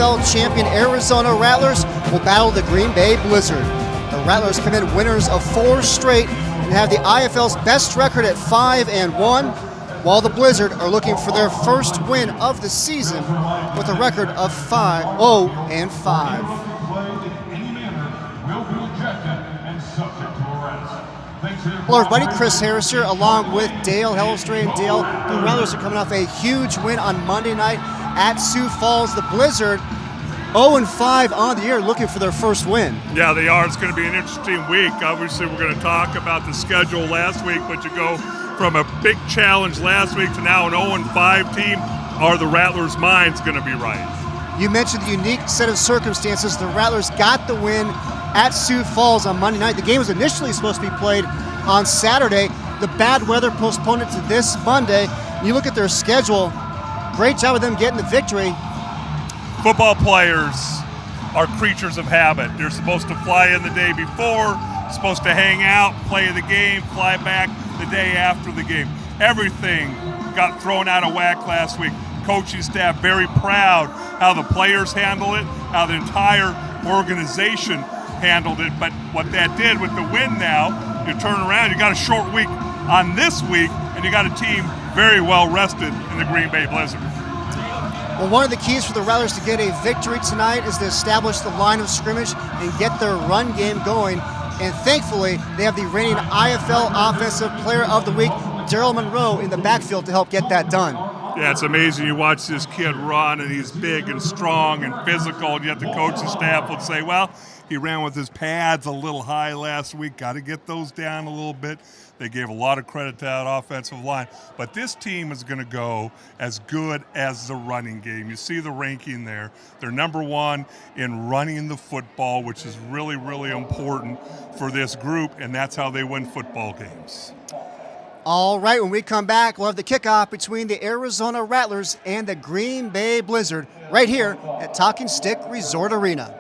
IFL champion Arizona Rattlers will battle the Green Bay Blizzard. The Rattlers come in winners of 4 straight and have the IFL's best record at 5-1, while the Blizzard are looking for their first win of the season with a record of 0-5. Hello everybody, Chris Harris here along with Dale Hellstray. And Dale, the Rattlers are coming off a huge win on Monday night at Sioux Falls. The Blizzard 0-5 on the year, looking for their first win. Yeah, they are. It's going to be an interesting week. Obviously, we're going to talk about the schedule last week, but you go from a big challenge last week to now an 0-5 team. Are the Rattlers' minds going to be right? You mentioned the unique set of circumstances. The Rattlers got the win at Sioux Falls on Monday night. The game was initially supposed to be played on Saturday. The bad weather postponed it to this Monday. You look at their schedule, great job of them getting the victory. Football players are creatures of habit. They're supposed to fly in the day before, supposed to hang out, play the game, fly back the day after the game. Everything got thrown out of whack last week. Coaching staff very proud how the players handled it, how the entire organization handled it. But what that did with the win now, you turn around, you got a short week on this week, and you got a team very well rested in the Green Bay Blizzard. Well, one of the keys for the Rattlers to get a victory tonight is to establish the line of scrimmage and get their run game going. And thankfully, they have the reigning IFL Offensive Player of the Week, Daryl Monroe, in the backfield to help get that done. Yeah, it's amazing. You watch this kid run, and he's big and strong and physical, and yet the coaching staff would say, well, he ran with his pads a little high last week. Got to get those down a little bit. They gave a lot of credit to that offensive line. But this team is going to go as good as the running game. You see the ranking there. They're number 1 in running the football, which is really, really important for this group, and that's how they win football games. All right, when we come back, we'll have the kickoff between the Arizona Rattlers and the Green Bay Blizzard right here at Talking Stick Resort Arena.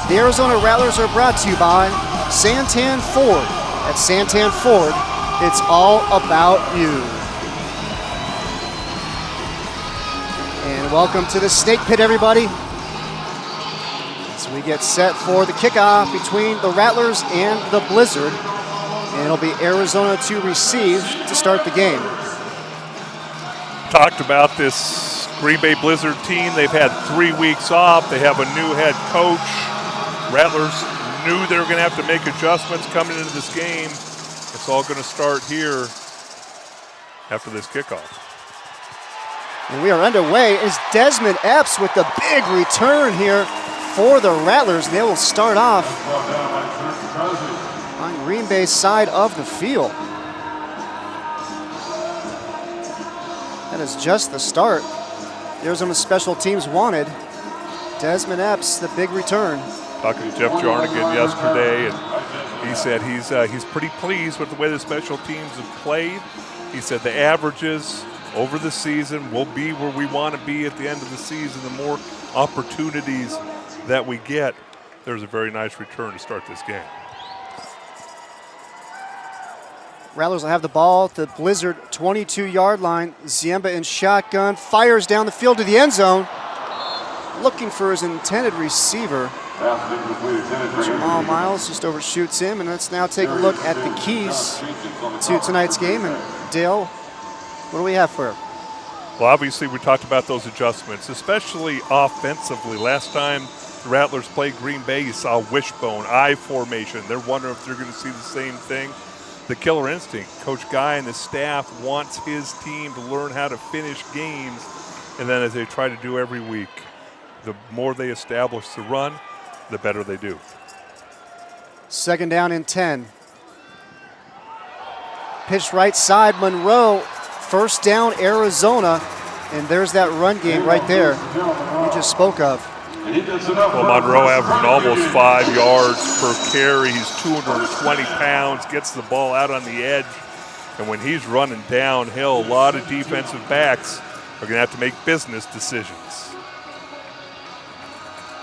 The Arizona Rattlers are brought to you by Santan Ford. At Santan Ford, it's all about you. And welcome to the Snake Pit, everybody. As we get set for the kickoff between the Rattlers and the Blizzard. And it'll be Arizona to receive to start the game. Talked about this Green Bay Blizzard team. They've had 3 weeks off. They have a new head coach. Rattlers knew they were going to have to make adjustments coming into this game. It's all going to start here after this kickoff. And we are underway. Is Desmond Epps with the big return here for the Rattlers. They will start off on Green Bay's side of the field. That is just the start. The Arizona special teams wanted. Desmond Epps, the big return. Talking to Jeff Jarnigan yesterday, and he said he's pretty pleased with the way the special teams have played. He said the averages over the season will be where we want to be at the end of the season. The more opportunities that we get, there's a very nice return to start this game. Rattlers will have the ball at the Blizzard 22-yard line. Ziemba in shotgun, fires down the field to the end zone, looking for his intended receiver. Jamal Miles just overshoots him, and let's now take a look at the keys to tonight's game. And Dale, what do we have for him? Well, obviously we talked about those adjustments, especially offensively. Last time the Rattlers played Green Bay, you saw wishbone, I formation. They're wondering if they're going to see the same thing. The killer instinct. Coach Guy and the staff wants his team to learn how to finish games, and then as they try to do every week, the more they establish the run, the better they do. Second down and 10. Pitch right side, Monroe. First down, Arizona. And there's that run game right there you just spoke of. Well, Monroe averaging almost 5 yards per carry. He's 220 pounds, gets the ball out on the edge. And when he's running downhill, a lot of defensive backs are going to have to make business decisions.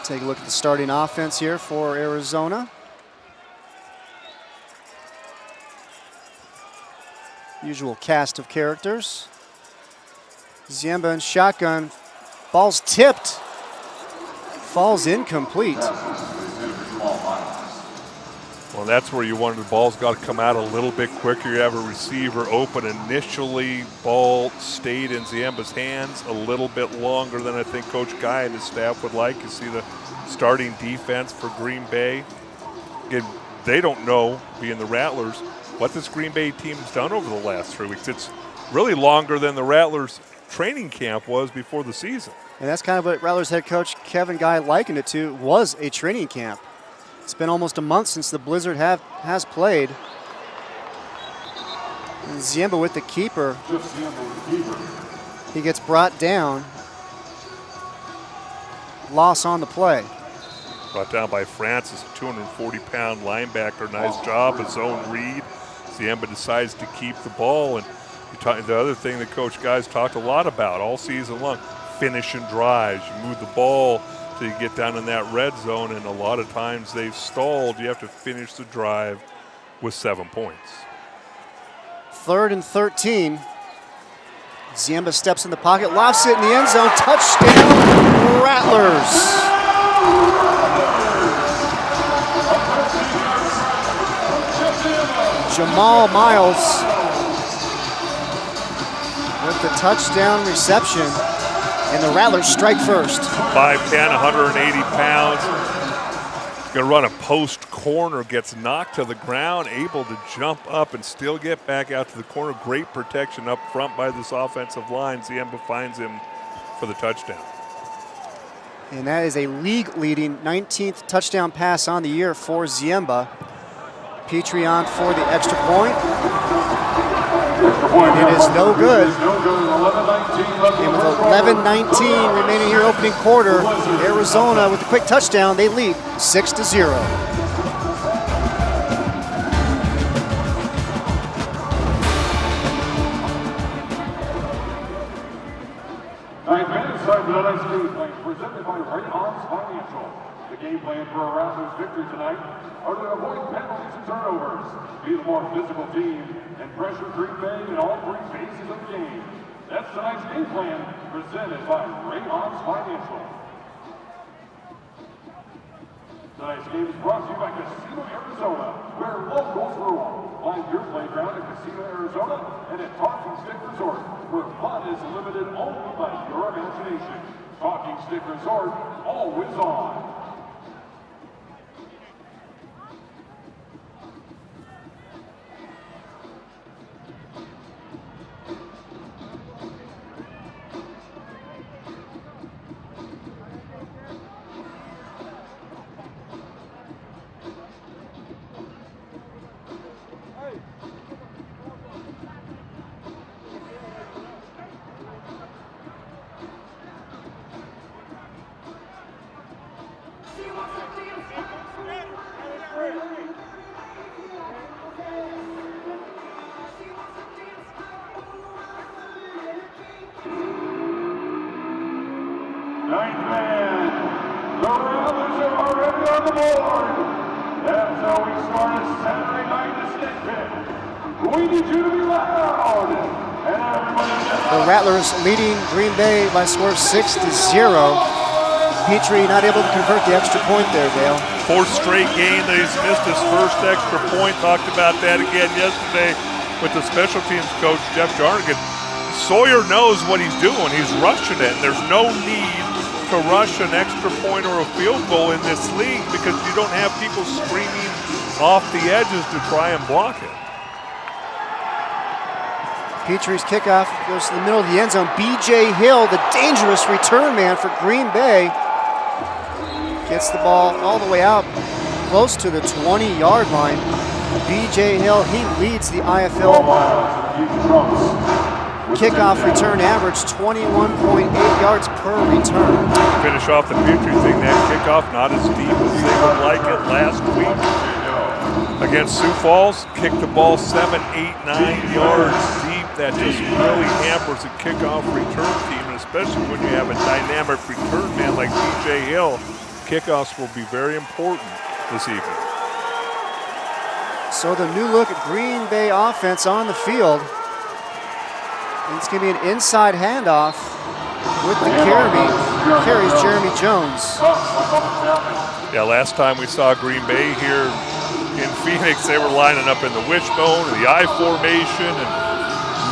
Take a look at the starting offense here for Arizona. Usual cast of characters. Ziemba in shotgun. Ball's tipped. Falls incomplete. Well, that's where you wanted the ball's got to come out a little bit quicker. You have a receiver open initially. Ball stayed in Ziemba's hands a little bit longer than I think Coach Guy and his staff would like. You see the starting defense for Green Bay. Again, they don't know, being the Rattlers, what this Green Bay team's done over the last 3 weeks. It's really longer than the Rattlers training camp was before the season. And that's kind of what Rattlers head coach Kevin Guy likened it to, was a training camp. It's been almost a month since the Blizzard has played. And Ziemba with the keeper. He gets brought down. Loss on the play. Brought down by Francis, a 240-pound linebacker. Nice job, a zone read. Ziemba decides to keep the ball. And the other thing that Coach Guy's talked a lot about all season long, finishing drives. You move the ball till you get down in that red zone, and a lot of times they've stalled. You have to finish the drive with 7 points. 3rd and 13. Ziemba steps in the pocket, lofts it in the end zone. Touchdown, Rattlers. Jamal Miles with the touchdown reception, and the Rattlers strike first. 5'10", 180 pounds. Going to run a post corner, gets knocked to the ground, able to jump up and still get back out to the corner. Great protection up front by this offensive line. Ziemba finds him for the touchdown. And that is a league-leading 19th touchdown pass on the year for Ziemba. Petrie on for the extra point. And it is no good. And with 11:19 remaining here opening quarter, Arizona with a quick touchdown, they lead 6-0. Presented by Rattlers Financial. The game plan for a Rattlers victory tonight are to avoid penalties and turnovers, be the more physical team, and pressure Green Bay in all 3 phases of the game. That's tonight's game plan, presented by Rattlers Financial. Tonight's game is brought to you by Casino Arizona, where locals rule. Find your playground at Casino Arizona and at Talking Stick Resort, where fun is limited only by your imagination. Talking Stick Resort, always on. board. That's how we started Saturday night in the stick pit. We need you to be loud. And everybody. The Rattlers leading Green Bay by a score of 6-0. Petrie not able to convert the extra point there, Dale. Fourth straight game that he's missed his first extra point. Talked about that again yesterday with the special teams coach, Jeff Jarnigan. Sawyer knows what he's doing. He's rushing it. There's no need to rush an extra point or a field goal in this league because you don't have people screaming off the edges to try and block it. Petrie's kickoff goes to the middle of the end zone. B.J. Hill, the dangerous return man for Green Bay, gets the ball all the way out close to the 20-yard line. B.J. Hill, he leads the IFL kickoff return average, 21.8 yards per return. Finish off the Petrie thing, that kickoff not as deep as they would like it last week. Against Sioux Falls, kicked the ball 7, 8, 9 yards deep. That just really hampers a kickoff return team, and especially when you have a dynamic return man like B.J. Hill. Kickoffs will be very important this evening. So the new look at Green Bay offense on the field. And it's going to be an inside handoff with the carries Jeremy Jones. Yeah, last time we saw Green Bay here in Phoenix, they were lining up in the wishbone and the I formation and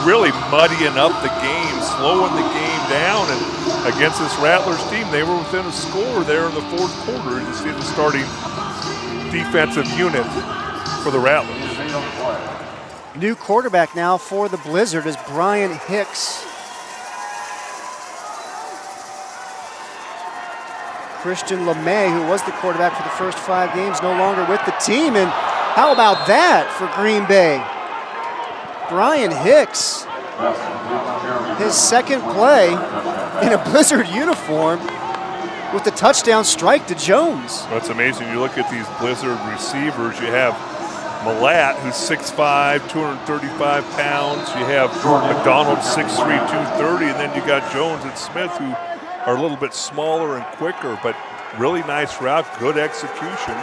really muddying up the game, slowing the game down. And against this Rattlers team, they were within a score there in the fourth quarter. You see the starting defensive unit for the Rattlers. New quarterback now for the Blizzard is Brian Hicks. Christian LeMay, who was the quarterback for the first 5 games, no longer with the team. And how about that for Green Bay? Brian Hicks, his second play in a Blizzard uniform with the touchdown strike to Jones. That's amazing. You look at these Blizzard receivers, you have Malat, who's 6'5", 235 pounds. You have McDonald, 6'3", 230, and then you got Jones and Smith, who are a little bit smaller and quicker, but really nice route, good execution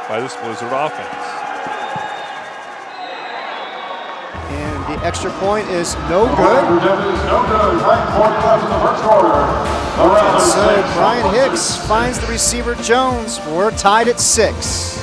by this Blizzard offense. And the extra point is no good. So Brian Hicks finds the receiver Jones. We're tied at 6.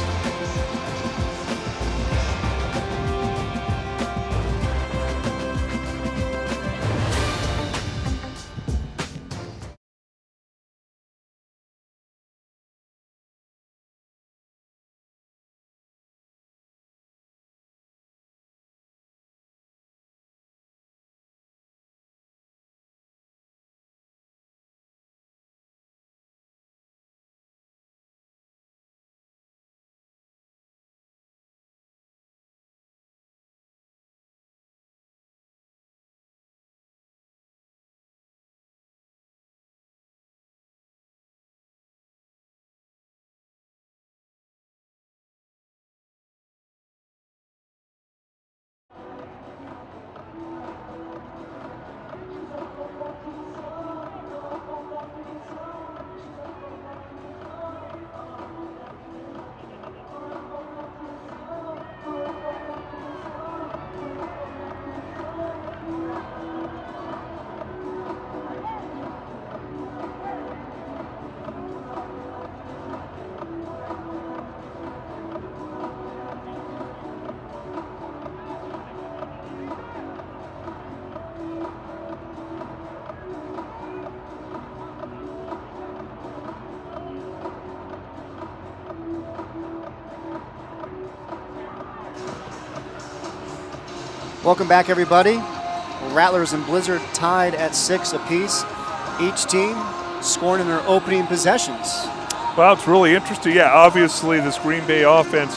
Welcome back, everybody. Rattlers and Blizzard tied at 6 apiece. Each team scoring in their opening possessions. Well, it's really interesting. Yeah, obviously this Green Bay offense,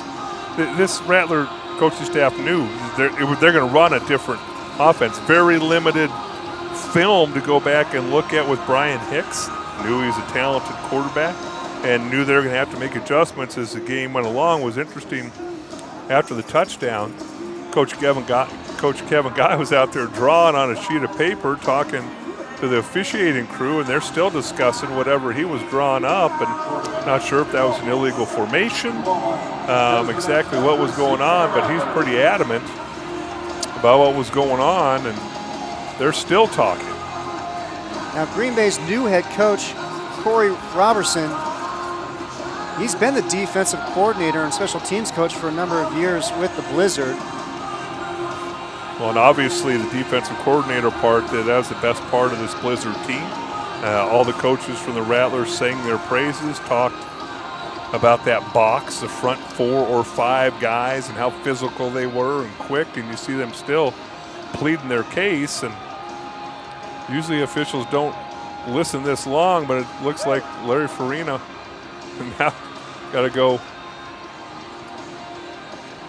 this Rattler coaching staff knew they're going to run a different offense. Very limited film to go back and look at with Brian Hicks. Knew he was a talented quarterback and knew they were going to have to make adjustments as the game went along. It was interesting after the touchdown. Coach Kevin Guy was out there drawing on a sheet of paper, talking to the officiating crew, and they're still discussing whatever he was drawing up, and not sure if that was an illegal formation, exactly what was going on, but he's pretty adamant about what was going on, and they're still talking. Now Green Bay's new head coach, Corey Robertson, he's been the defensive coordinator and special teams coach for a number of years with the Blizzard. Well, and obviously the defensive coordinator part, that was the best part of this Blizzard team. All the coaches from the Rattlers sang their praises, talked about that box, the front 4 or 5 guys and how physical they were and quick, and you see them still pleading their case. And usually officials don't listen this long, but it looks like Larry Farina now got to go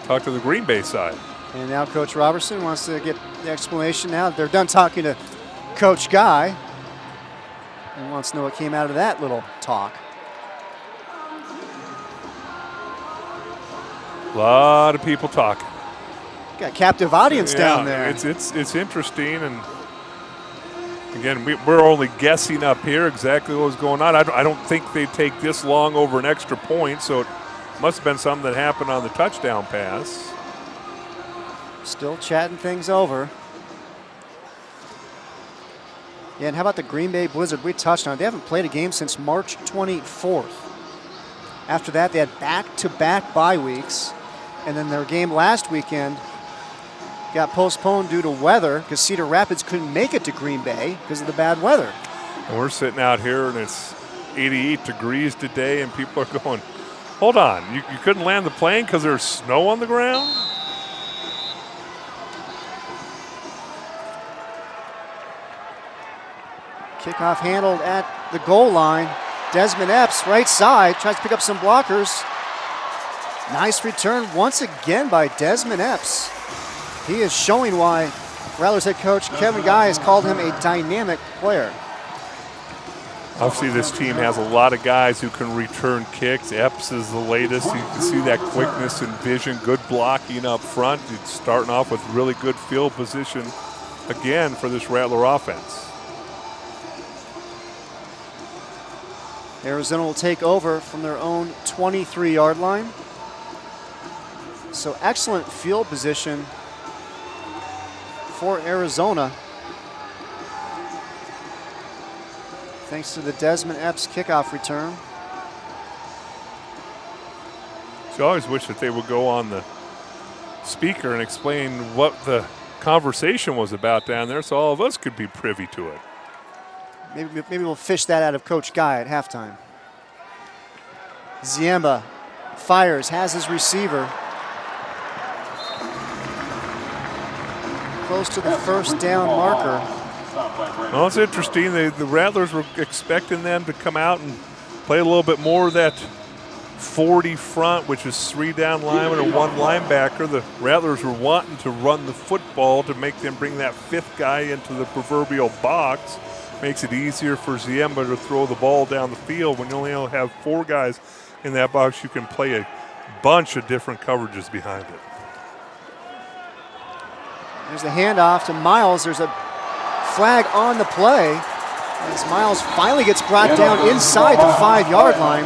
talk to the Green Bay side. And now Coach Robertson wants to get the explanation now that they're done talking to Coach Guy. And wants to know what came out of that little talk. A lot of people talking. Got a captive audience down there. It's interesting, and again, we're only guessing up here exactly what was going on. I don't think they'd take this long over an extra point, so it must have been something that happened on the touchdown pass. Still chatting things over. Yeah, and how about the Green Bay Blizzard? We touched on it. They haven't played a game since March 24th. After that, they had back-to-back bye weeks. And then their game last weekend got postponed due to weather because Cedar Rapids couldn't make it to Green Bay because of the bad weather. And we're sitting out here, and it's 88 degrees today, and people are going, hold on, you couldn't land the plane because there's snow on the ground? Kickoff handled at the goal line. Desmond Epps, right side, tries to pick up some blockers. Nice return once again by Desmond Epps. He is showing why Rattlers head coach Kevin Guy has called him a dynamic player. Obviously, this team has a lot of guys who can return kicks. Epps is the latest. You can see that quickness and vision, good blocking up front. It's starting off with really good field position again for this Rattler offense. Arizona will take over from their own 23-yard line. So excellent field position for Arizona. Thanks to the Desmond Epps kickoff return. So I always wish that they would go on the speaker and explain what the conversation was about down there so all of us could be privy to it. Maybe we'll fish that out of Coach Guy at halftime. Ziemba fires, has his receiver. Close to the first down marker. Well, it's interesting. The Rattlers were expecting them to come out and play a little bit more of that 40 front, which is 3 down linemen and 1 linebacker. The Rattlers were wanting to run the football to make them bring that 5th guy into the proverbial box. Makes it easier for Ziemba to throw the ball down the field. When you only have 4 guys in that box, you can play a bunch of different coverages behind it. There's the handoff to Miles. There's a flag on the play as Miles finally gets brought down inside the 5-yard line.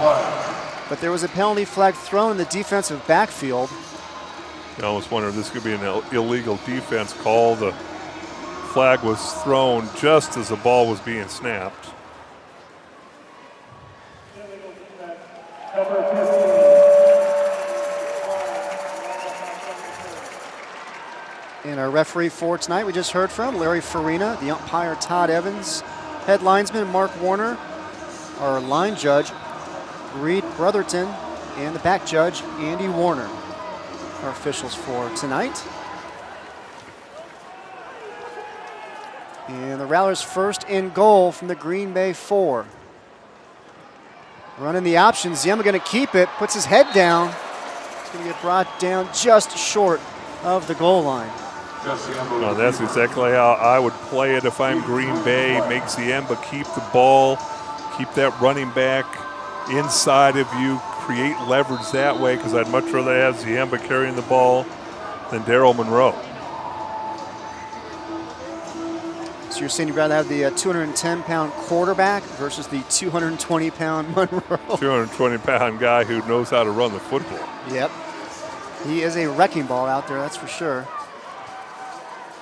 But there was a penalty flag thrown in the defensive backfield. I almost wonder if this could be an illegal defense call. The flag was thrown just as the ball was being snapped. And our referee for tonight, we just heard from Larry Farina, the umpire Todd Evans, head linesman Mark Warner, our line judge Reed Brotherton, and the back judge Andy Warner, our officials for tonight. And the Rattlers first and goal from the Green Bay 4. Running the option, Ziemba going to keep it, puts his head down. It's going to get brought down just short of the goal line. Well, that's exactly how I would play it if I'm Green Bay. Make Ziemba keep the ball, keep that running back inside of you, create leverage that way, because I'd much rather have Ziemba carrying the ball than Daryl Monroe. So you're saying you'd rather have the 210-pound quarterback versus the 220-pound Monroe? 220-pound guy who knows how to run the football. Yep. He is a wrecking ball out there, that's for sure.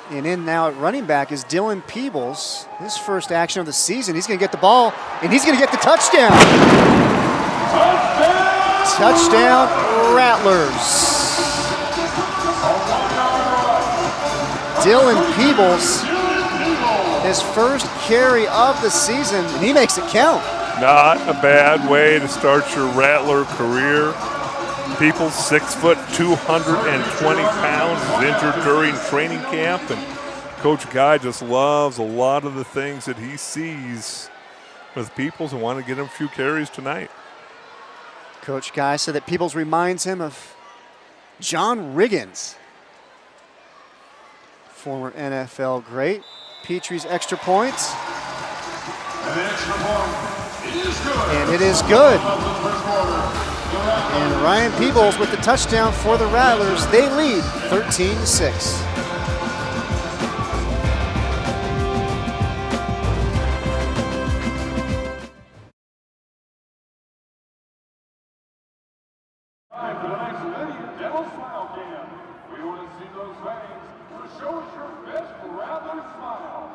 And in now at running back is Dylan Peebles. His first action of the season. He's going to get the ball, and he's going to get the touchdown. Touchdown, Rattlers. Dylan Peebles, his first carry of the season, and he makes it count. Not a bad way to start your Rattler career. Peebles, 6 foot, 220 pounds, is injured during training camp, and Coach Guy just loves a lot of the things that he sees with Peebles and want to get him a few carries tonight. Coach Guy said that Peebles reminds him of John Riggins, former NFL great. Petrie's extra points. And the extra point is good. And it is good. And Ryan Peebles with the touchdown for the Rattlers. They lead 13-6. Time for the next Lydia Dental Smile Cam. We want to see those fangs, so show us your best Rattler smile.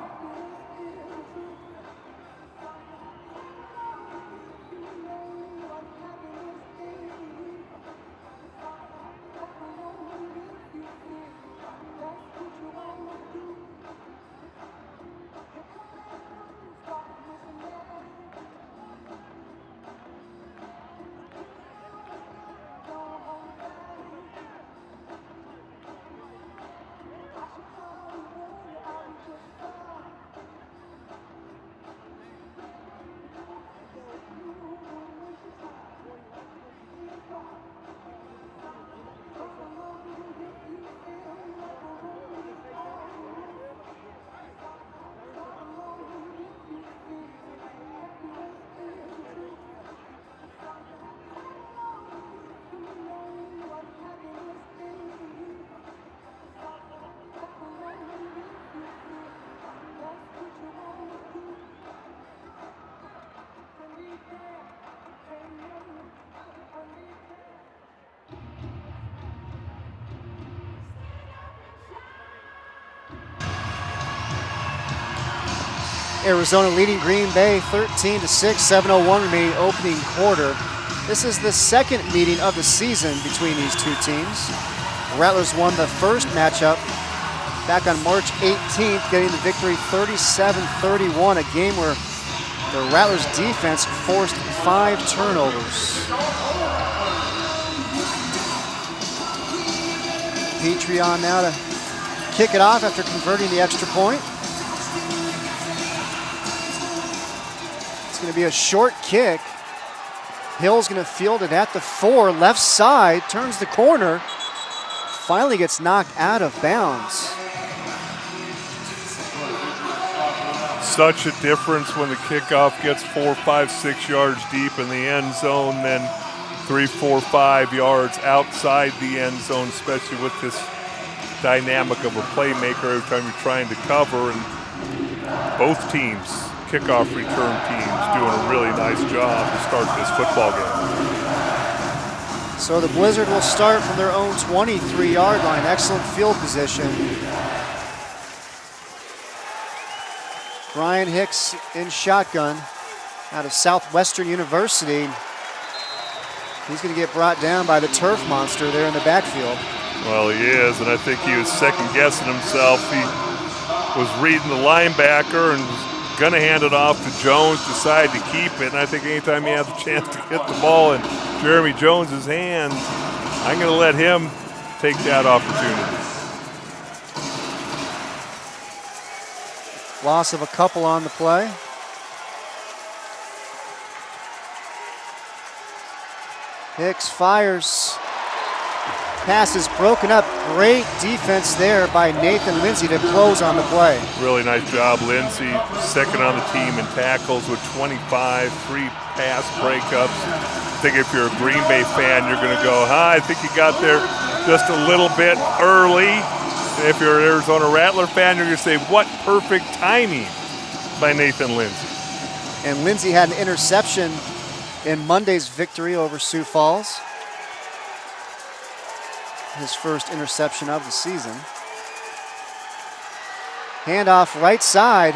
Arizona leading Green Bay 13-6, 7:01 remaining opening quarter. This is the second meeting of the season between these two teams. The Rattlers won the first matchup back on March 18th, getting the victory 37-31, a game where the Rattlers defense forced 5 turnovers. Petrie on now to kick it off after converting the extra point. It's going to be a short kick. Hill's going to field it at the 4, left side, turns the corner, finally gets knocked out of bounds. Such a difference when the kickoff gets 4, 5, 6 yards deep in the end zone, then 3, 4, 5 yards outside the end zone, especially with this dynamic of a playmaker every time you're trying to cover. And both teams, kickoff return teams, doing a really nice job to start this football game. So the Blizzard will start from their own 23-yard line. Excellent field position. Brian Hicks in shotgun out of Southwestern University. He's going to get brought down by the turf monster there in the backfield. Well, he is, and I think he was second-guessing himself. He was reading the linebacker and was going to hand it off to Jones, decided to keep it, and I think anytime he has a chance to get the ball in Jeremy Jones's hands, I'm going to let him take that opportunity. Loss of a couple on the play. Hicks fires. Pass is broken up. Great defense there by Nathan Lindsay to close on the play. Really nice job, Lindsay. Second on the team in tackles with 25, 3 pass breakups. I think if you're a Green Bay fan, you're going to go, I think he got there just a little bit early. And if you're an Arizona Rattler fan, you're going to say, what perfect timing by Nathan Lindsay. And Lindsay had an interception in Monday's victory over Sioux Falls. His first interception of the season. Handoff right side.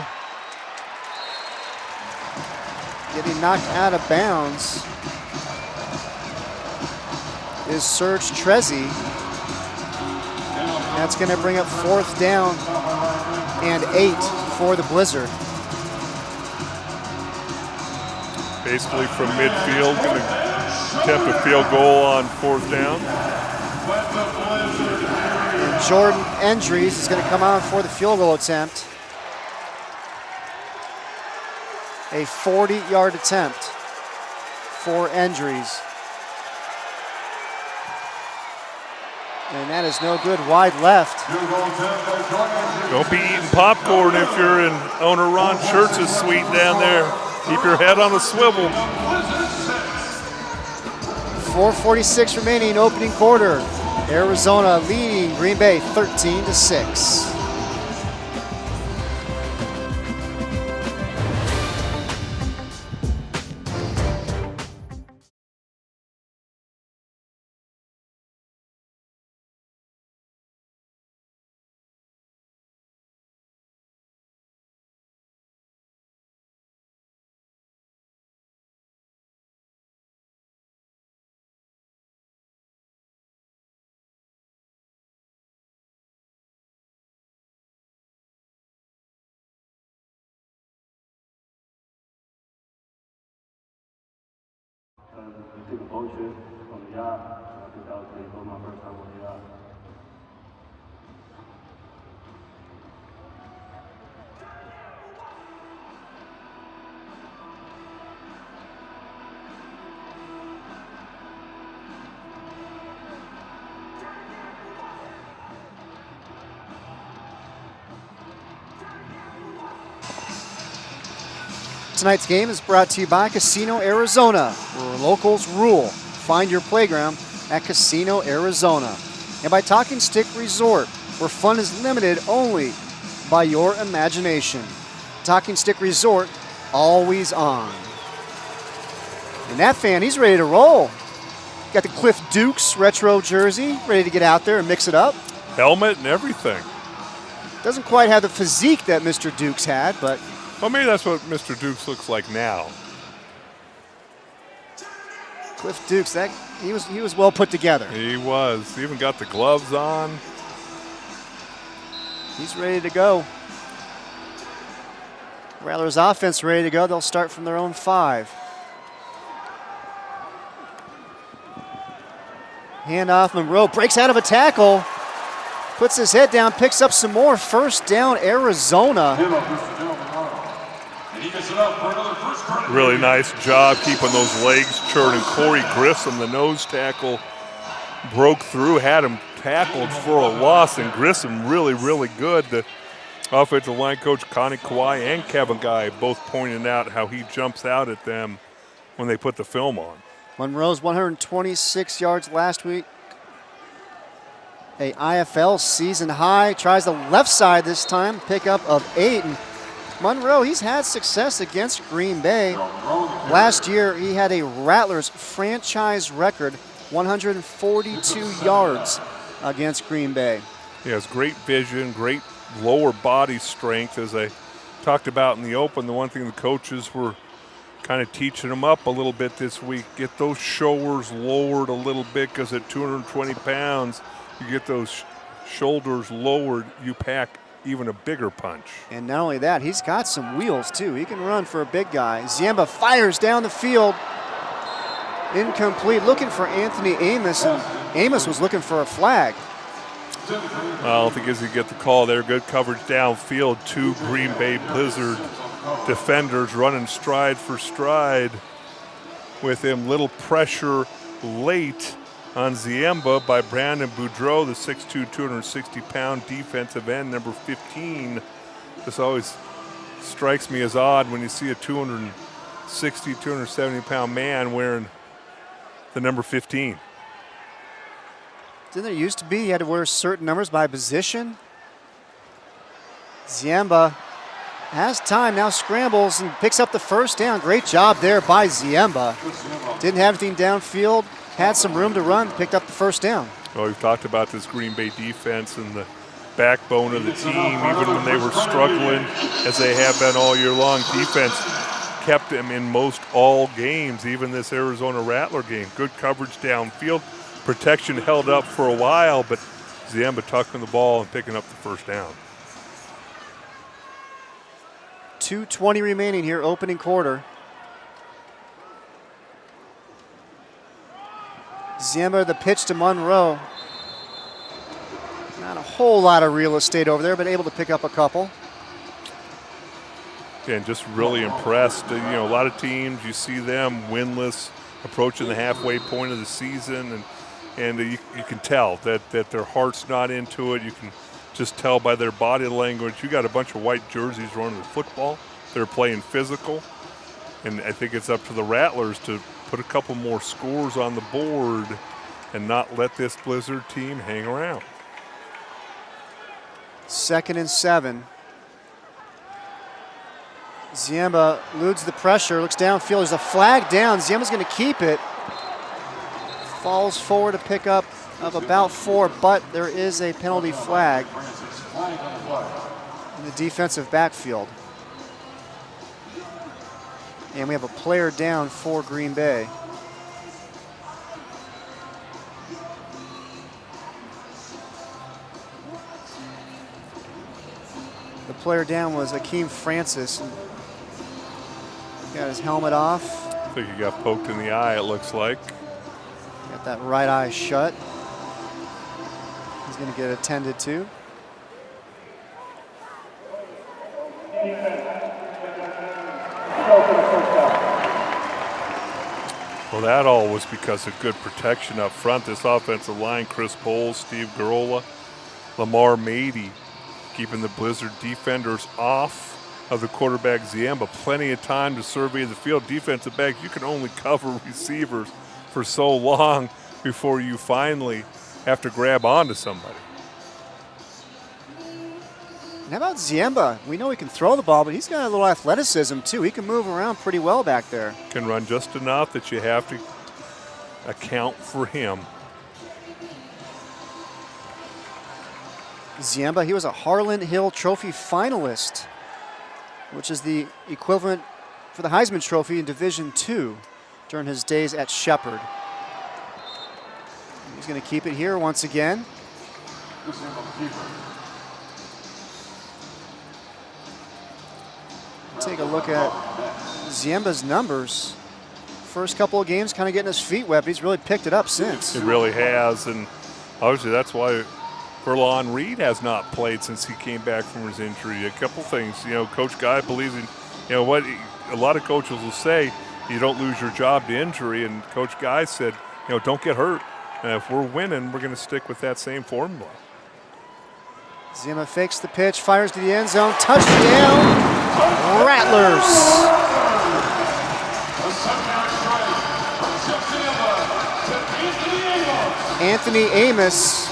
Getting knocked out of bounds is Serge Trezzi. That's going to bring up 4th down and 8 for the Blizzard. Basically from midfield, going to attempt a field goal on 4th down. And Jordan Endries is going to come on for the field goal attempt. A 40-yard attempt for Endries. And that is no good, wide left. Don't be eating popcorn if you're in owner Ron Schertz's suite down there. Keep your head on a swivel. 4:46 remaining, opening quarter. Arizona leading Green Bay 13-6. I took a boat trip on the yacht. I think that was pretty cool, my first time on the yacht. Tonight's game is brought to you by Casino Arizona, where locals rule. Find your playground at Casino Arizona. And by Talking Stick Resort, where fun is limited only by your imagination. Talking Stick Resort, always on. And that fan, he's ready to roll. Got the Cliff Dukes retro jersey, ready to get out there and mix it up. Helmet and everything. Doesn't quite have the physique that Mr. Dukes had, but Well, maybe that's what Mr. Dukes looks like now. Cliff Dukes, he was well put together. He was. He even got the gloves on. He's ready to go. Rattlers offense ready to go. They'll start from their own 5. Handoff, Monroe breaks out of a tackle. Puts his head down, picks up some more. First down, Arizona. Really nice job keeping those legs churning. Corey Grissom, the nose tackle, broke through, had him tackled for a loss, and Grissom really, really good. The offensive line coach Connie Kawhi and Kevin Guy both pointing out how he jumps out at them when they put the film on. Monroe's 126 yards last week. A IFL season high. Tries the left side this time. Pickup of 8. And Monroe, he's had success against Green Bay. Last year, he had a Rattlers franchise record, 142 yards against Green Bay. He has great vision, great lower body strength. As I talked about in the open, the one thing the coaches were kind of teaching him up a little bit this week, get those shoulders lowered a little bit, because at 220 pounds, you get those shoulders lowered, you pack even a bigger punch. And not only that, he's got some wheels too. He can run for a big guy. Ziemba fires down the field. Incomplete, looking for Anthony Amos, and Amos was looking for a flag. I don't think he's going to get the call there. Good coverage downfield. 2 Green Bay Blizzard defenders running stride for stride with him. Little pressure late on Ziemba by Brandon Boudreau, the 6'2", 260-pound defensive end, number 15. This always strikes me as odd when you see a 260, 270-pound man wearing the number 15. Didn't there used to be you had to wear certain numbers by position? Ziemba has time, now scrambles and picks up the first down. Great job there by Ziemba. Didn't have anything downfield, had some room to run, picked up the first down. Well, we've talked about this Green Bay defense and the backbone of the team, even when they were struggling, as they have been all year long. Defense kept them in most all games, even this Arizona Rattler game. Good coverage downfield. Protection held up for a while, but Ziemba tucking the ball and picking up the first down. 2:20 remaining here, opening quarter. Ziemba, the pitch to Monroe. Not a whole lot of real estate over there, but able to pick up a couple. And just really impressed. You know, a lot of teams, you see them winless, approaching the halfway point of the season, and you can tell that their heart's not into it. You can just tell by their body language. You got a bunch of white jerseys running the football. They're playing physical. And I think it's up to the Rattlers to put a couple more scores on the board and not let this Blizzard team hang around. 2nd and 7. Ziemba eludes the pressure, looks downfield. There's a flag down. Ziemba's going to keep it. Falls forward to pick up of about 4, but there is a penalty flag in the defensive backfield. And we have a player down for Green Bay. The player down was Akeem Francis. Got his helmet off. I think he got poked in the eye, it looks like. Got that right eye shut. He's going to get attended to. Well, that all was because of good protection up front. This offensive line, Chris Bowles, Steve Garola, Lamar Mady, keeping the Blizzard defenders off of the quarterback Ziemba. Plenty of time to survey the field. Defensive backs, you can only cover receivers for so long before you finally have to grab onto somebody. And how about Ziemba? We know he can throw the ball, but he's got a little athleticism too. He can move around pretty well back there. Can run just enough that you have to account for him. Ziemba, he was a Harlan Hill Trophy finalist, which is the equivalent for the Heisman Trophy in Division II during his days at Shepherd. He's going to keep it here once again. Take a look at Ziemba's numbers. First couple of games kind of getting his feet wet, but he's really picked it up since. It really has, and obviously that's why Verlon Reed has not played since he came back from his injury. A couple things, you know, Coach Guy believes in, you know what, a lot of coaches will say, you don't lose your job to injury, and Coach Guy said, you know, don't get hurt. And if we're winning, we're going to stick with that same formula. Ziemba fakes the pitch, fires to the end zone, touchdown, Rattlers. Anthony Amos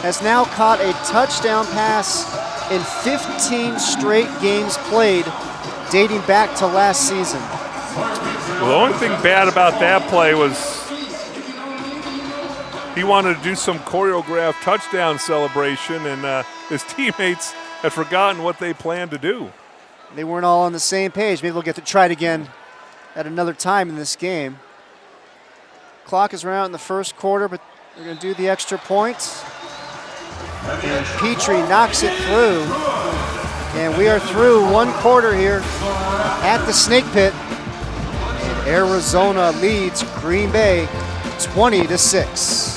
has now caught a touchdown pass in 15 straight games played, dating back to last season. Well, the only thing bad about that play was he wanted to do some choreographed touchdown celebration, and his teammates had forgotten what they planned to do. They weren't all on the same page. Maybe they'll get to try it again at another time in this game. Clock is run out in the first quarter, but they're going to do the extra point. And Petrie knocks it through. And we are through one quarter here at the Snake Pit. And Arizona leads Green Bay 20-6.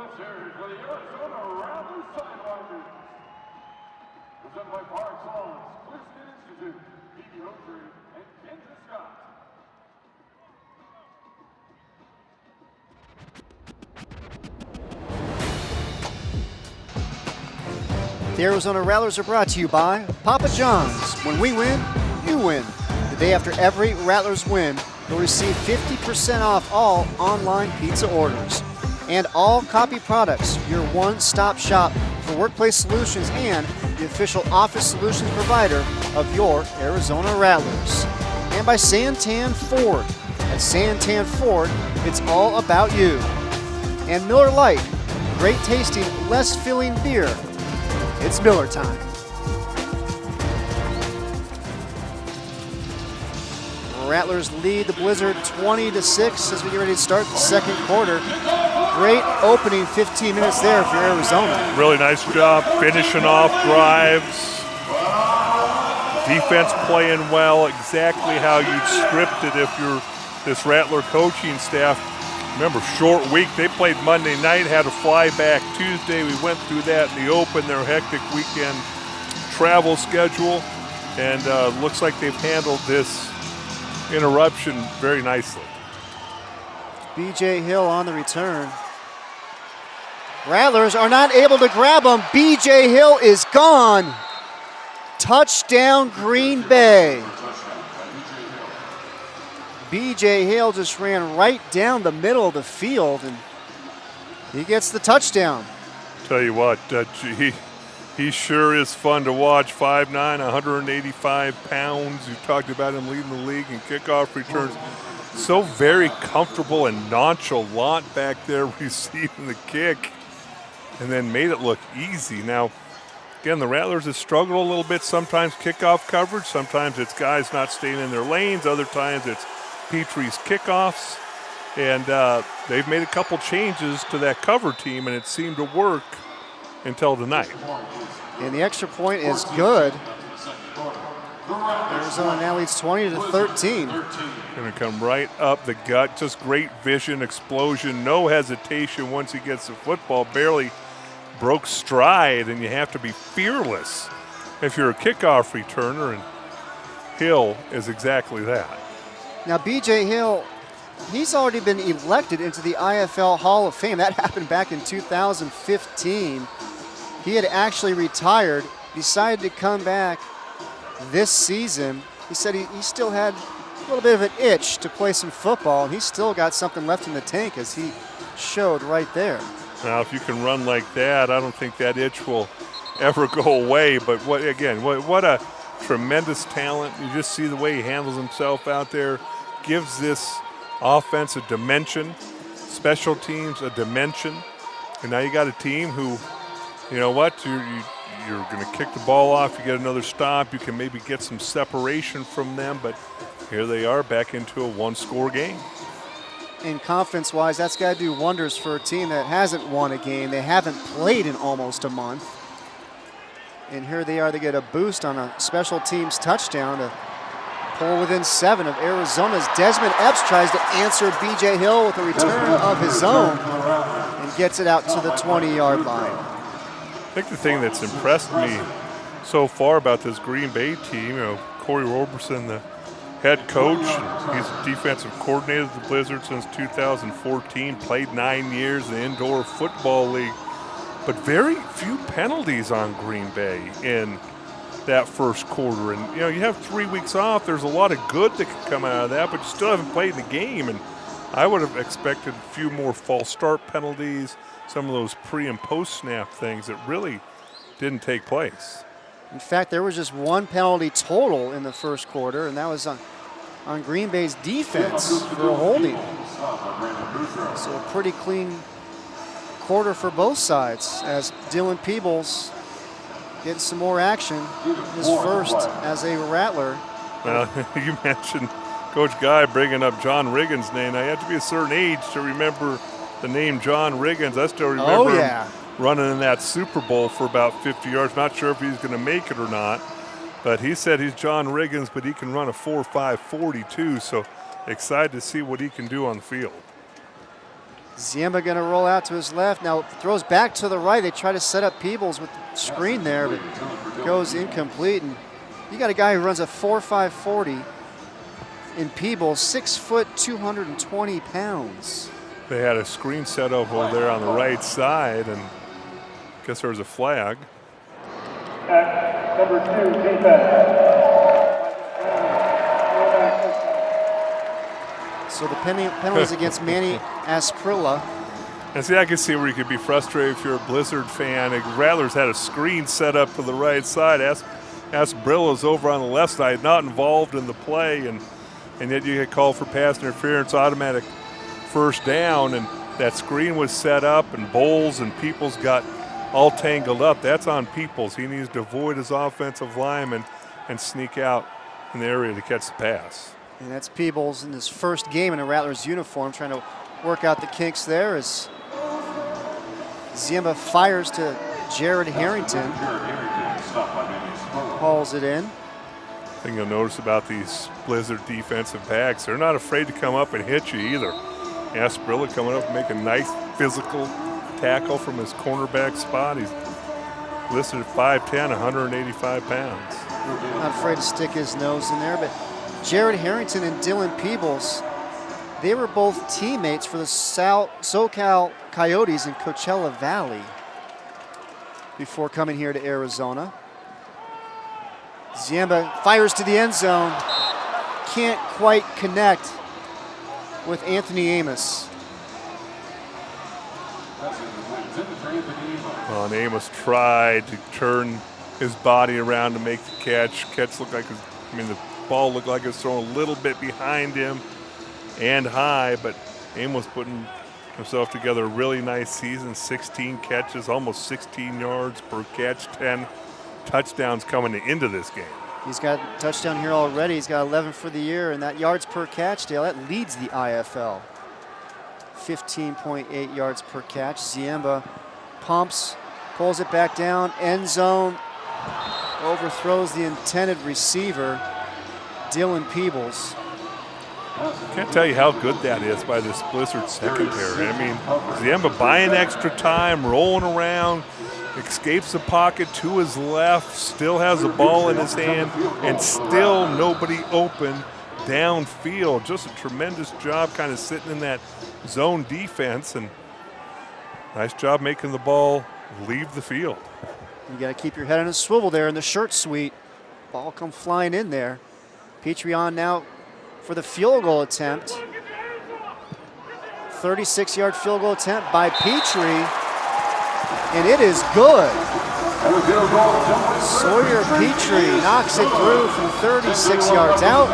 let's hear it for the Arizona Rattlers Sidewinders. Presented by Park Songs, Clearskin Institute, Phoebe Oaktree, and Kendra Scott. The Arizona Rattlers are brought to you by Papa John's. When we win, you win. The day after every Rattlers win, you'll receive 50% off all online pizza orders. And All Copy Products, your one-stop shop for workplace solutions and the official office solutions provider of your Arizona Rattlers. And by Santan Ford. At Santan Ford, it's all about you. And Miller Lite, great tasting, less filling beer. It's Miller time. Rattlers lead the Blizzard 20-6 as we get ready to start the second quarter. Great opening 15 minutes there for Arizona. Really nice job finishing off drives. Defense playing well, exactly how you'd script it if you're this Rattler coaching staff. Remember, short week. They played Monday night, had a fly back Tuesday. We went through that in the open, their hectic weekend travel schedule. And looks like they've handled this interruption very nicely. B.J. Hill on the return. Rattlers are not able to grab him. B.J. Hill is gone. Touchdown, Green Bay. B.J. Hill just ran right down the middle of the field, and he gets the touchdown. Tell you what, he sure is fun to watch. 5'9", 185 pounds. You talked about him leading the league in kickoff returns. So very comfortable and nonchalant back there receiving the kick, and then made it look easy. Now, again, the Rattlers have struggled a little bit. Sometimes kickoff coverage. Sometimes it's guys not staying in their lanes. Other times it's Petrie's kickoffs. And they've made a couple changes to that cover team, and it seemed to work until tonight. And the extra point is good. Arizona now leads 20-13. Going to come right up the gut. Just great vision, explosion, no hesitation once he gets the football. Barely broke stride, and you have to be fearless if you're a kickoff returner, and Hill is exactly that. Now, B.J. Hill, he's already been elected into the IFL Hall of Fame. That happened back in 2015. He had actually retired, decided to come back this season. He said he still had a little bit of an itch to play some football, and he's still got something left in the tank, as he showed right there. Now, if you can run like that, I don't think that itch will ever go away. But what a tremendous talent. You just see the way he handles himself out there. Gives this offense a dimension, special teams a dimension. And now you got a team who, you know what, you're going to kick the ball off, you get another stop, you can maybe get some separation from them, but here they are back into a one-score game. And confidence-wise, that's got to do wonders for a team that hasn't won a game. They haven't played in almost a month. And here they are, they get a boost on a special teams touchdown to pull within 7 of Arizona's. Desmond Epps tries to answer B.J. Hill with a return of his own and gets it out to the 20-yard line. I think the thing that's impressed me so far about this Green Bay team, Corey Roberson, the head coach, he's a defensive coordinator of the Blizzard since 2014, played 9 years in the Indoor Football League, but very few penalties on Green Bay in that first quarter. And, you have 3 weeks off. There's a lot of good that could come out of that, but you still haven't played in the game. And I would have expected a few more false start penalties, some of those pre- and post-snap things that really didn't take place. In fact, there was just one penalty total in the first quarter, and that was on Green Bay's defense for a holding. So a pretty clean quarter for both sides as Dylan Peebles getting some more action, his first as a Rattler. Well, you mentioned Coach Guy bringing up John Riggins' name. Now, you have to be a certain age to remember the name John Riggins. I still remember him running in that Super Bowl for about 50 yards. Not sure if he's going to make it or not, but he said he's John Riggins, but he can run a 4.5 40 too, so excited to see what he can do on the field. Ziemba going to roll out to his left. Now throws back to the right. They try to set up Peebles with the screen there, but goes incomplete. And you got a guy who runs a 4.5 40 in Peebles, 6 foot, 220 pounds. They had a screen set up over there on the right side, and I guess there was a flag. Number 2, defense. So the penalties against Manny Asprilla. And see, I can see where you could be frustrated if you're a Blizzard fan. Rattlers had a screen set up to the right side. Asprilla's over on the left side, not involved in the play, and yet you get called for pass interference, automatic first down, and that screen was set up, and Bowles and Peoples got all tangled up. That's on Peoples. He needs to avoid his offensive lineman and sneak out in the area to catch the pass. And that's Peebles in his first game in a Rattlers uniform, trying to work out the kinks there as Ziemba fires to Jared Harrington. Hauls it in. Thing you'll notice about these Blizzard defensive backs, they're not afraid to come up and hit you either. Asprilla coming up and make a nice physical tackle from his cornerback spot. He's listed at 5'10", 185 pounds. Not afraid to stick his nose in there, but Jared Harrington and Dylan Peebles, they were both teammates for the SoCal Coyotes in Coachella Valley before coming here to Arizona. Ziemba fires to the end zone, can't quite connect with Anthony Amos. Well, and Amos tried to turn his body around to make the catch. Catch looked like, the ball looked like it was thrown a little bit behind him and high, but Amos putting himself together a really nice season, 16 catches, almost 16 yards per catch, 10 touchdowns coming into this game. He's got a touchdown here already. He's got 11 for the year, and that yards per catch, Dale, that leads the IFL. 15.8 yards per catch. Ziemba pumps, pulls it back down, end zone, overthrows the intended receiver, Dylan Peebles. Can't tell you how good that is by this Blizzard secondary. I mean, Ziemba buying extra time, rolling around, escapes the pocket to his left, still has the ball in his hand, and still nobody open downfield. Just a tremendous job kind of sitting in that zone defense, and nice job making the ball leave the field. You got to keep your head on a swivel there in the shirt suite. Ball come flying in there. Petrie on now for the field goal attempt. 36-yard field goal attempt by Petrie, and it is good. Sawyer Petrie knocks it through from 36 yards out,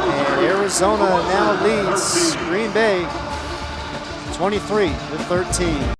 and Arizona now leads Green Bay 23-13.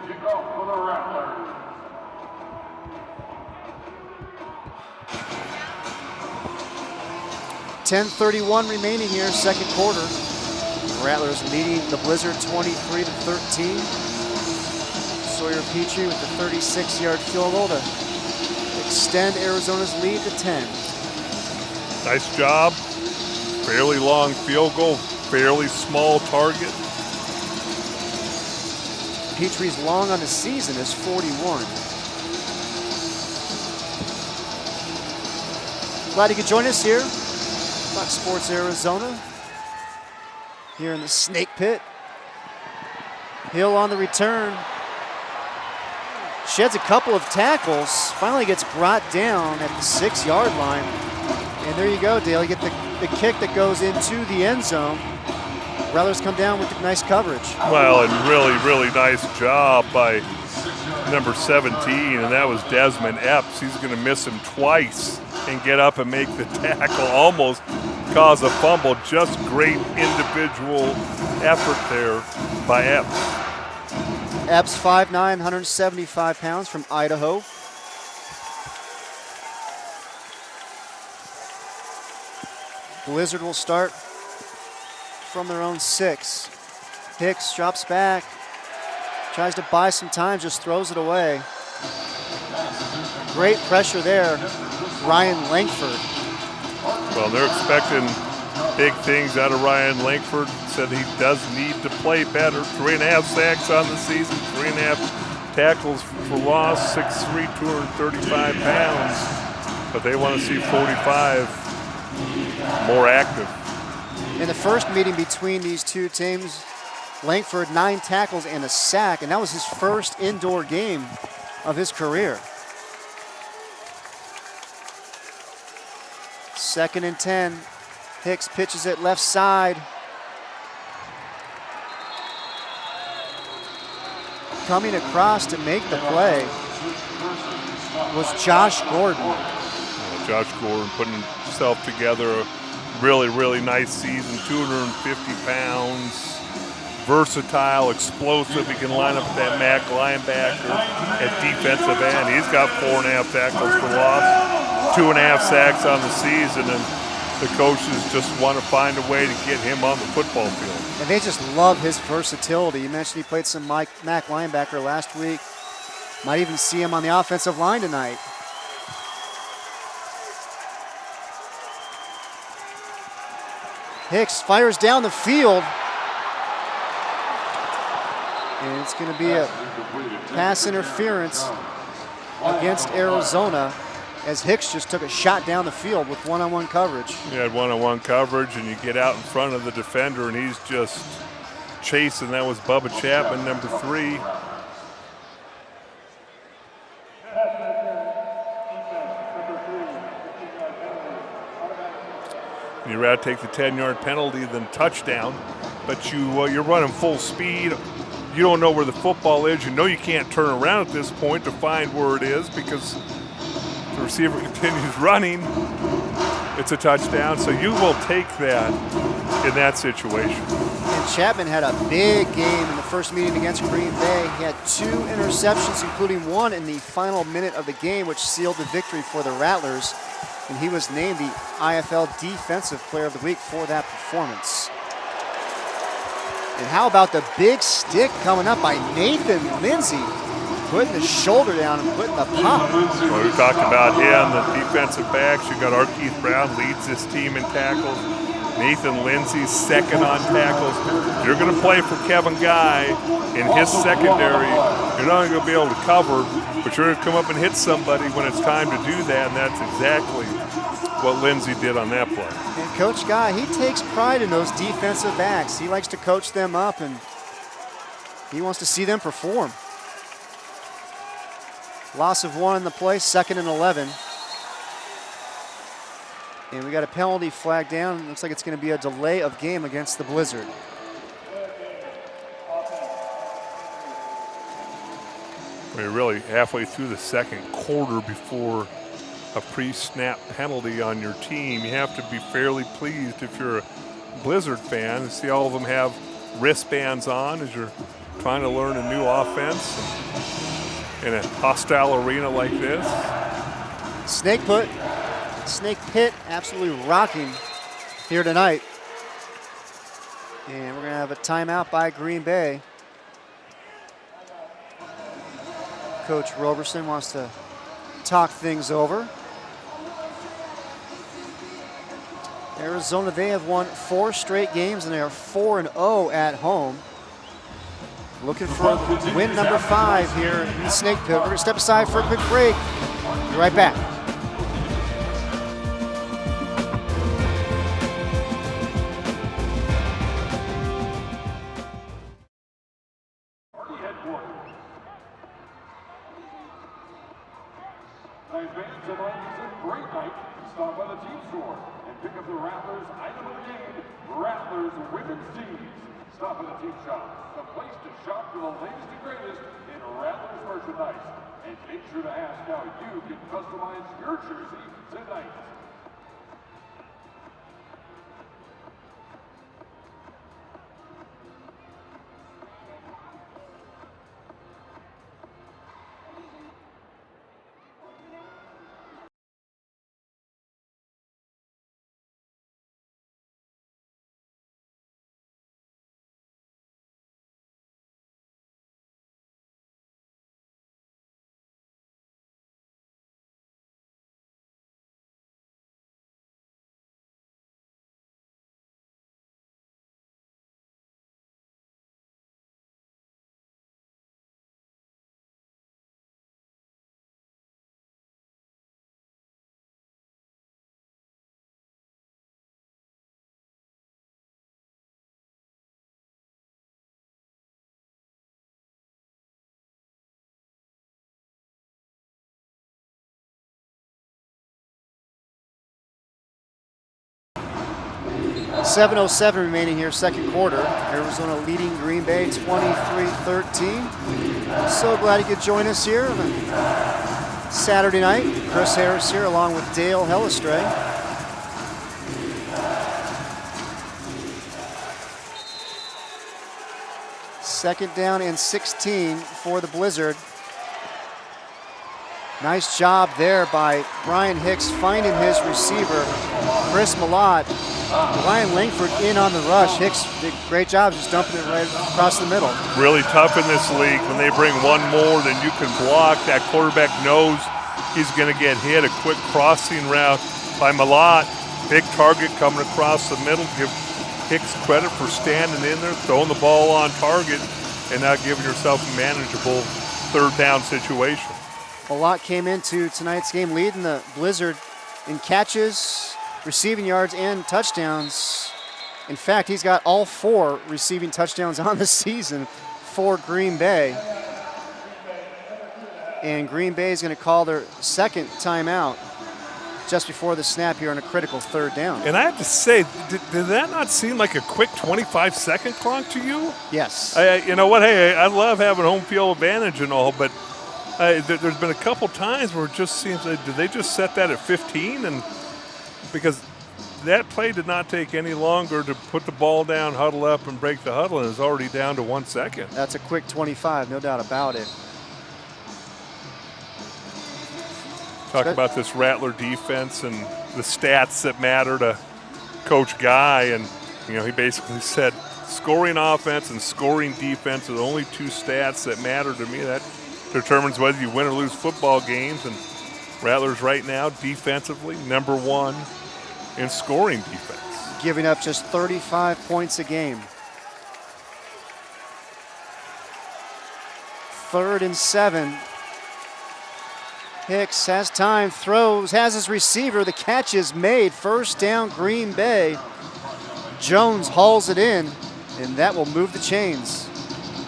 Kick off for the Rattlers. .10:31 remaining here, second quarter. Rattlers leading the Blizzard 23-13. Sawyer Petrie with the 36-yard field goal to extend Arizona's lead to 10. Nice job. Fairly long field goal, fairly small target. Petrie's long on the season is 41. Glad you could join us here. Fox Sports Arizona. Here in the Snake Pit. Hill on the return. Sheds a couple of tackles. Finally gets brought down at the 6-yard line. And there you go, Dale. You get the kick that goes into the end zone. Rattlers come down with nice coverage. Well, and really, really nice job by number 17, and that was Desmond Epps. He's going to miss him twice and get up and make the tackle, almost cause a fumble. Just great individual effort there by Epps. Epps, 5'9", 175 pounds from Idaho. Blizzard will start from their own 6. Hicks drops back, tries to buy some time, just throws it away. Great pressure there, Ryan Langford. Well, they're expecting big things out of Ryan Langford. Said he does need to play better. 3.5 sacks on the season, 3.5 tackles for loss, 6'3", 235 pounds. But they want to see 45 more active. In the first meeting between these two teams, Langford 9 tackles and a sack, and that was his first indoor game of his career. 2nd and 10. Hicks pitches it left side. Coming across to make the play was Josh Gordon. Josh Gordon putting himself together a really, really nice season, 250 pounds, versatile, explosive. He can line up with that MAC linebacker at defensive end. He's got 4.5 tackles for loss, 2.5 sacks on the season, and the coaches just want to find a way to get him on the football field. And they just love his versatility. You mentioned he played some MAC linebacker last week. Might even see him on the offensive line tonight. Hicks fires down the field. And it's going to be a pass interference against Arizona as Hicks just took a shot down the field with one-on-one coverage. You had one-on-one coverage, and you get out in front of the defender, and he's just chasing. That was Bubba Chapman, number 3. You'd rather take the 10-yard penalty than touchdown, but you're running full speed. You don't know where the football is. You know you can't turn around at this point to find where it is because the receiver continues running. It's a touchdown, so you will take that in that situation. And Chapman had a big game in the first meeting against Green Bay. He had 2 interceptions, including one in the final minute of the game, which sealed the victory for the Rattlers. And he was named the IFL Defensive Player of the Week for that performance. And how about the big stick coming up by Nathan Lindsay, putting the shoulder down and putting the pop. Well, we talked about him, the defensive backs. You got Keith Brown leads this team in tackles. Nathan Lindsay second on tackles. You're going to play for Kevin Guy in his secondary. You're not going to be able to cover, but you're going to come up and hit somebody when it's time to do that, and that's exactly what Lindsay did on that play. And Coach Guy, he takes pride in those defensive backs. He likes to coach them up, and he wants to see them perform. Loss of 1 in the play, 2nd and 11. And we got a penalty flag down. Looks like it's going to be a delay of game against the Blizzard. We're really halfway through the second quarter before a pre-snap penalty on your team. You have to be fairly pleased if you're a Blizzard fan to see all of them have wristbands on as you're trying to learn a new offense in a hostile arena like this. Snake Pit absolutely rocking here tonight. And we're going to have a timeout by Green Bay. Coach Roberson wants to talk things over. Arizona, they have won 4 straight games, and they are 4-0 at home. Looking for win number 5 here in the Snake Pit. We're going to step aside for a quick break. Be right back. Tonight is a great night. Stop by the team store and pick up the Rattlers item of the game, Rattlers women's teams. Stop at the team shop, the place to shop for the latest and greatest in Rattlers merchandise. And make sure to ask how you can customize your jersey tonight. .707 remaining here, second quarter. Arizona leading Green Bay 23-13. So glad you could join us here on a Saturday night. Chris Harris here along with Dale Hellestray. Second down and 16 for the Blizzard. Nice job there by Brian Hicks finding his receiver, Chris Malott. Ryan Langford in on the rush. Hicks did a great job just dumping it right across the middle. Really tough in this league. When they bring one more than you can block, that quarterback knows he's going to get hit. A quick crossing route by Malott. Big target coming across the middle. Give Hicks credit for standing in there, throwing the ball on target, and now giving yourself a manageable third down situation. Malott came into tonight's game leading the Blizzard in catches, receiving yards, and touchdowns. In fact, he's got all 4 receiving touchdowns on the season for Green Bay. And Green Bay is going to call their second timeout just before the snap here on a critical third down. And I have to say, did that not seem like a quick 25-second clock to you? Yes. You know what? Hey, I love having home field advantage and all, but there's been a couple times where it just seems like, did they just set that at 15? And because that play did not take any longer to put the ball down, huddle up, and break the huddle, and it's already down to 1 second. That's a quick 25, no doubt about it. Talk about this Rattler defense and the stats that matter to Coach Guy, and he basically said scoring offense and scoring defense are the only 2 stats that matter to me. That determines whether you win or lose football games, and Rattlers right now defensively #1 in scoring defense. Giving up just 35 points a game. 3rd and 7. Hicks has time, throws, has his receiver. The catch is made. First down, Green Bay. Jones hauls it in, and that will move the chains.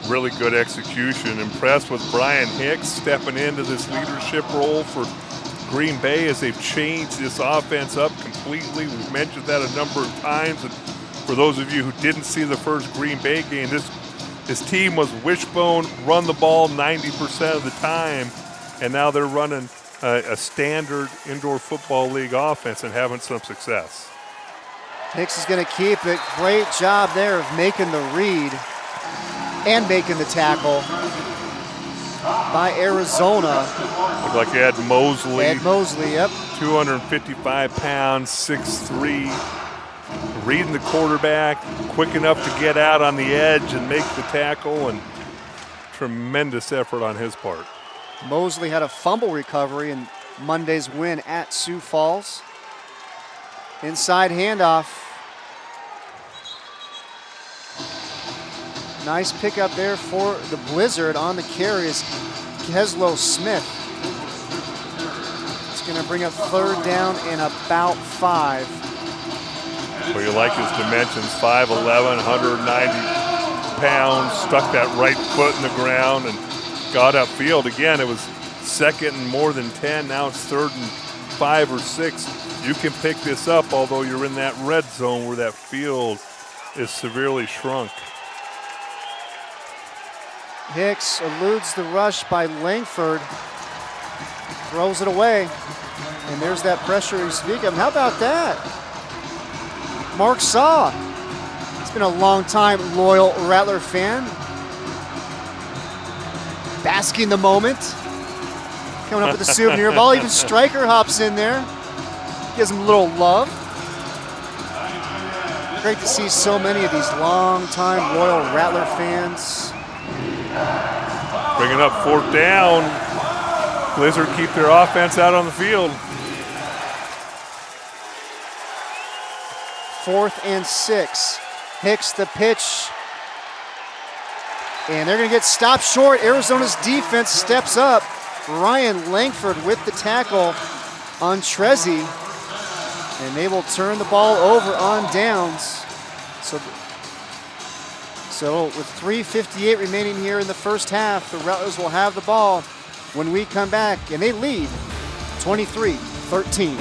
Really good execution. Impressed with Brian Hicks stepping into this leadership role for Green Bay as they've changed this offense up completely. We've mentioned that a number of times. And for those of you who didn't see the first Green Bay game, this team was wishbone, run the ball 90% of the time, and now they're running a standard indoor football league offense and having some success. Hicks is going to keep it. Great job there of making the read and making the tackle by Arizona. Looked like Ed Mosley. Ed Mosley, yep. 255 pounds, 6'3", reading the quarterback, quick enough to get out on the edge and make the tackle, and tremendous effort on his part. Mosley had a fumble recovery in Monday's win at Sioux Falls. Inside handoff. Nice pickup there for the Blizzard. On the carry is Keslow Smith. It's going to bring up 3rd down and about 5. Well, you like his dimensions, 5'11", 190 pounds, stuck that right foot in the ground and got upfield. Again, it was 2nd and more than 10. Now it's 3rd and 5 or 6. You can pick this up, although you're in that red zone where that field is severely shrunk. Hicks eludes the rush by Langford, throws it away, and there's that pressure you speak of. How about that? Mark Saw. He's been a long time loyal Rattler fan. Basking the moment. Coming up with a souvenir ball. Even Stryker hops in there. Gives him a little love. Great to see so many of these long-time loyal Rattler fans. Bringing up 4th down. Blizzard keep their offense out on the field. 4th and 6. Hicks the pitch. And they're going to get stopped short. Arizona's defense steps up. Ryan Langford with the tackle on Trezzy. And they will turn the ball over on downs. So with 3:58 remaining here in the first half, the Rattlers will have the ball when we come back, and they lead 23-13.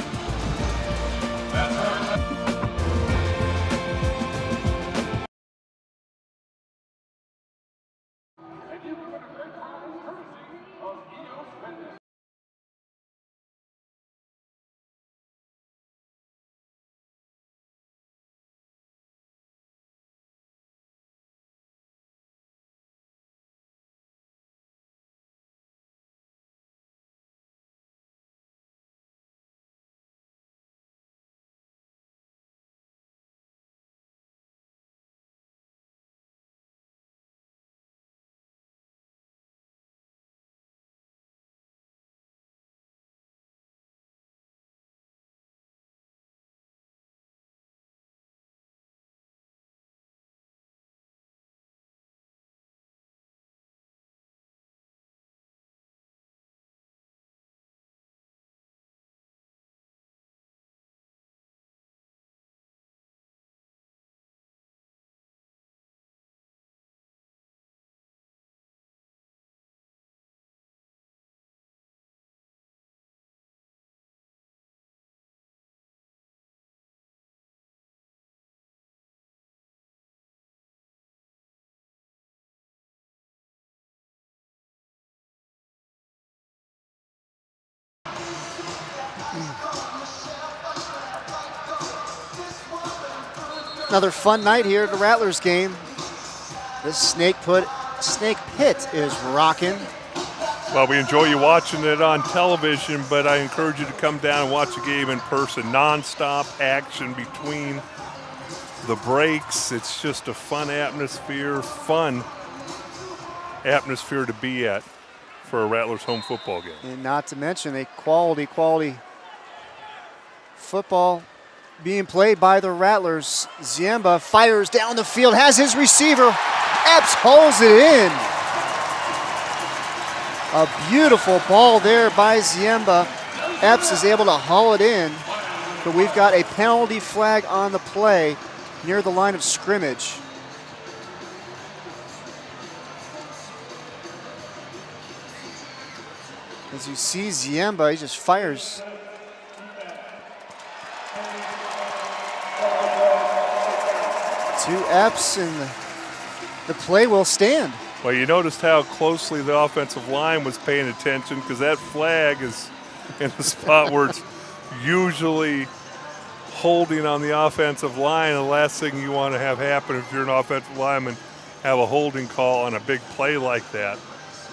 Another fun night here at the Rattlers game. This snake pit is rocking. Well, we enjoy you watching it on television, but I encourage you to come down and watch the game in person. Non-stop action between the breaks. It's just a fun atmosphere to be at for a Rattlers home football game. And not to mention a quality football being played by the Rattlers. Ziemba fires down the field, has his receiver. Epps holds it in. A beautiful ball there by Ziemba. Epps is able to haul it in, but we've got a penalty flag on the play near the line of scrimmage. As you see Ziemba, he just fires. To Epps, and the play will stand. Well, you noticed how closely the offensive line was paying attention, because that flag is in a spot where it's usually holding on the offensive line. The last thing you want to have happen if you're an offensive lineman, have a holding call on a big play like that.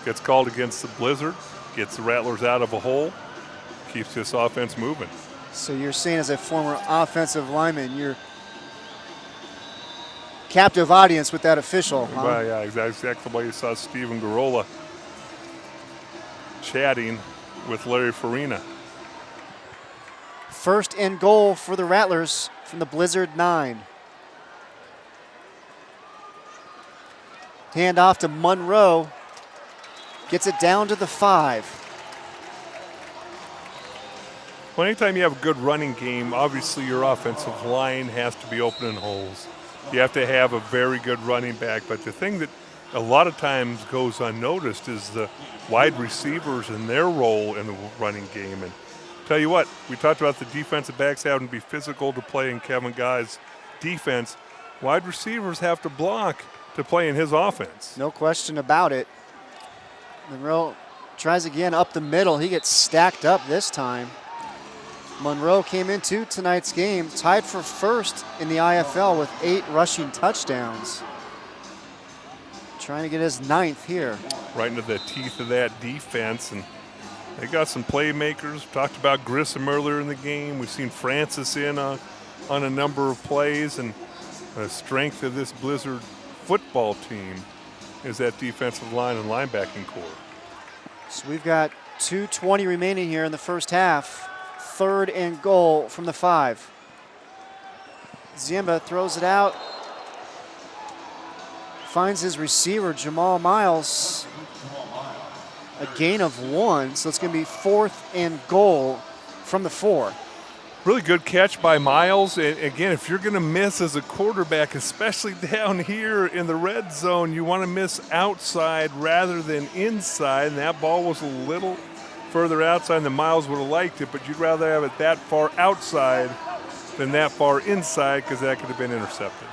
Gets called against the Blizzard, gets the Rattlers out of a hole, keeps this offense moving. So you're saying, as a former offensive lineman, you're captive audience with that official, huh? Well, yeah, exactly the way you saw Steven Garola chatting with Larry Farina. First and goal for the Rattlers from the Blizzard 9. Hand off to Monroe. Gets it down to the 5. Well, anytime you have a good running game, obviously your offensive line has to be opening holes. You have to have a very good running back. But the thing that a lot of times goes unnoticed is the wide receivers and their role in the running game. And tell you what, we talked about the defensive backs having to be physical to play in Kevin Guy's defense. Wide receivers have to block to play in his offense. No question about it. Monroe tries again up the middle. He gets stacked up this time. Monroe came into tonight's game tied for first in the IFL with 8 rushing touchdowns. Trying to get his 9th here. Right into the teeth of that defense, and they got some playmakers. Talked about Grissom earlier in the game. We've seen Francis in on a number of plays, and the strength of this Blizzard football team is that defensive line and linebacking core. So we've got 2:20 remaining here in the first half. Third and goal from the 5. Ziemba throws it out. Finds his receiver, Jamal Miles. A gain of 1, so it's going to be 4th and goal from the 4. Really good catch by Miles. And again, if you're going to miss as a quarterback, especially down here in the red zone, you want to miss outside rather than inside. And that ball was a little further outside than Miles would have liked it, but you'd rather have it that far outside than that far inside because that could have been intercepted.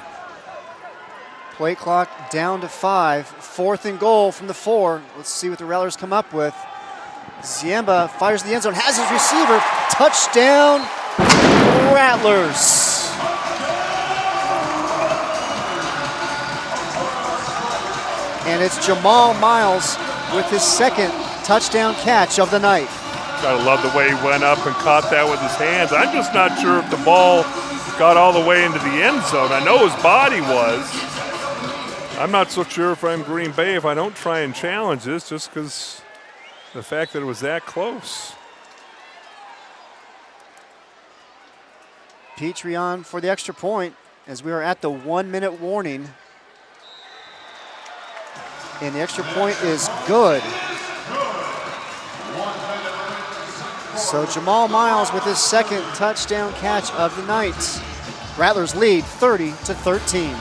Play clock down to 5. 4th and goal from the 4. Let's see what the Rattlers come up with. Ziemba fires the end zone, has his receiver. Touchdown, Rattlers. And it's Jamal Miles with his 2nd touchdown catch of the night. Gotta love the way he went up and caught that with his hands. I'm just not sure if the ball got all the way into the end zone. I know his body was. I'm not so sure if I'm Green Bay if I don't try and challenge this, just because the fact that it was that close. Petrie on for the extra point as we are at the 1-minute warning. And the extra point is good. So Jamal Miles with his 2nd touchdown catch of the night. Rattlers lead 30-13.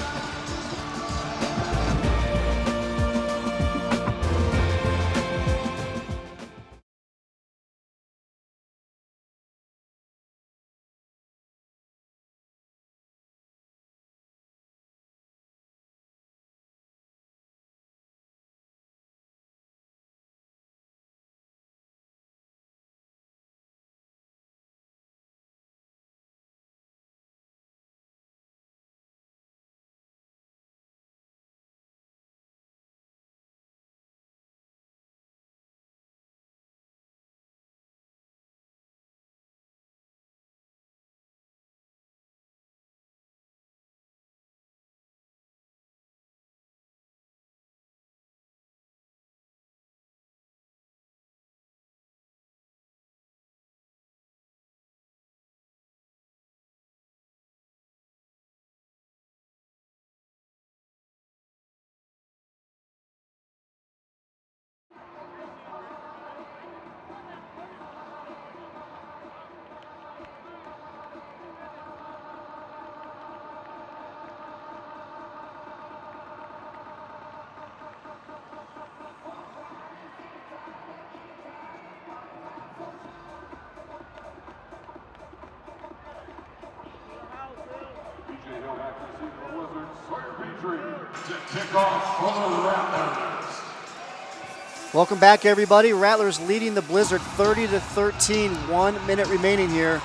Welcome back, everybody. Rattlers leading the Blizzard 30-13. 1 minute remaining here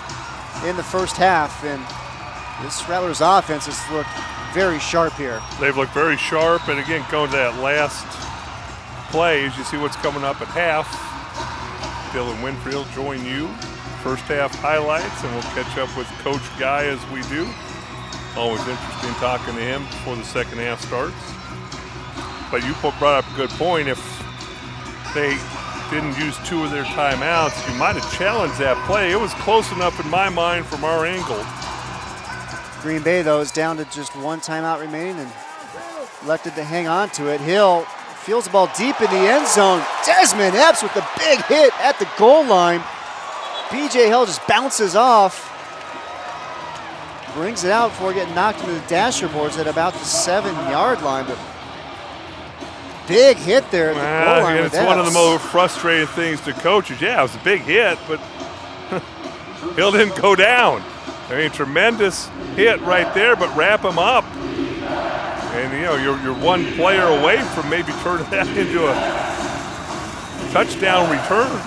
in the first half, and this Rattlers offense has looked very sharp here. They've looked very sharp, and again, going to that last play, as you see what's coming up at half. Dylan Winfield join you. First half highlights, and we'll catch up with Coach Guy as we do. Always interesting talking to him before the second half starts. But you brought up a good point. If they didn't use 2 of their timeouts, you might have challenged that play. It was close enough in my mind from our angle. Green Bay, though, is down to just 1 timeout remaining and elected to hang on to it. Hill fields the ball deep in the end zone. Desmond Epps with the big hit at the goal line. B.J. Hill just bounces off. Brings it out before getting knocked into the dasher boards at about the 7-yard line. But big hit there at the goal line. It's one of the most frustrating things to coaches. Yeah, it was a big hit, but Hill didn't go down. I mean, tremendous hit right there, but wrap him up. And, you know, you're 1 player away from maybe turning that into a touchdown return.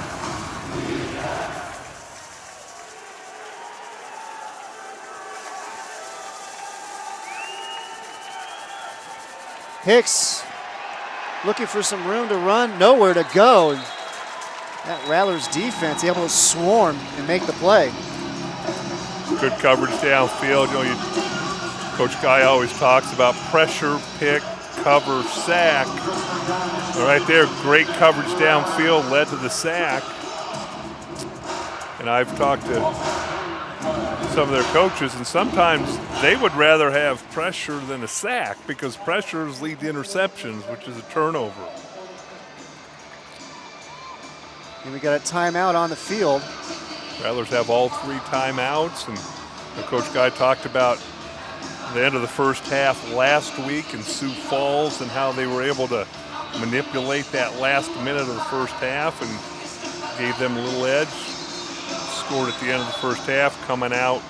Hicks looking for some room to run, nowhere to go. That Rattlers defense able to swarm and make the play. Good coverage downfield. You know, Coach Guy always talks about pressure, pick, cover, sack. Right there, great coverage downfield led to the sack. And I've talked to some of their coaches, and sometimes they would rather have pressure than a sack because pressures lead to interceptions, which is a turnover. And we got a timeout on the field. Rattlers have all 3 timeouts, and Coach Guy talked about the end of the first half last week in Sioux Falls and how they were able to manipulate that last minute of the first half and gave them a little edge. Scored at the end of the first half, coming out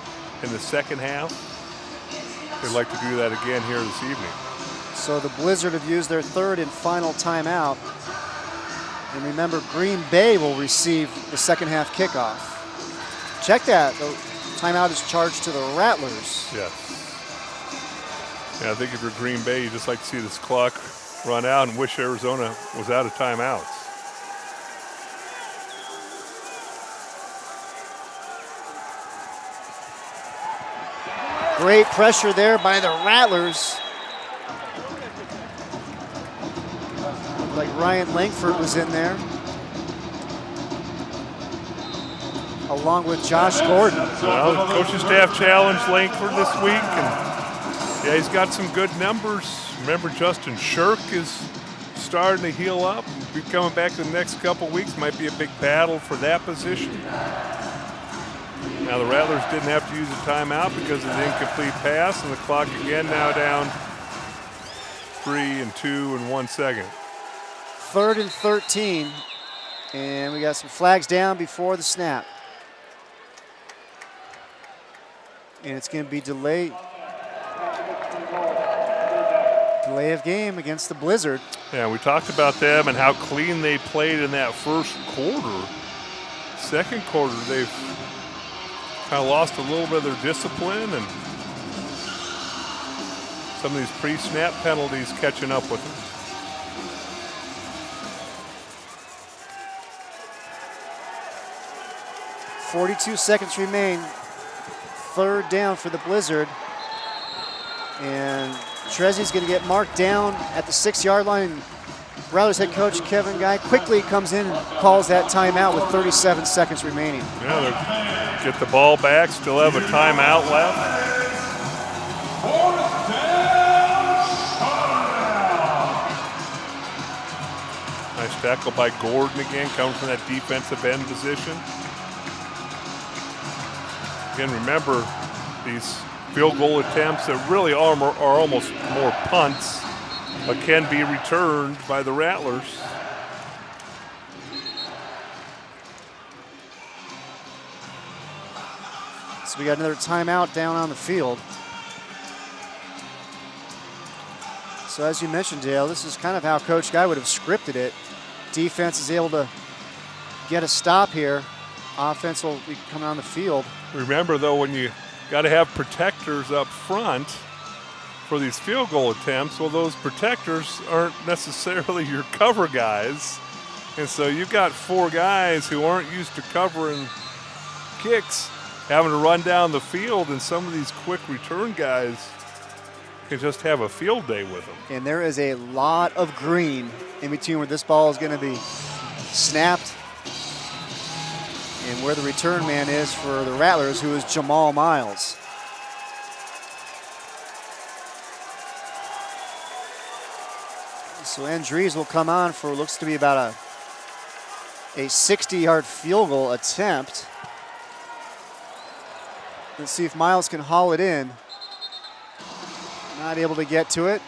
in the second half. They'd like to do that again here this evening. So the Blizzard have used their 3rd and final timeout. And remember, Green Bay will receive the second half kickoff. Check that. The timeout is charged to the Rattlers. Yes. Yeah, I think if you're Green Bay, you just like to see this clock run out and wish Arizona was out of timeouts. Great pressure there by the Rattlers. Looked like Ryan Langford was in there, along with Josh Gordon. Well, the coaching staff challenged Langford this week, and yeah, he's got some good numbers. Remember, Justin Shirk is starting to heal up. Be coming back the next couple weeks. Might be a big battle for that position. Now the Rattlers didn't have to use a timeout because of the incomplete pass, and the clock again now down 3 and 2 and 1 second. 3rd and 13, and we got some flags down before the snap. And it's going to be delay of game against the Blizzard. Yeah, we talked about them and how clean they played in that first quarter. Second quarter, they've kind of lost a little bit of their discipline, and some of these pre-snap penalties catching up with them. .42 seconds remain. 3rd down for the Blizzard. And Trezzy's going to get marked down at the 6-yard line. And Rattlers head coach Kevin Guy quickly comes in and calls that timeout with 37 seconds remaining. Yeah, they'll get the ball back, still have a timeout left. Nice tackle by Gordon again, coming from that defensive end position. Again, remember, these field goal attempts that really are almost more punts, but can be returned by the Rattlers. So we got another timeout down on the field. So as you mentioned, Dale, this is kind of how Coach Guy would have scripted it. Defense is able to get a stop here. Offense will be coming on the field. Remember, though, when you got to have protectors up front for these field goal attempts, well, those protectors aren't necessarily your cover guys. And so you've got 4 guys who aren't used to covering kicks having to run down the field, and some of these quick return guys can just have a field day with them. And there is a lot of green in between where this ball is going to be. snapped. And where the return man is for the Rattlers, who is Jamal Miles. So Andrees will come on for what looks to be about a 60-yard field goal attempt. Let's see if Miles can haul it in. Not able to get to it.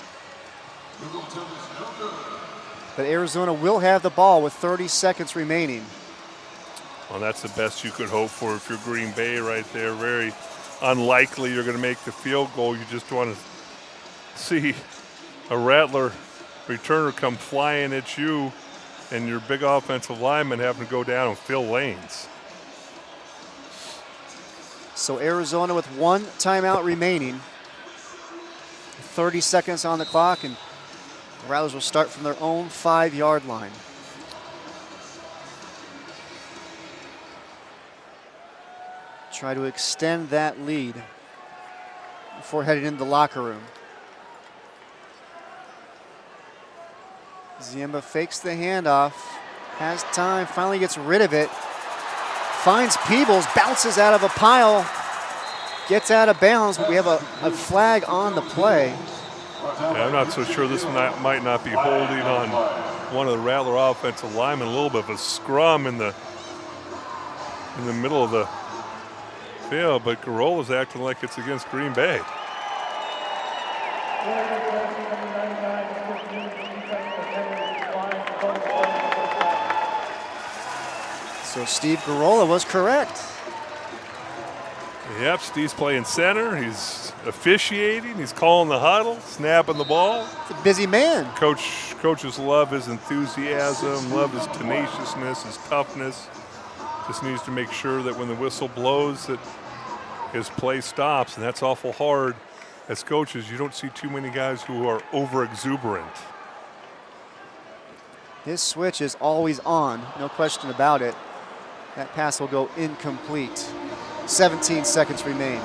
But Arizona will have the ball with 30 seconds remaining. Well, that's the best you could hope for if you're Green Bay right there. Very unlikely you're going to make the field goal. You just want to see a Rattler returner come flying at you and your big offensive lineman having to go down and fill lanes. So Arizona with 1 timeout remaining. 30 seconds on the clock, and the Rattlers will start from their own 5-yard line. Try to extend that lead before heading into the locker room. Ziemba fakes the handoff, has time, finally gets rid of it. Finds Peebles, bounces out of a pile, gets out of bounds, but we have a flag on the play. Yeah, I'm not so sure this might not be holding on one of the Rattler offensive linemen. A little bit of a scrum in the middle of the field, but Garola's acting like it's against Green Bay. So Steve Garola was correct. Yep, Steve's playing center. He's officiating. He's calling the huddle, snapping the ball. He's a busy man. Coaches love his enthusiasm, love his tenaciousness, his toughness. Just needs to make sure that when the whistle blows that his play stops, and that's awful hard. As coaches, you don't see too many guys who are over-exuberant. His switch is always on, no question about it. That pass will go incomplete. 17 seconds remain.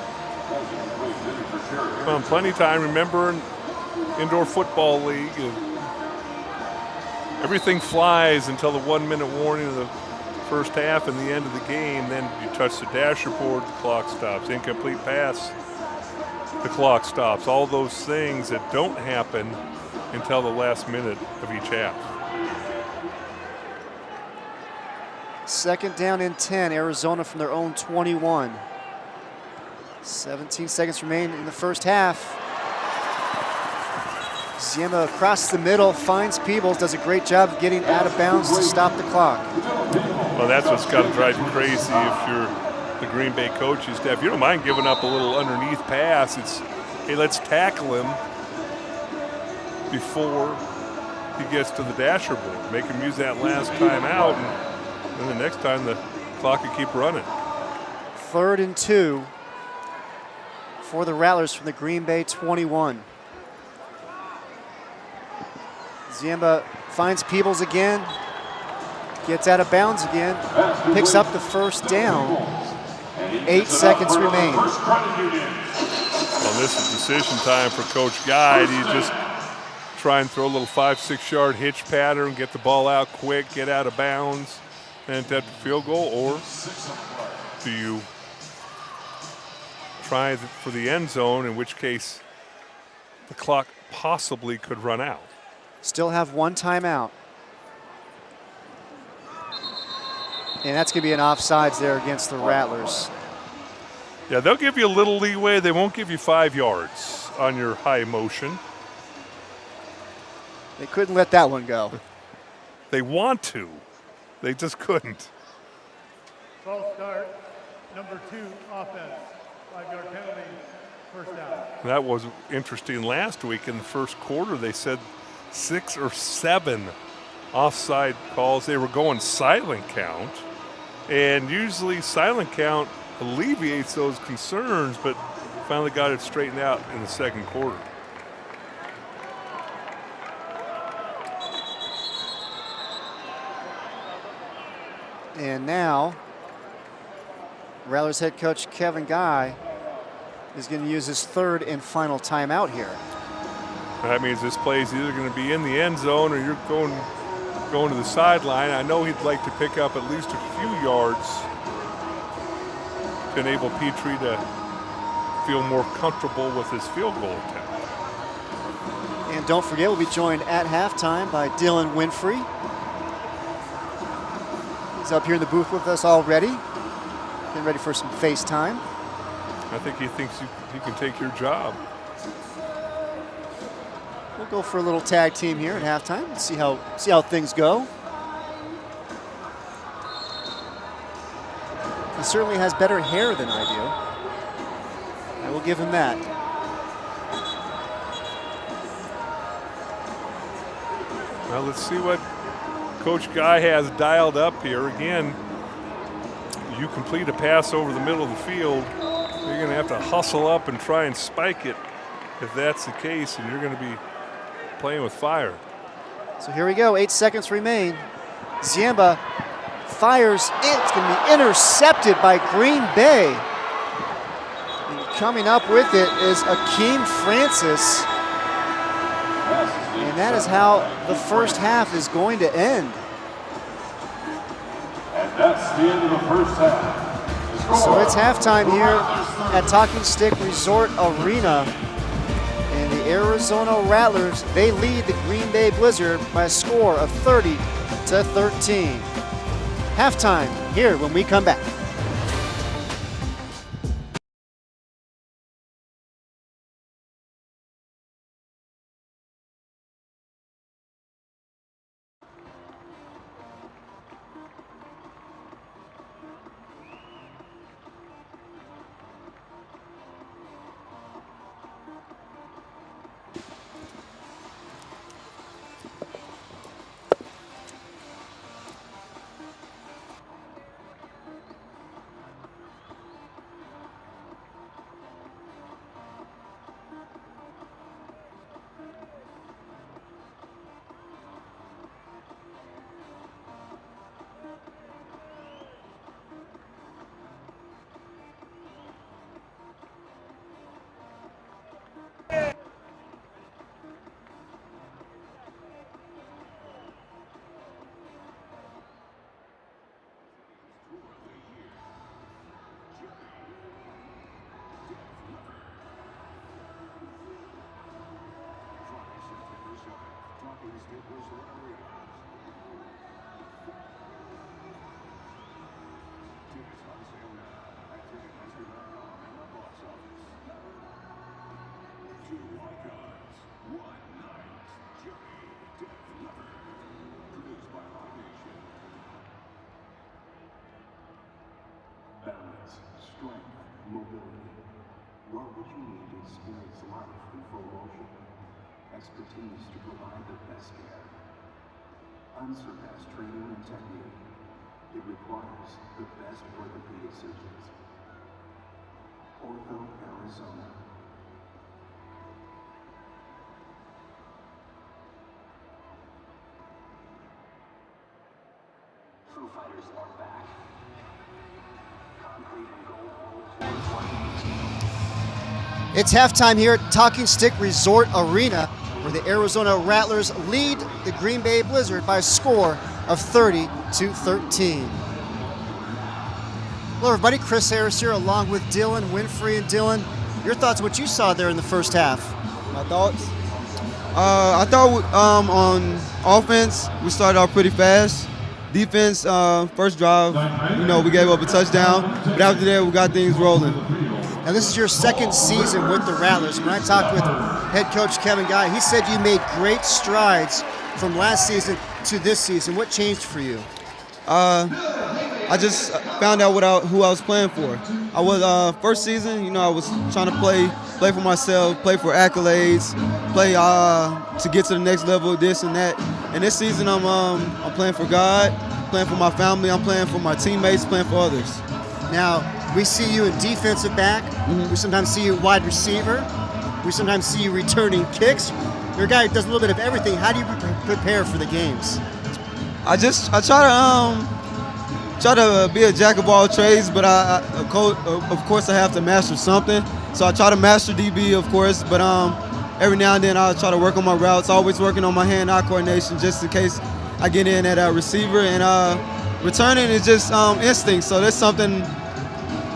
Well, plenty of time. Remember, in indoor football league, everything flies until the 1-minute warning of the first half and the end of the game. Then you touch the dasher board, the clock stops. Incomplete pass, the clock stops. All those things that don't happen until the last minute of each half. 2nd down and 10, Arizona from their own 21. 17 seconds remain in the first half. Ziemba across the middle, finds Peebles, does a great job of getting out of bounds to stop the clock. Well, that's what's got to drive you crazy if you're the Green Bay coaching staff. You don't mind giving up a little underneath pass. It's, hey, let's tackle him before he gets to the dasher board. Make him use that last time out, and then the next time the clock will keep running. 3rd and 2 for the Rattlers from the Green Bay 21. Ziemba finds Peebles again, gets out of bounds again, picks up the first down. 8 seconds remain. Well, this is decision time for Coach Guy. Do you just try and throw a little 5-6 yard hitch pattern, get the ball out quick, get out of bounds, and attempt a field goal, or do you try for the end zone, in which case the clock possibly could run out? Still have 1 timeout. And that's going to be an offsides there against the Rattlers. Yeah, they'll give you a little leeway. They won't give you 5 yards on your high motion. They couldn't let that one go. They want to. They just couldn't. 12 start, number 2 offense, 5-yard penalty, first down. That was interesting. Last week in the first quarter, they said 6 or 7 offside calls. They were going silent count, and usually silent count alleviates those concerns, but finally got it straightened out in the second quarter. And now, Rattlers head coach Kevin Guy is going to use his 3rd and final timeout here. That means this play is either going to be in the end zone or you're going going to the sideline. I know he'd like to pick up at least a few yards to enable Petrie to feel more comfortable with his field goal attempt. And don't forget, we'll be joined at halftime by Dylan Winfrey. He's up here in the booth with us already, getting ready for some FaceTime. I think he thinks he can take your job. We'll go for a little tag team here at halftime and see how things go. He certainly has better hair than I do. I will give him that. Well, let's see what Coach Guy has dialed up here. Again, you complete a pass over the middle of the field, you're going to have to hustle up and try and spike it if that's the case, and you're going to be playing with fire. So here we go, 8 seconds remain. Ziemba fires in. It's going to be intercepted by Green Bay. And coming up with it is Akeem Francis. And that is how the first half is going to end. And that's the end of the first half. So it's halftime here at Talking Stick Resort Arena. And the Arizona Rattlers, they lead the Green Bay Blizzard by a score of 30-13. Halftime here when we come back. Balance, strength, mobility. What would you need to experience life in full motion? Expertise to provide the best care. Unsurpassed training and technique. It requires the best orthopedic surgeons. Ortho Arizona. True fighters are back. It's halftime here at Talking Stick Resort Arena, where the Arizona Rattlers lead the Green Bay Blizzard by a score of 30-13. Hello everybody, Chris Harris here along with Dylan Winfrey. And Dylan, your thoughts on what you saw there in the first half? My thoughts? I thought on offense, we started off pretty fast. Defense, first drive, we gave up a touchdown. But after that, we got things rolling. Now this is your second season with the Rattlers. When I talked with head coach Kevin Guy, he said you made great strides from last season to this season. What changed for you? I just found out who I was playing for. I was first season, I was trying to play for myself, play for accolades, play to get to the next level, this and that. And this season, I'm playing for God, playing for my family, I'm playing for my teammates, playing for others. Now, we see you in defensive back. We sometimes see you wide receiver. We sometimes see you returning kicks. You're a guy who does a little bit of everything. How do you prepare for the games? I try to be a jack of all trades, but of course I have to master something. So I try to master DB, of course, but every now and then I try to work on my routes, always working on my hand-eye coordination just in case I get in at receiver, and returning is just instinct. So that's something.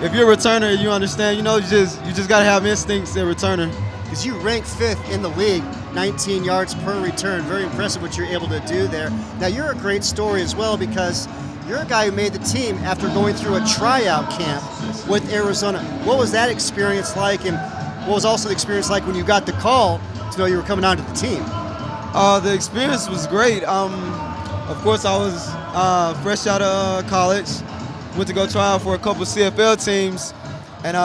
If you're a returner, you understand. You just gotta have instincts at returner. Because you rank 5th in the league, 19 yards per return. Very impressive what you're able to do there. Now, you're a great story as well because you're a guy who made the team after going through a tryout camp with Arizona. What was that experience like, and what was also the experience like when you got the call to know you were coming onto the team? The experience was great. Of course, I was fresh out of college. Went to go try out for a couple CFL teams, and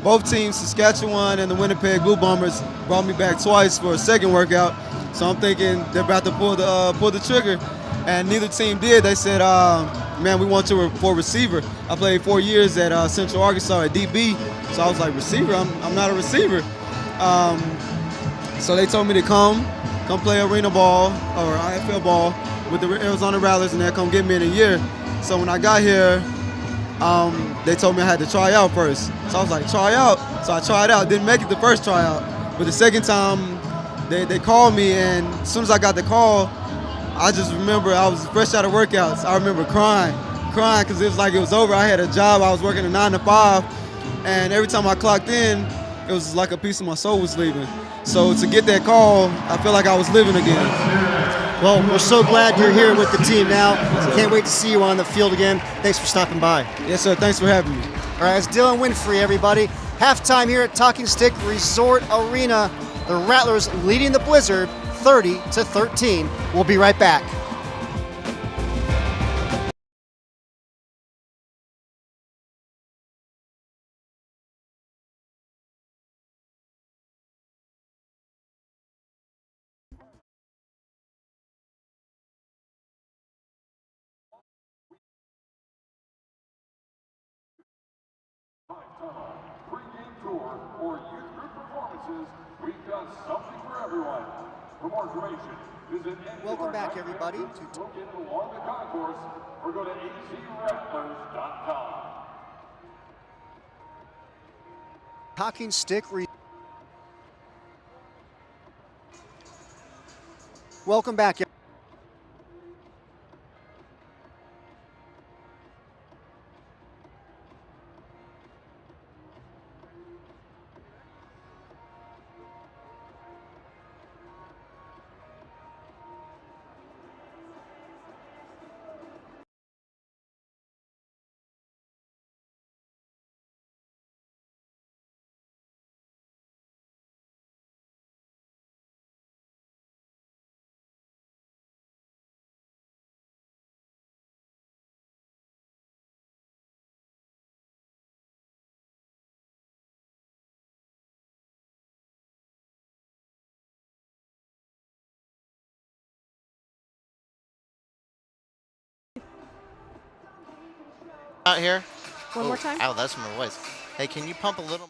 both teams, Saskatchewan and the Winnipeg Blue Bombers, brought me back twice for a second workout. So I'm thinking they're about to pull the trigger, and neither team did. They said, "Man, we want you for receiver." I played 4 years at Central Arkansas at DB, so I was like, "Receiver? I'm not a receiver." So they told me to come play arena ball or IFL ball with the Arizona Rattlers, and they'll come get me in a year. So when I got here, they told me I had to try out first. So I was like, try out? So I tried out. Didn't make it the first tryout. But the second time, they called me, and as soon as I got the call, I just remember I was fresh out of workouts. I remember crying because it was like it was over. I had a job. I was working a 9 to 5, and every time I clocked in, it was like a piece of my soul was leaving. So to get that call, I feel like I was living again. Well, we're so glad you're here with the team now. Can't wait to see you on the field again. Thanks for stopping by. Yes, sir. Thanks for having me. All right, it's Dylan Winfrey, everybody. Halftime here at Talking Stick Resort Arena. The Rattlers leading the Blizzard 30-13. We'll be right back. Pre-game tour or youth group performances, we've got something for everyone. For more information, visit Welcome back, everybody. located along the concourse or go to azrattlers.com. Talking Stick. Welcome back. Out here. One more time. Ow, that's my voice. Hey, can you pump a little more?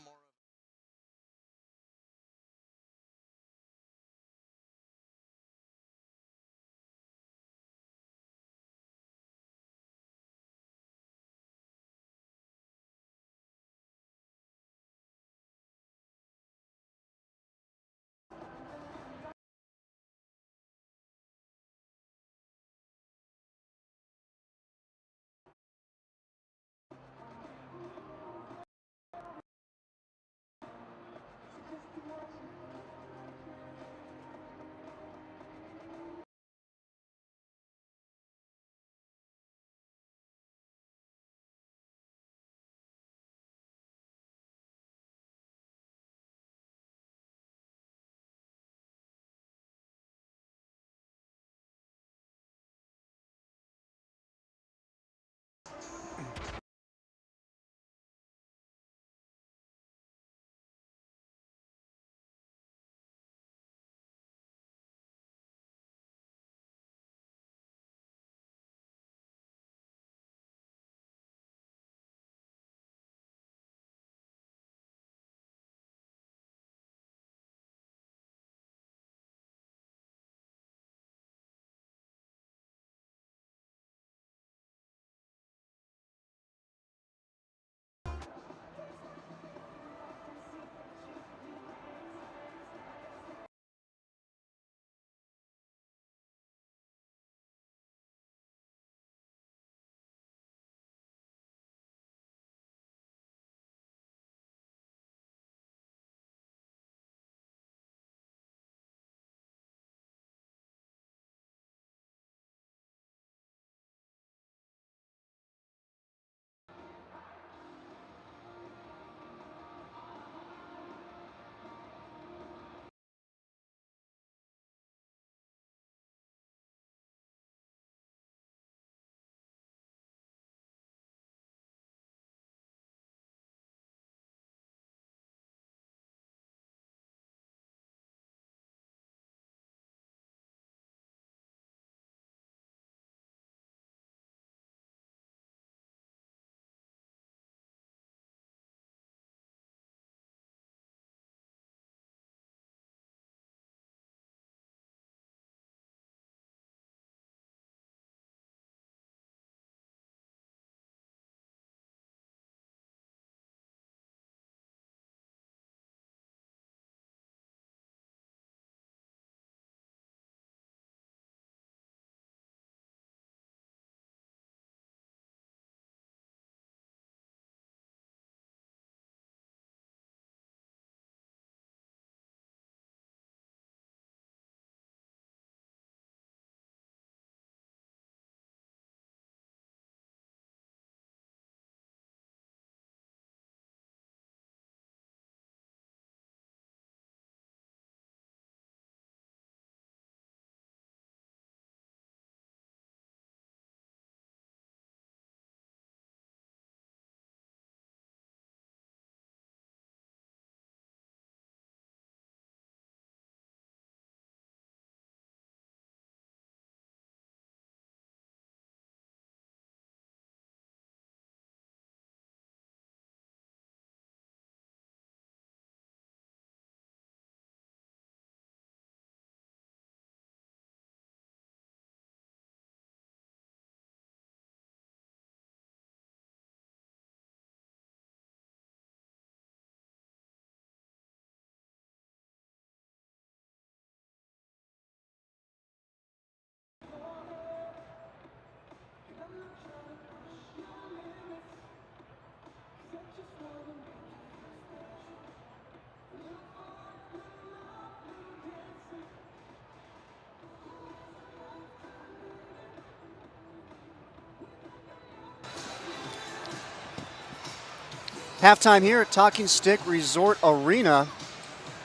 Halftime here at Talking Stick Resort Arena.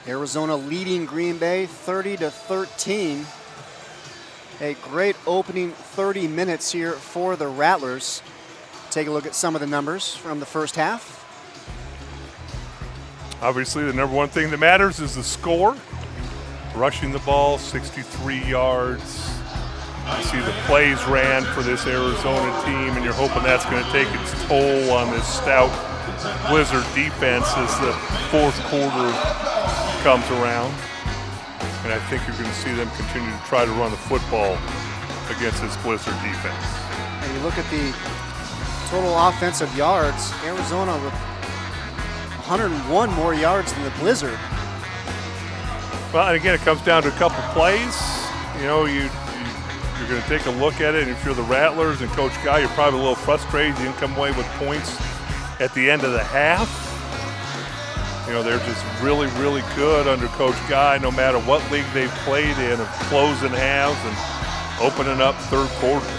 Arizona leading Green Bay 30-13. A great opening 30 minutes here for the Rattlers. Take a look at some of the numbers from the first half. Obviously, the number one thing that matters is the score. Rushing the ball, 63 yards. You see the plays ran for this Arizona team, and you're hoping that's going to take its toll on this stout Blizzard defense as the fourth quarter comes around. And I think you're going to see them continue to try to run the football against this Blizzard defense. And you look at the total offensive yards, Arizona with 101 more yards than the Blizzard. Well, and again, it comes down to a couple plays. You know, you're going to take a look at it, and if you're the Rattlers and Coach Guy, you're probably a little frustrated you didn't come away with points at the end of the half. You know, they're just really, really good under Coach Guy, no matter what league they've played in, of closing halves and opening up third quarters.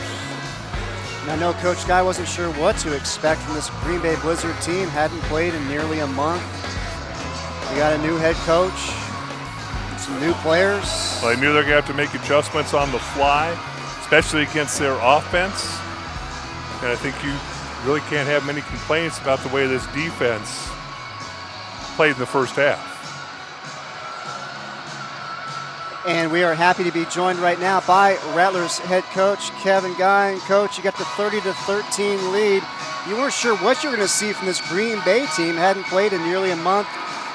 And I know Coach Guy wasn't sure what to expect from this Green Bay Blizzard team. Hadn't played in nearly a month. You got a new head coach, some new players. Well, they knew they're going to have to make adjustments on the fly, especially against their offense. And I think you really can't have many complaints about the way this defense played in the first half. And we are happy to be joined right now by Rattlers head coach Kevin Guy. And Coach, you got the 30-13 lead. You weren't sure what you were going to see from this Green Bay team. Hadn't played in nearly a month.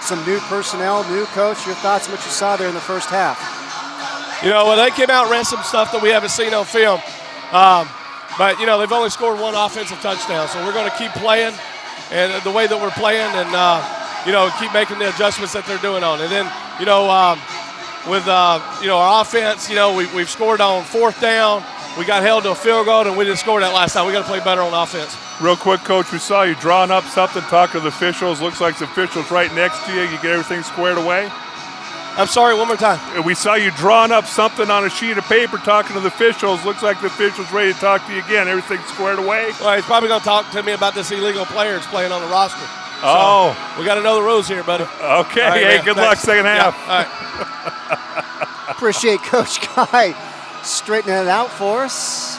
Some new personnel, new coach. Your thoughts on what you saw there in the first half? You know, well, they came out and ran some stuff that we haven't seen on film. But, you know, they've only scored one offensive touchdown. So we're going to keep playing and the way that we're playing and, you know, keep making the adjustments that they're doing on. And then, you know, with, you know, our offense, you know, we've scored on fourth down. We got held to a field goal, and we didn't score that last time. We got to play better on offense. Real quick, Coach, we saw you drawing up something, talking to the officials. Looks like the official's right next to you. You get everything squared away? I'm sorry, one more time. We saw you drawing up something on a sheet of paper, talking to the officials. Looks like the official's ready to talk to you again. Everything squared away? Well, he's probably going to talk to me about this illegal players playing on the roster. Oh. So we got to know the rules here, buddy. Okay. Right, hey, man. good Thanks. luck second half. Yeah. All right. Appreciate Coach Guy straightening it out for us.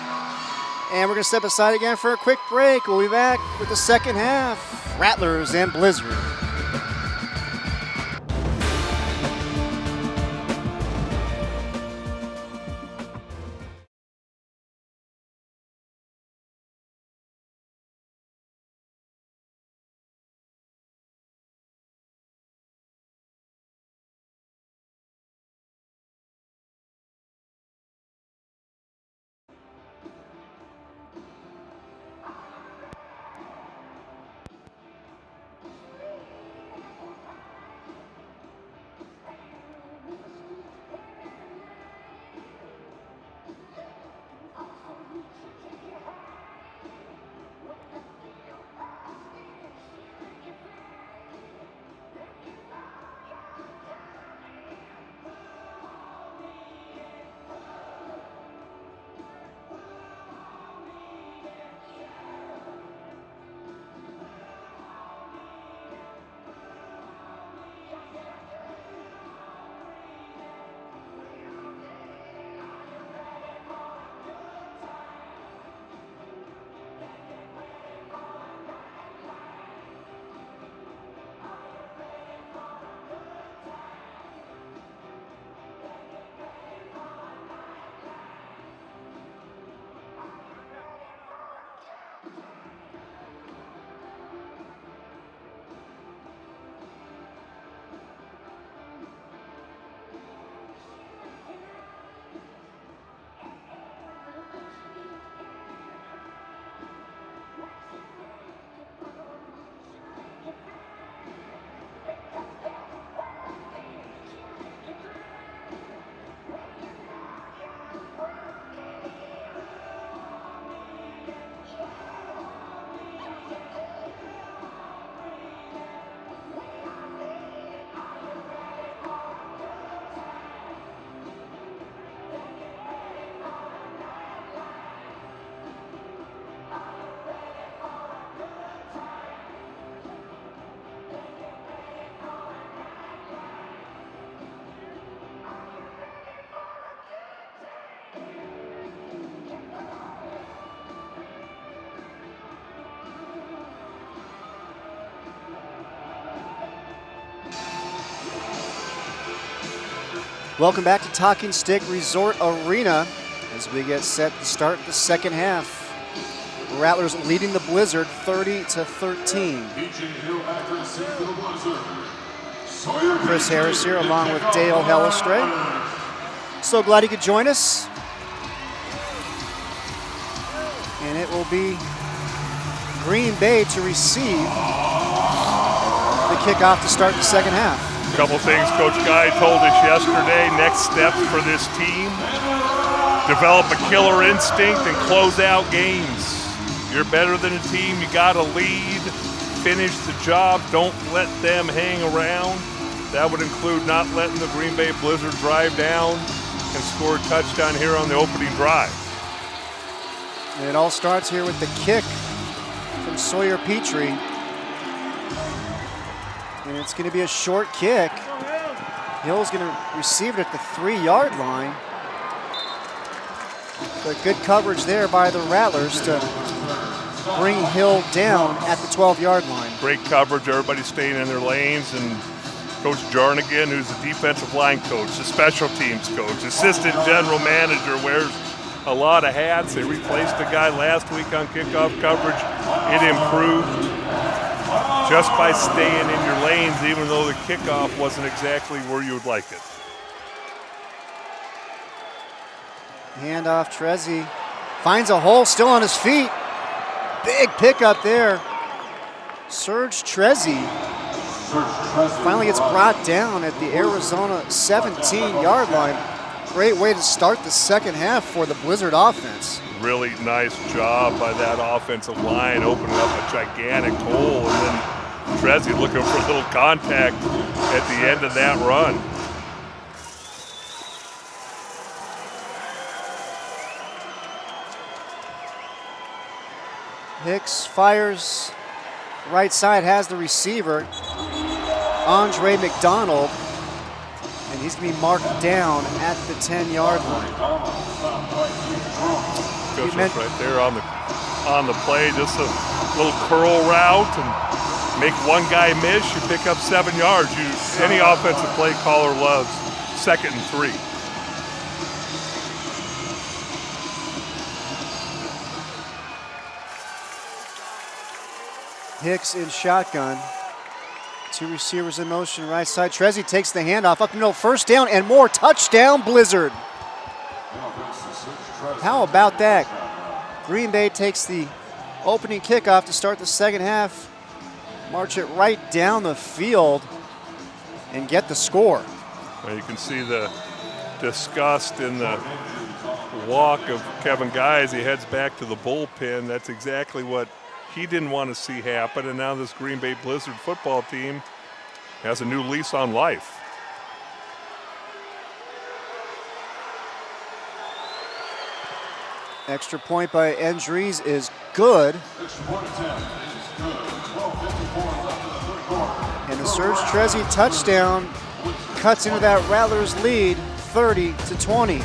And we're going to step aside again for a quick break. We'll be back with the second half. Rattlers and Blizzard. Welcome back to Talking Stick Resort Arena as we get set to start the second half. Rattlers leading the Blizzard 30-13. Chris Harris here along with Dale Hellestray. So glad he could join us. And it will be Green Bay to receive the kickoff to start the second half. A couple things Coach Guy told us yesterday. Next steps for this team: develop a killer instinct and close out games. You're better than a team. You got to lead, finish the job. Don't let them hang around. That would include not letting the Green Bay Blizzard drive down and score a touchdown here on the opening drive. And it all starts here with the kick from Sawyer Petrie. And it's going to be a short kick. Hill's going to receive it at the 3-yard line. But good coverage there by the Rattlers to bring Hill down at the 12-yard line. Great coverage, everybody staying in their lanes, and Coach Jarnigan, who's the defensive line coach, the special teams coach, assistant general manager, wears a lot of hats. They replaced the guy last week on kickoff coverage. It improved just by staying in your lanes, even though the kickoff wasn't exactly where you would like it. Handoff, Trezzi finds a hole, still on his feet. Big pickup there. Serge Trezzi finally gets brought down at the Arizona 17-yard line. Great way to start the second half for the Blizzard offense. Really nice job by that offensive line, opening up a gigantic hole, and then Trezzi looking for a little contact at the end of that run. Hicks fires right side, has the receiver, Andre McDonald, and he's going to be marked down at the 10-yard line. Goes right there on the play, just a little curl route, and make one guy miss, you pick up 7 yards. Any offensive play caller loves 2nd and 3. Hicks in shotgun. 2 receivers in motion, right side. Trezzi takes the handoff up the middle. First down and more. Touchdown, Blizzard. How about that? Green Bay takes the opening kickoff to start the second half. March it right down the field and get the score. Well, you can see the disgust in the walk of Kevin Guy as he heads back to the bullpen. That's exactly what he didn't want to see happen, and now this Green Bay Blizzard football team has a new lease on life. Extra point by Endries is good. And the Serge Trezzi touchdown cuts into that Rattlers lead 30-20.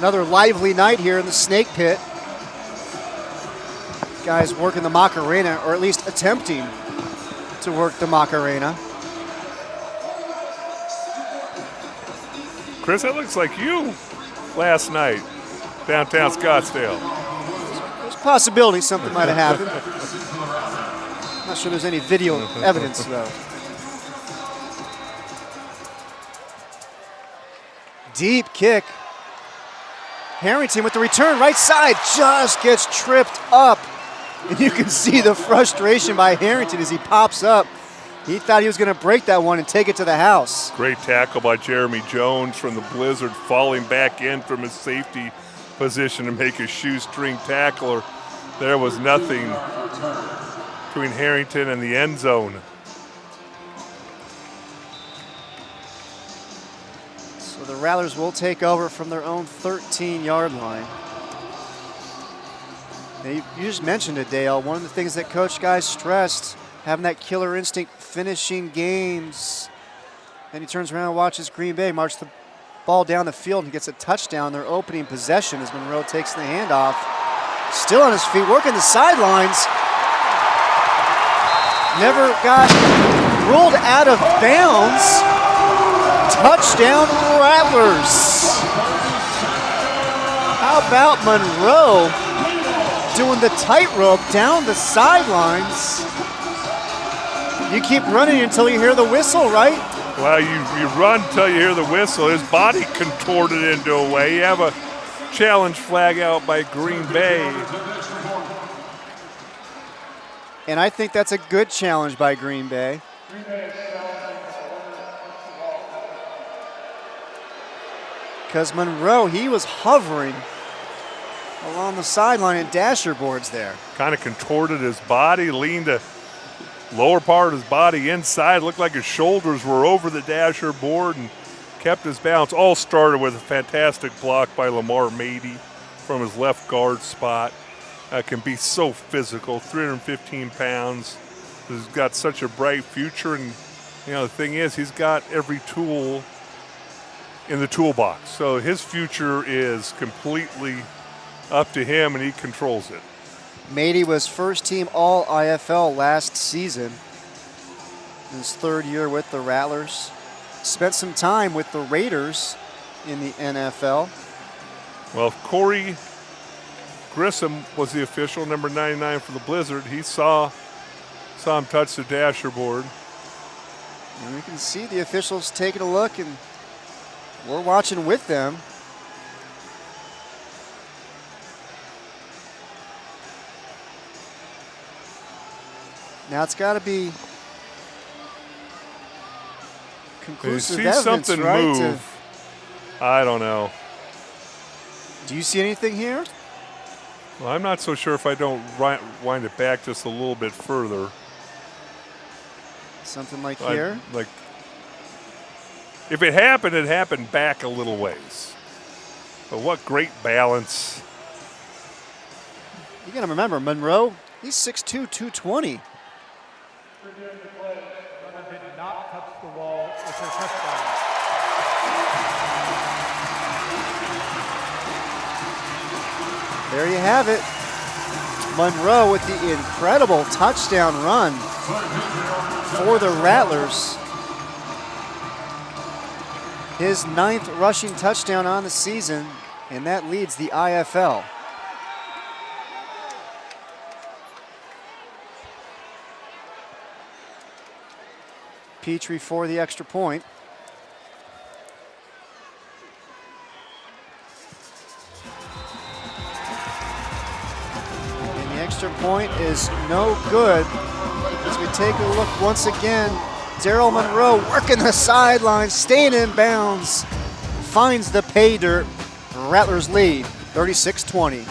Another lively night here in the Snake Pit. Guys working the Macarena, or at least attempting to work the Macarena. Chris, that looks like you last night, downtown Scottsdale. There's a possibility something might have happened. Not sure there's any video evidence, though. Deep kick. Harrington with the return, right side, just gets tripped up. And you can see the frustration by Harrington as he pops up. He thought he was going to break that one and take it to the house. Great tackle by Jeremy Jones from the Blizzard, falling back in from his safety position to make a shoestring tackler. There was nothing between Harrington and the end zone. So the Rattlers will take over from their own 13-yard line. Now, you just mentioned it, Dale. One of the things that Coach Guy stressed, having that killer instinct, finishing games. Then he turns around and watches Green Bay march the ball down the field and gets a touchdown, their opening possession, as Monroe takes the handoff. Still on his feet, working the sidelines. Never got ruled out of bounds. Touchdown, Rattlers. How about Monroe doing the tightrope down the sidelines? You keep running until you hear the whistle, right? Well, you run until you hear the whistle. His body contorted into a way. You have a challenge flag out by Green Bay. And I think that's a good challenge by Green Bay. Because Monroe, he was hovering along the sideline and dasher boards there. Kind of contorted his body, leaned the lower part of his body inside. Looked like his shoulders were over the dasher board and kept his balance. All started with a fantastic block by Lamar Mady from his left guard spot. Can be so physical, 315 pounds. He's got such a bright future, and you know the thing is, he's got every tool in the toolbox. So his future is completely up to him, and he controls it. Mady was first-team All-IFL last season. His third year with the Rattlers. Spent some time with the Raiders in the NFL. Well, Corey Grissom was the official, number 99 for the Blizzard. He saw him touch the dasher board. And you can see the officials taking a look, and we're watching with them. Now it's got to be conclusive you see evidence, something right? move. I don't know. Do you see anything here? Well, I'm not so sure if I don't wind it back just a little bit further. Something like here? Like, if it happened back a little ways. But what great balance. You got to remember, Monroe, he's 6'2", 220. Reviewing the play, runner did not touch the wall with her touchdown. There you have it. Monroe with the incredible touchdown run for the Rattlers. His 9th rushing touchdown on the season, and that leads the IFL. Petrie for the extra point. And the extra point is no good. As we take a look once again, Daryl Monroe working the sidelines, staying in bounds, finds the pay dirt. Rattlers lead 36-20.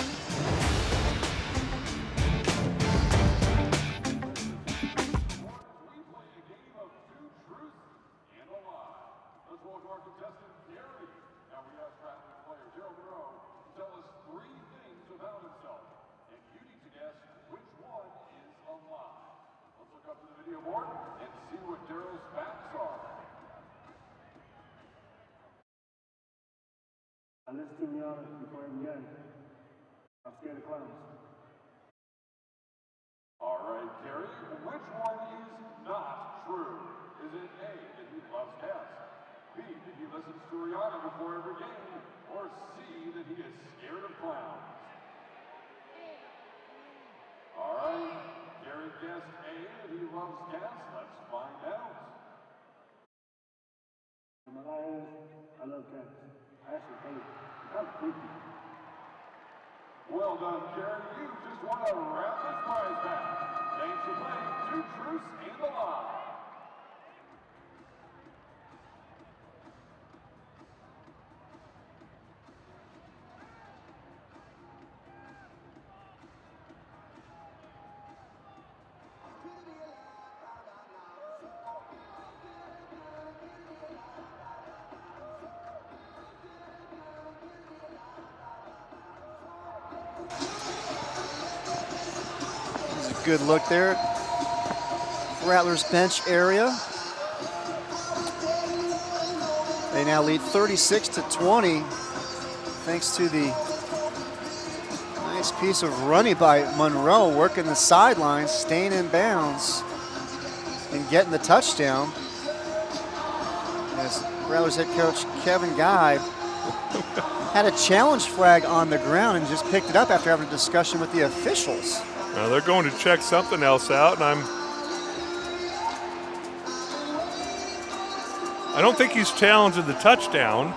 Listing the honor. All right, Gary, which one is not true? Is it A, that he loves cats, B, that he listens to Rihanna before every game, or C, that he is scared of clowns? All right, Gary guessed A, that he loves cats. Let's find out. I love cats. I actually hate it. I'm creepy. Well done, Gary. You just won a Rattlers prize pack. Thanks for playing Two Truths and a Lie. Good look there. Rattlers bench area. They now lead 36-20 thanks to the nice piece of running by Monroe, working the sidelines, staying in bounds, and getting the touchdown. As Rattlers head coach Kevin Guy had a challenge flag on the ground and just picked it up after having a discussion with the officials. Now they're going to check something else out, and I don't think he's challenging the touchdown.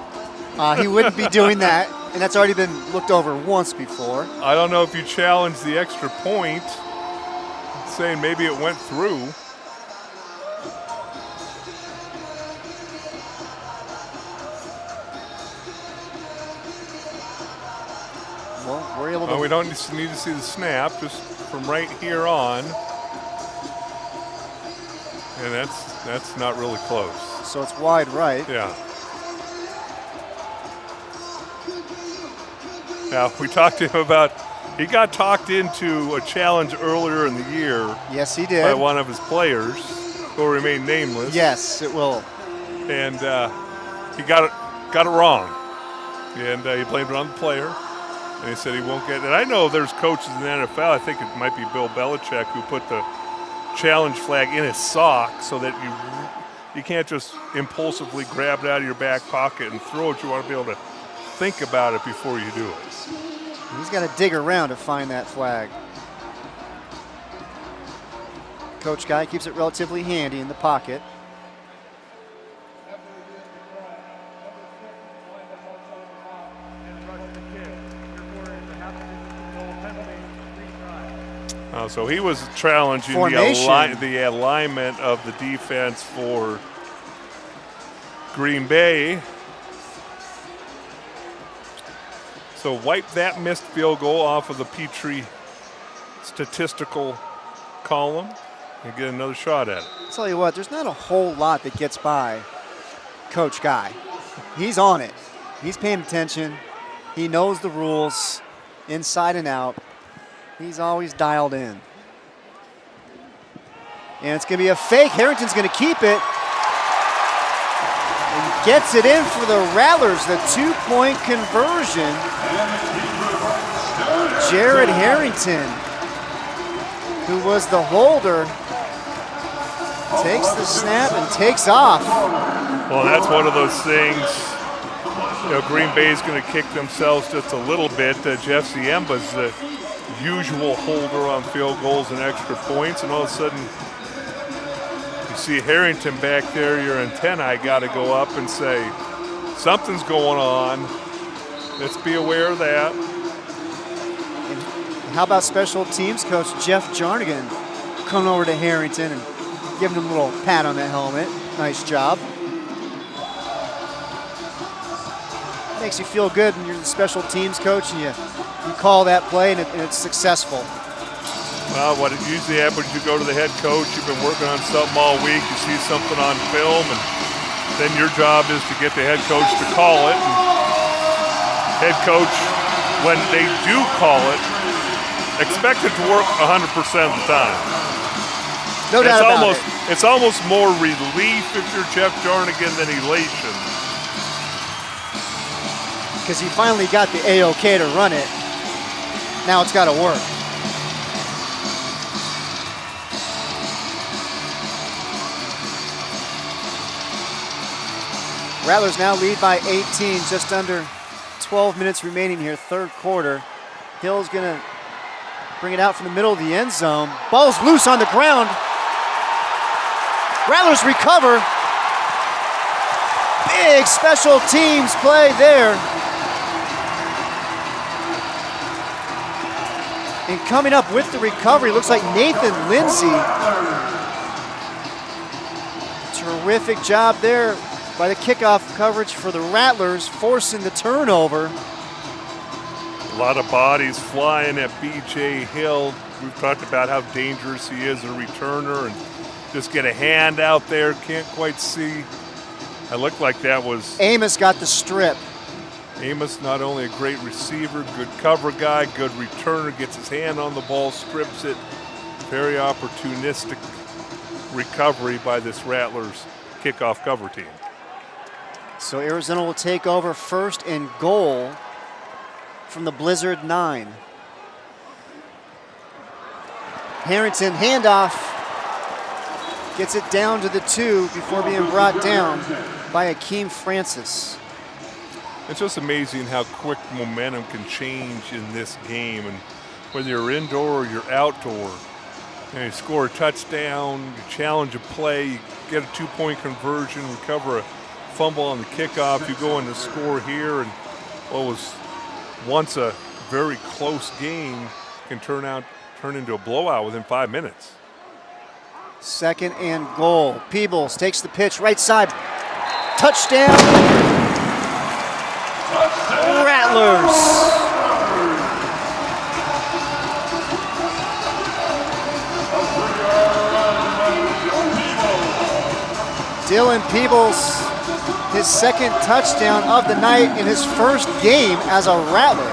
He wouldn't be doing that, and that's already been looked over once before. I don't know if you challenge the extra point, saying maybe it went through. Well, we're able to. We don't need to see the snap, just from right here on. And that's not really close. So it's wide right. Yeah. Now, we talked to him about, he got talked into a challenge earlier in the year. Yes, he did. By one of his players, who will remain nameless. Yes, it will. And he got it wrong. And he blamed it on the player. And he said he won't get it. And I know there's coaches in the NFL, I think it might be Bill Belichick, who put the challenge flag in his sock so that you can't just impulsively grab it out of your back pocket and throw it. You want to be able to think about it before you do it. He's got to dig around to find that flag. Coach Guy keeps it relatively handy in the pocket. So he was challenging the alignment of the defense for Green Bay. So wipe that missed field goal off of the Petrie statistical column and get another shot at it. I'll tell you what, there's not a whole lot that gets by Coach Guy. He's on it. He's paying attention. He knows the rules inside and out. He's always dialed in. And it's going to be a fake. Harrington's going to keep it. And gets it in for the Rattlers, the two-point conversion. Jared Harrington, who was the holder, takes the snap and takes off. Well, that's one of those things. You know, Green Bay's going to kick themselves just a little bit. Jeff Ziemba's the usual holder on field goals and extra points, and all of a sudden you see Harrington back there, your antennae got to go up and say, something's going on. Let's be aware of that. And how about special teams coach Jeff Jarnigan coming over to Harrington and giving him a little pat on the helmet. Nice job. Makes you feel good when you're the special teams coach and you call that play and it's successful. Well, what it usually happens, you go to the head coach, you've been working on something all week, you see something on film, and then your job is to get the head coach to call it. And head coach, when they do call it, expect it to work 100% of the time. No doubt about it. It's almost more relief if you're Jeff Jarnigan than elation. because he finally got the A-OK to run it. Now it's got to work. Rattlers now lead by 18, just under 12 minutes remaining here, third quarter. Hill's gonna bring it out from the middle of the end zone. Ball's loose on the ground. Rattlers recover. Big special teams play there. And coming up with the recovery, looks like Nathan Lindsay. Terrific job there by the kickoff coverage for the Rattlers, forcing the turnover. A lot of bodies flying at B.J. Hill. We've talked about how dangerous he is a returner, and just get a hand out there, can't quite see. It looked like that was... Amos got the strip. Amos, not only a great receiver, good cover guy, good returner, gets his hand on the ball, strips it. Very opportunistic recovery by this Rattlers kickoff cover team. So Arizona will take over first and goal from the Blizzard 9. Harrington handoff, gets it down to the 2 before being brought down by Akeem Francis. It's just amazing how quick momentum can change in this game, and whether you're indoor or you're outdoor, you score a touchdown, you challenge a play, you get a 2-point conversion, recover a fumble on the kickoff, you go in to score here, and what was once a very close game can turn into a blowout within 5 minutes. Second and goal. Peebles takes the pitch, right side. Touchdown. Rattlers. Dylan Peebles, his second touchdown of the night in his first game as a Rattler.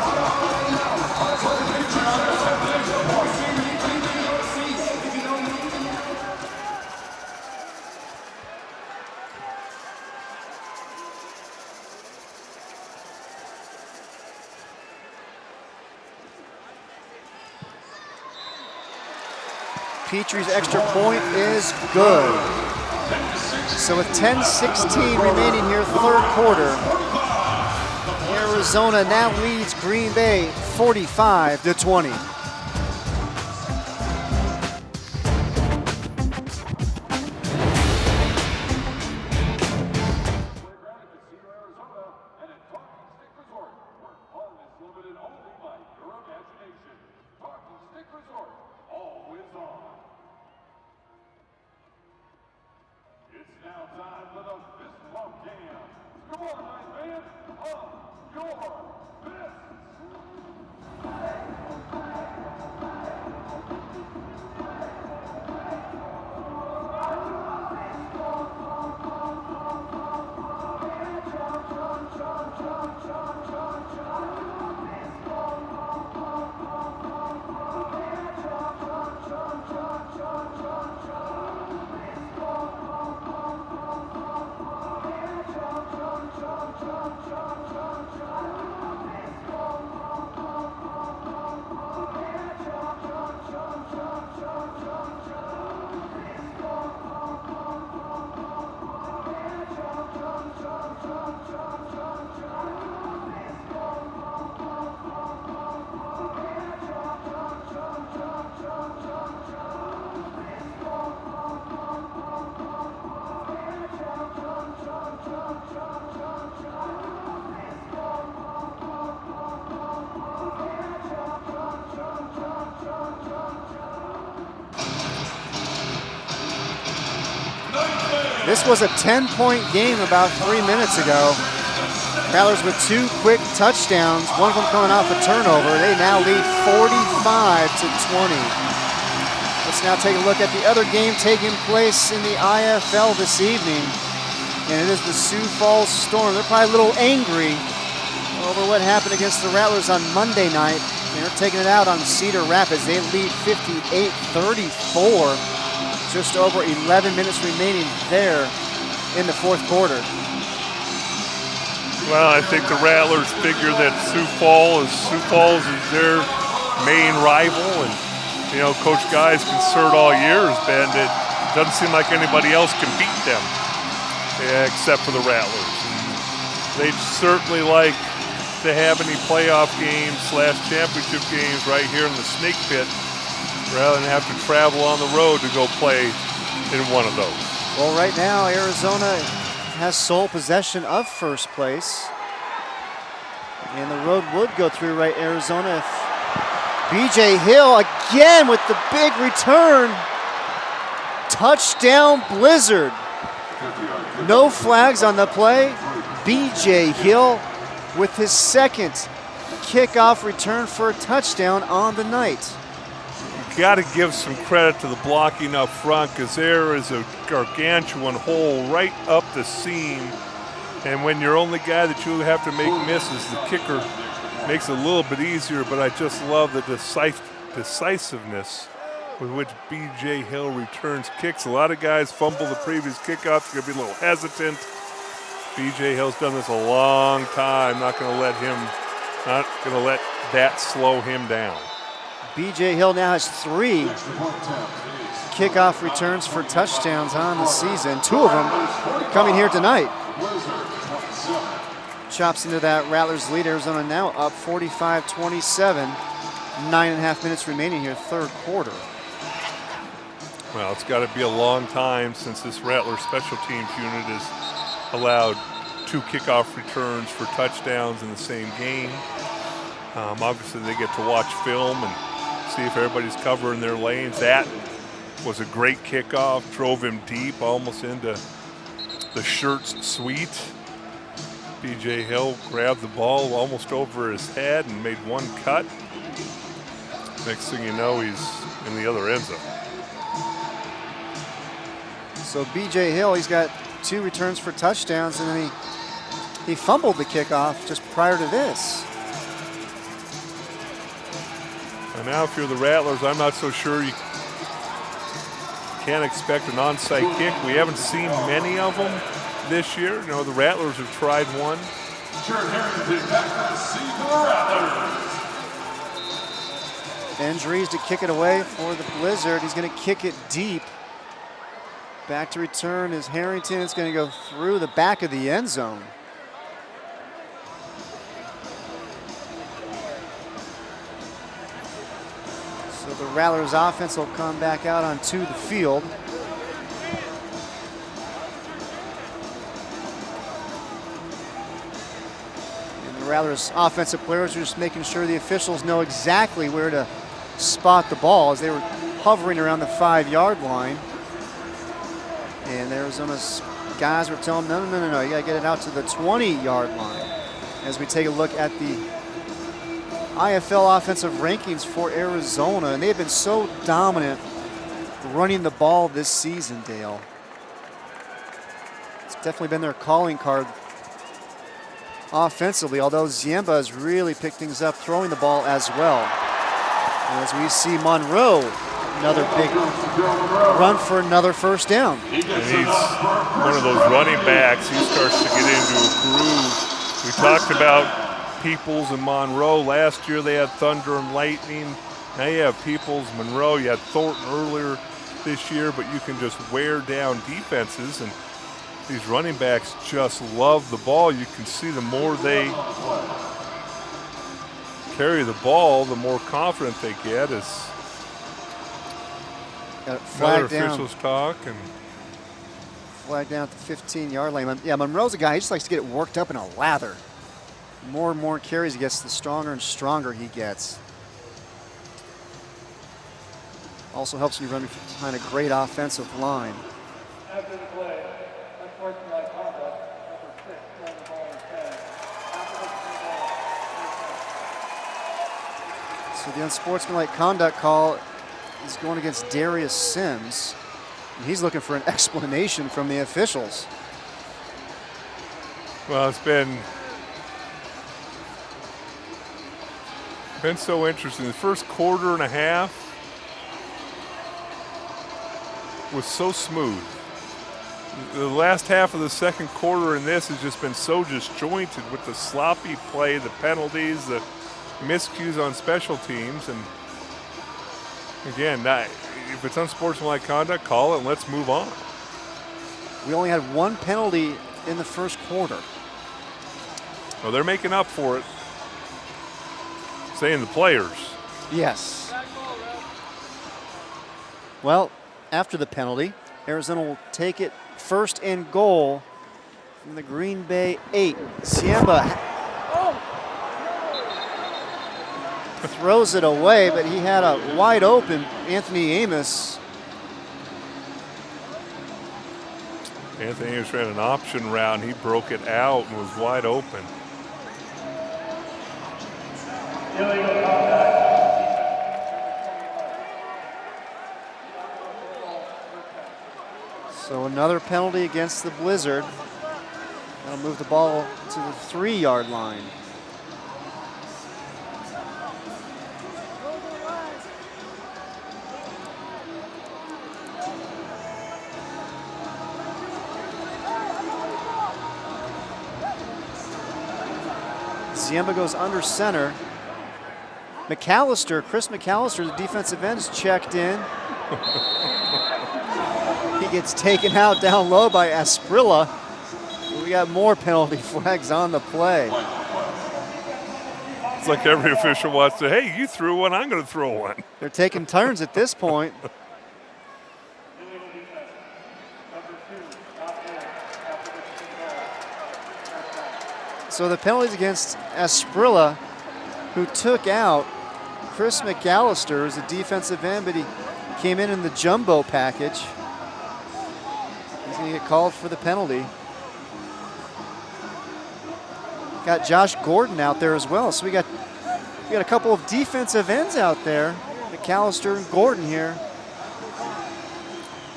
Petrie's extra point is good. So with 10:16 remaining here, third quarter, Arizona now leads Green Bay 45-20. This was a 10-point game about 3 minutes ago. Rattlers with 2 quick touchdowns, one of them coming off a turnover. They now lead 45-20. Let's now take a look at the other game taking place in the IFL this evening. And it is the Sioux Falls Storm. They're probably a little angry over what happened against the Rattlers on Monday night. They're taking it out on Cedar Rapids. They lead 58-34. Just over 11 minutes remaining there in the fourth quarter. Well, I think the Rattlers figure that Sioux Falls is their main rival, and you know, Coach Guy's concern all year has been that it doesn't seem like anybody else can beat them, except for the Rattlers. They'd certainly like to have any playoff games / championship games right here in the Snake Pit, rather than have to travel on the road to go play in one of those. Well, right now, Arizona has sole possession of first place. And the road would go through right Arizona if B.J. Hill again with the big return. Touchdown Blizzard. No flags on the play. B.J. Hill with his second kickoff return for a touchdown on the night. Got to give some credit to the blocking up front, because there is a gargantuan hole right up the seam, and when your only guy that you have to make misses, the kicker makes it a little bit easier. But I just love the decisiveness with which B.J. Hill returns kicks. A lot of guys fumble the previous kickoffs, going to be a little hesitant. B.J. Hill's done this a long time. Not going to let that slow him down. B.J. Hill now has 3 kickoff returns for touchdowns on the season. 2 of them coming here tonight. Chops into that Rattlers lead. Arizona now up 45-27. 9.5 minutes remaining here, third quarter. Well, it's got to be a long time since this Rattlers special teams unit has allowed 2 kickoff returns for touchdowns in the same game. Obviously, they get to watch film and see if everybody's covering their lanes. That was a great kickoff, drove him deep, almost into the shirt's suite. B.J. Hill grabbed the ball almost over his head and made one cut. Next thing you know, he's in the other end zone. So B.J. Hill, he's got 2 returns for touchdowns, and then he fumbled the kickoff just prior to this. And now if you're the Rattlers, I'm not so sure you can't expect an onside kick. We haven't seen many of them this year. You know, the Rattlers have tried one. Andrees to kick it away for the Blizzard. He's going to kick it deep. Back to return is Harrington. It's going to go through the back of the end zone. So the Rattlers offense will come back out onto the field. And the Rattlers offensive players are just making sure the officials know exactly where to spot the ball as they were hovering around the 5-yard line. And Arizona's guys were telling them, no, you gotta get it out to the 20-yard line. As we take a look at the IFL offensive rankings for Arizona, and they have been so dominant running the ball this season, Dale. It's definitely been their calling card offensively, although Ziemba has really picked things up throwing the ball as well. And as we see Monroe, another big run for another first down. And he's one of those running backs. He starts to get into a groove. We talked about Peoples and Monroe. Last year they had Thunder and Lightning. Now you have Peoples, Monroe. You had Thornton earlier this year, but you can just wear down defenses, and these running backs just love the ball. You can see the more they carry the ball, the more confident they get as other officials talk. And flag down at the 15-yard line. Yeah, Monroe's a guy, he just likes to get it worked up in a lather. More and more carries he gets, the stronger and stronger he gets. Also helps when you run behind a great offensive line. After the play, unsportsmanlike conduct, number 6, throwing the ball instead. So the unsportsmanlike conduct call is going against Darius Sims. And he's looking for an explanation from the officials. well, it's been so interesting. The first quarter and a half was so smooth. The last half of the second quarter in this has just been so disjointed with the sloppy play, the penalties, the miscues on special teams. And again, if it's unsportsmanlike conduct, call it and let's move on. We only had one penalty in the first quarter. Well, they're making up for it. Saying the players. Yes. Well, after the penalty, Arizona will take it first and goal from the Green Bay 8. Siemba throws it away, but he had a wide open Anthony Amos. Anthony Amos ran an option route, and he broke it out and was wide open. So another penalty against the Blizzard. That'll move the ball to the 3-yard line. Ziemba goes under center. Chris McAllister, the defensive end, is checked in. He gets taken out down low by Asprilla. We got more penalty flags on the play. It's like every official wants to, hey, you threw one, I'm going to throw one. They're taking turns at this point. So the penalties against Asprilla, who took out Chris McAllister as a defensive end, but he came in the jumbo package. He's going to get called for the penalty. Got Josh Gordon out there as well. So we got a couple of defensive ends out there. McAllister and Gordon here.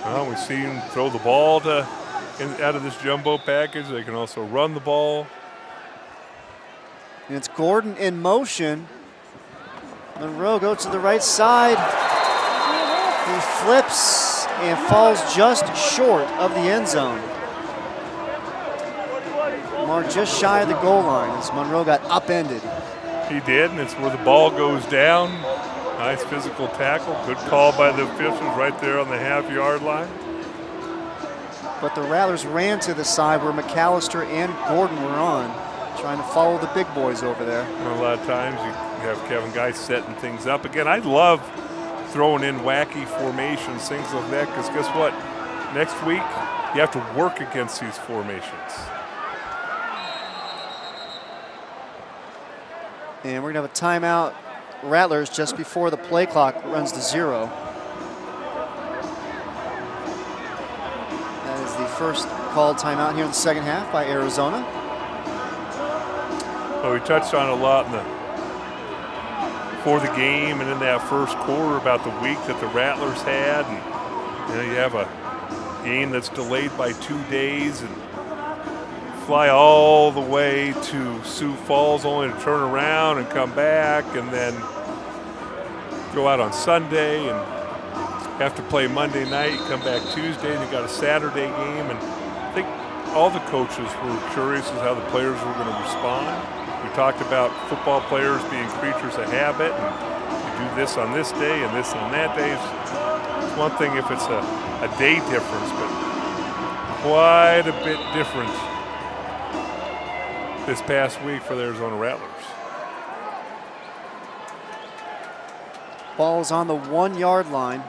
Well, we see him throw the ball out of this jumbo package. They can also run the ball. And it's Gordon in motion. Monroe goes to the right side. He flips and falls just short of the end zone. Mark just shy of the goal line as Monroe got upended. He did, and it's where the ball goes down. Nice physical tackle. Good call by the officials right there on the half-yard line. But the Rattlers ran to the side where McAllister and Gordon were on, trying to follow the big boys over there. And a lot of times you have Kevin Geis setting things up. Again, I love throwing in wacky formations, things like that, because guess what? Next week, you have to work against these formations. And we're going to have a timeout, Rattlers, just before the play clock runs to 0. That is the first called timeout here in the second half by Arizona. Well, we touched on it a lot before the game and in that first quarter about the week that the Rattlers had. And you have a game that's delayed by 2 days and fly all the way to Sioux Falls only to turn around and come back and then go out on Sunday and have to play Monday night, come back Tuesday, and you got a Saturday game. And I think all the coaches were curious as how the players were going to respond. We talked about football players being creatures of habit, and you do this on this day and this on that day. It's one thing if it's a day difference, but quite a bit different this past week for the Arizona Rattlers. Ball is on the 1-yard line.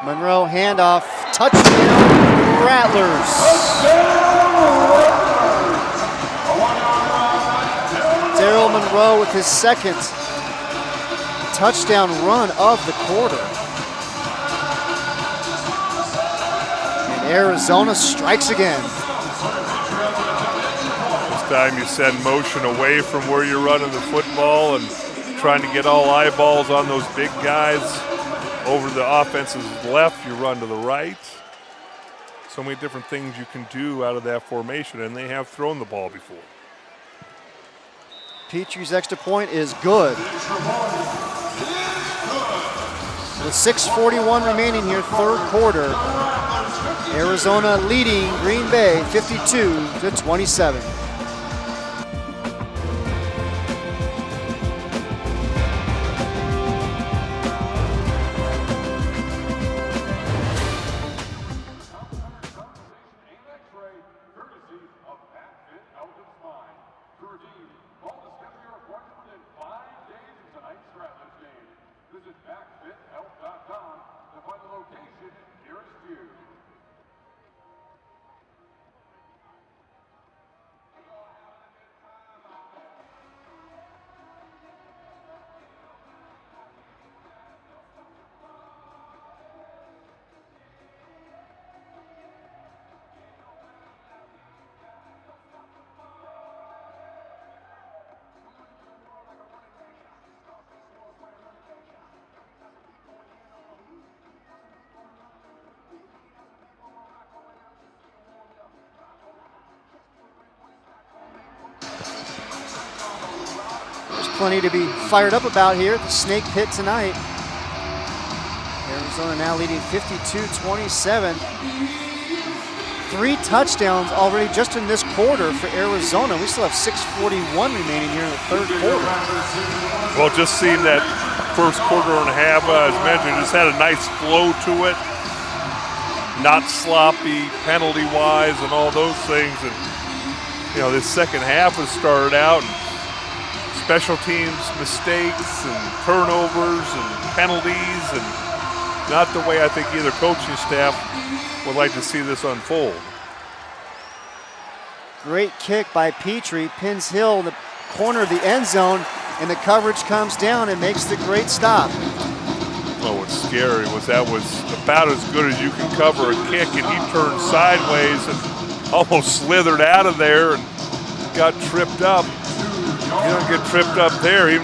Monroe handoff, touchdown, Rattlers. Daryl Monroe with his second touchdown run of the quarter. And Arizona strikes again. This time you send motion away from where you're running the football and trying to get all eyeballs on those big guys. Over the offense's left, you run to the right. So many different things you can do out of that formation, and they have thrown the ball before. Petrie's extra point is good. With 6:41 remaining here, third quarter, Arizona leading Green Bay 52-27. Visit backfithealth.com to find the location nearest you. There's plenty to be fired up about here at the Snake Pit tonight. Arizona now leading 52-27. 3 touchdowns already just in this quarter for Arizona. We still have 6:41 remaining here in the third quarter. Well, just seeing that first quarter and a half, as mentioned, just had a nice flow to it. Not sloppy penalty-wise and all those things. And, you know, this second half has started out and special teams mistakes and turnovers and penalties, and not the way I think either coaching staff would like to see this unfold. Great kick by Petrie, pins Hill in the corner of the end zone, and the coverage comes down and makes the great stop. Well, what's scary was that was about as good as you can cover a kick, and he turned sideways and almost slithered out of there and got tripped up. If you don't get tripped up there, he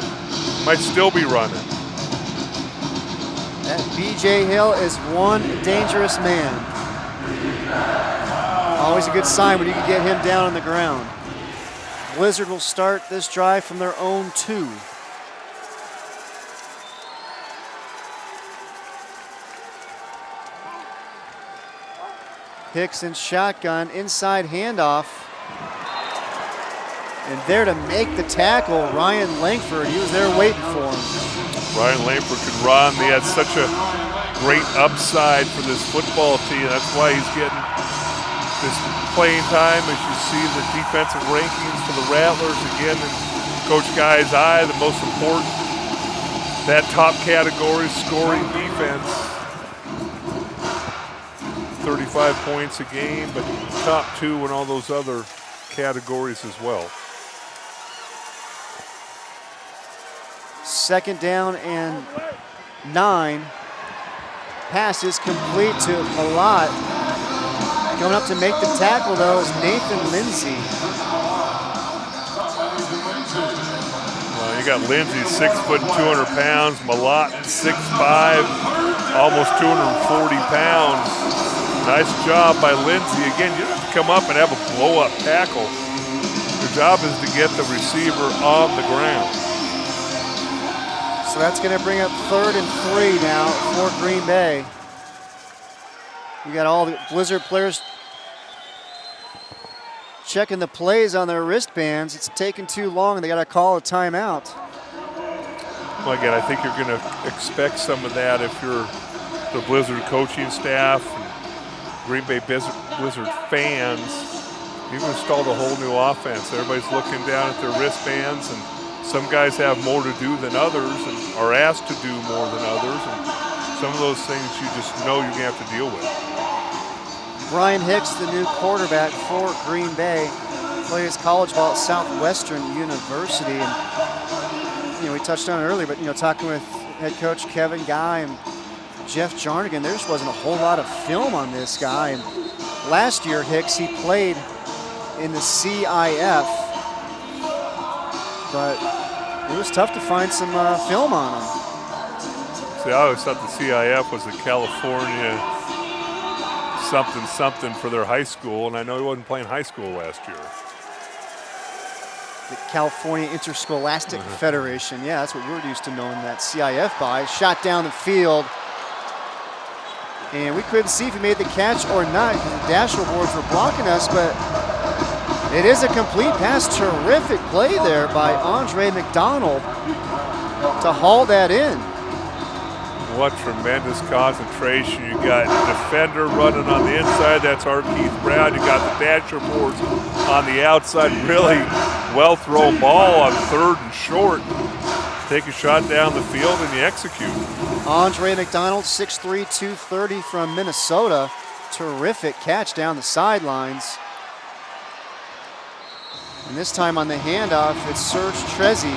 might still be running. That B.J. Hill is one dangerous man. Always a good sign when you can get him down on the ground. Blizzard will start this drive from their own 2. Hicks in shotgun, inside handoff. And there to make the tackle, Ryan Langford. He was there waiting for him. Ryan Langford could run. He had such a great upside for this football team. That's why he's getting this playing time. As you see the defensive rankings for the Rattlers, again, in Coach Guy's eye, the most important, that top category, scoring defense. 35 points a game, but top 2 in all those other categories as well. Second down and 9. Pass is complete to Malott. Going up to make the tackle, though, is Nathan Lindsay. Well, you got Lindsay, 6 foot, 200 pounds. Malott, 6'5", almost 240 pounds. Nice job by Lindsay. Again, you don't have to come up and have a blow-up tackle. Your job is to get the receiver on the ground. So that's going to bring up 3rd and 3 now for Green Bay. You got all the Blizzard players checking the plays on their wristbands. It's taking too long, and they got to call a timeout. Well, again, I think you're going to expect some of that if you're the Blizzard coaching staff, and Green Bay Blizzard fans. You've installed a whole new offense. Everybody's looking down at their wristbands, and some guys have more to do than others and are asked to do more than others, and some of those things you just know you're going to have to deal with. Brian Hicks, the new quarterback for Green Bay, plays college ball at Southwestern University. And, you know, we touched on it earlier, but, you know, talking with head coach Kevin Guy and Jeff Jarnigan, there just wasn't a whole lot of film on this guy. And last year, Hicks, he played in the CIF, but it was tough to find some film on him. See, I always thought the CIF was the California something for their high school, and I know he wasn't playing high school last year. The California Interscholastic Federation. Yeah, that's what we're used to knowing that CIF by. Shot down the field. And we couldn't see if he made the catch or not because the dasher boards were blocking us, but it is a complete pass. Terrific play there by Andre McDonald to haul that in. What tremendous concentration. You got defender running on the inside. That's our Keith Brown. You got the dasher boards on the outside. Really well-thrown ball on 3rd and short. Take a shot down the field and you execute. Andre McDonald, 6'3", 230 from Minnesota. Terrific catch down the sidelines. And this time on the handoff, it's Serge Trezzi.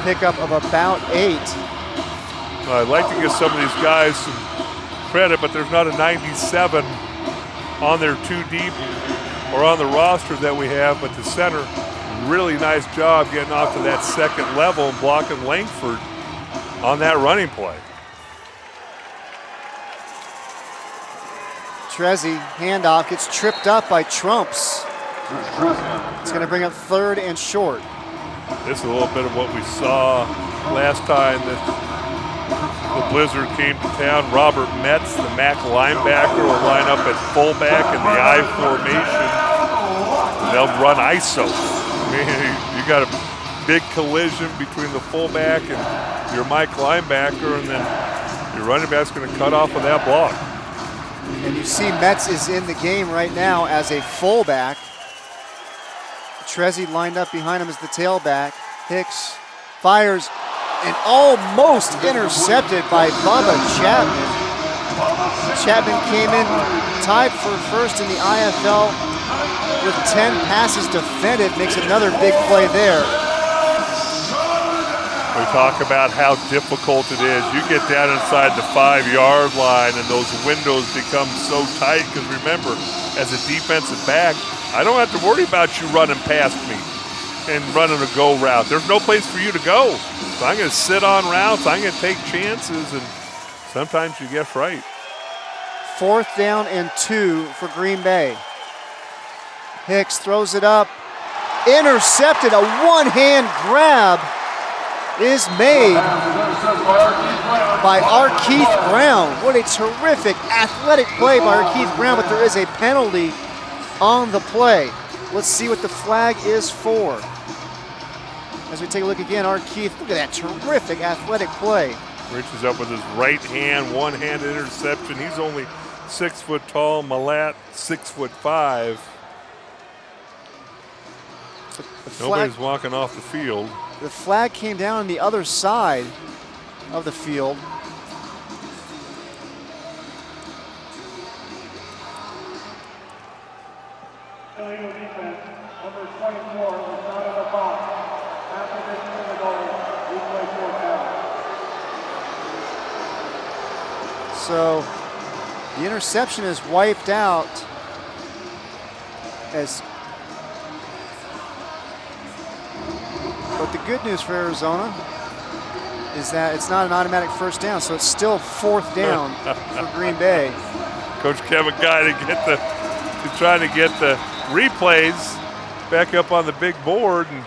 Pickup of about 8. I'd like to give some of these guys some credit, but there's not a 97 on their 2 deep or on the roster that we have, but the center, really nice job getting off to that 2nd level and blocking Langford on that running play. Trezzi, handoff, gets tripped up by Trumps. It's going to bring up 3rd and short. This is a little bit of what we saw last time that the Blizzard came to town. Robert Metz, the MAC linebacker, will line up at fullback in the I formation. They'll run ISO. I mean, you got a big collision between the fullback and your Mike linebacker, and then your running back's going to cut off of that block. And you see Metz is in the game right now as a fullback. Trezzi lined up behind him as the tailback. Hicks fires and almost intercepted by Bubba Chapman. Chapman came in tied for 1st in the IFL with 10 passes defended, makes another big play there. We talk about how difficult it is. You get down inside the 5-yard line and those windows become so tight because remember, as a defensive back, I don't have to worry about you running past me and running a go route. There's no place for you to go. So I'm going to sit on routes. I'm going to take chances, and sometimes you guess right. 4th down and 2 for Green Bay. Hicks throws it up, intercepted. A one-hand grab is made by Arkeith Brown. What a terrific athletic play by Arkeith Brown, but there is a penalty on the play. Let's see what the flag is for. As we take a look again, Arkeith, look at that terrific athletic play. Reaches up with his right hand, one-handed interception. He's only 6 foot tall. Malat, 6'5". Nobody's walking off the field. The flag came down on the other side of the field. Illegal defense, number 24 was not in the box. After making the goal, we play 4th down. So the interception is wiped out but the good news for Arizona is that it's not an automatic 1st down, so it's still 4th down for Green Bay. Coach Kevin Guy to try to get the replays back up on the big board. And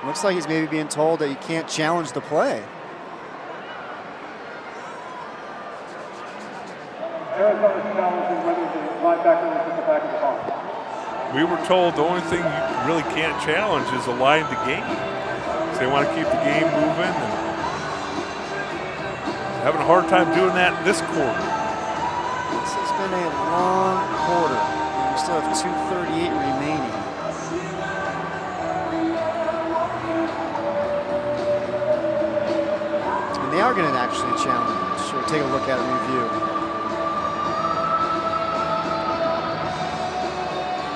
looks like he's maybe being told that he can't challenge the play. Arizona's challenging whether the linebacker was in the back of the box. we were told the only thing you really can't challenge is a line to game. So they want to keep the game moving and having a hard time doing that this quarter. This has been a long quarter. We still have 2:38 remaining. And they are going to actually challenge. Sure, take a look at it, review.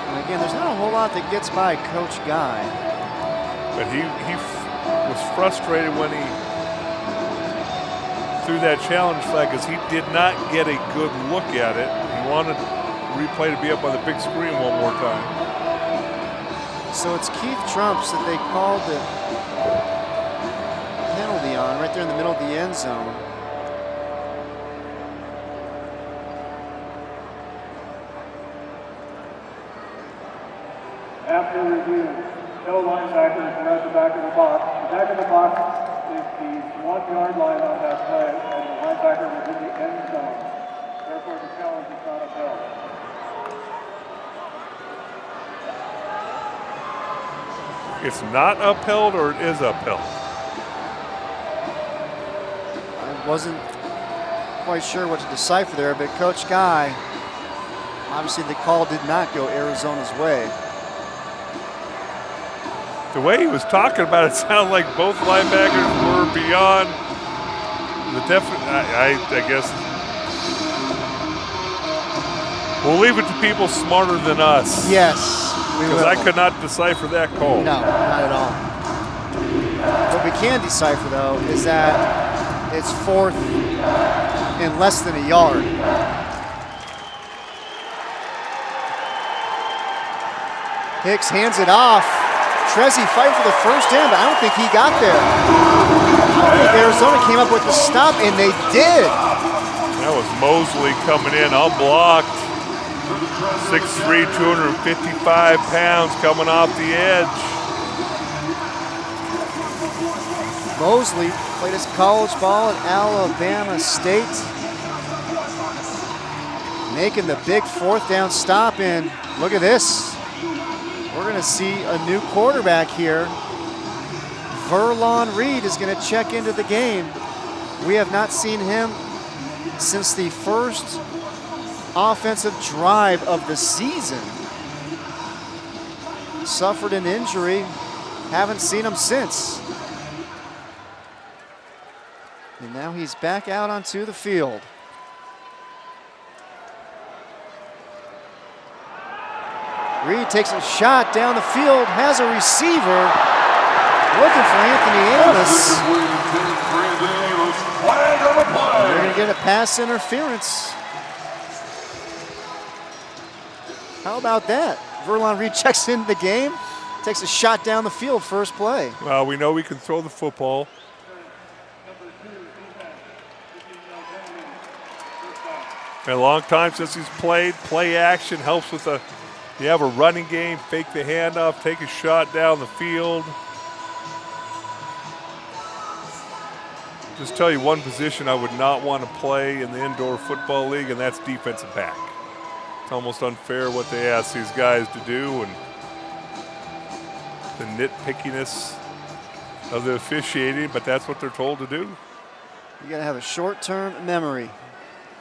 And again, there's not a whole lot that gets by Coach Guy. But he was frustrated when he threw that challenge flag because he did not get a good look at it. He wanted replay to be up on the big screen one more time. So it's Keith Trumps that they called the penalty on right there in the middle of the end zone. After review, no linebackers were at the back of the box. The back of the box is the 1 yard line on that play, and the linebacker was in the end zone. Therefore, the challenge is not upheld. It's not upheld or it is upheld? I wasn't quite sure what to decipher there, but Coach Guy, obviously the call did not go Arizona's way. The way he was talking about it sounded like both linebackers were beyond the I guess we'll leave it to people smarter than us. Yes, we will. Because I could not decipher that call. No, not at all. What we can decipher, though, is that it's 4th and less than a yard. Hicks hands it off. Trezzi fighting for the first down, but I don't think he got there. I think Arizona came up with the stop, and they did. That was Mosley coming in unblocked. 6'3", 255 pounds coming off the edge. Mosley played his college ball at Alabama State. Making the big 4th down stop, and look at this. We're going to see a new quarterback here. Verlon Reed is going to check into the game. We have not seen him since the first offensive drive of the season. Suffered an injury. Haven't seen him since. And now he's back out onto the field. Reed takes a shot down the field, has a receiver, looking for Anthony Amos. They're going to get a pass interference. How about that? Verlon Reed checks into the game, takes a shot down the field, first play. Well, we know we can throw the football. Been a long time since he's played. Play action helps with a. You have a running game, fake the handoff, take a shot down the field. Just tell you one position I would not want to play in the indoor football league, and that's defensive back. It's almost unfair what they ask these guys to do, and the nitpickiness of the officiating, but that's what they're told to do. You got to have a short-term memory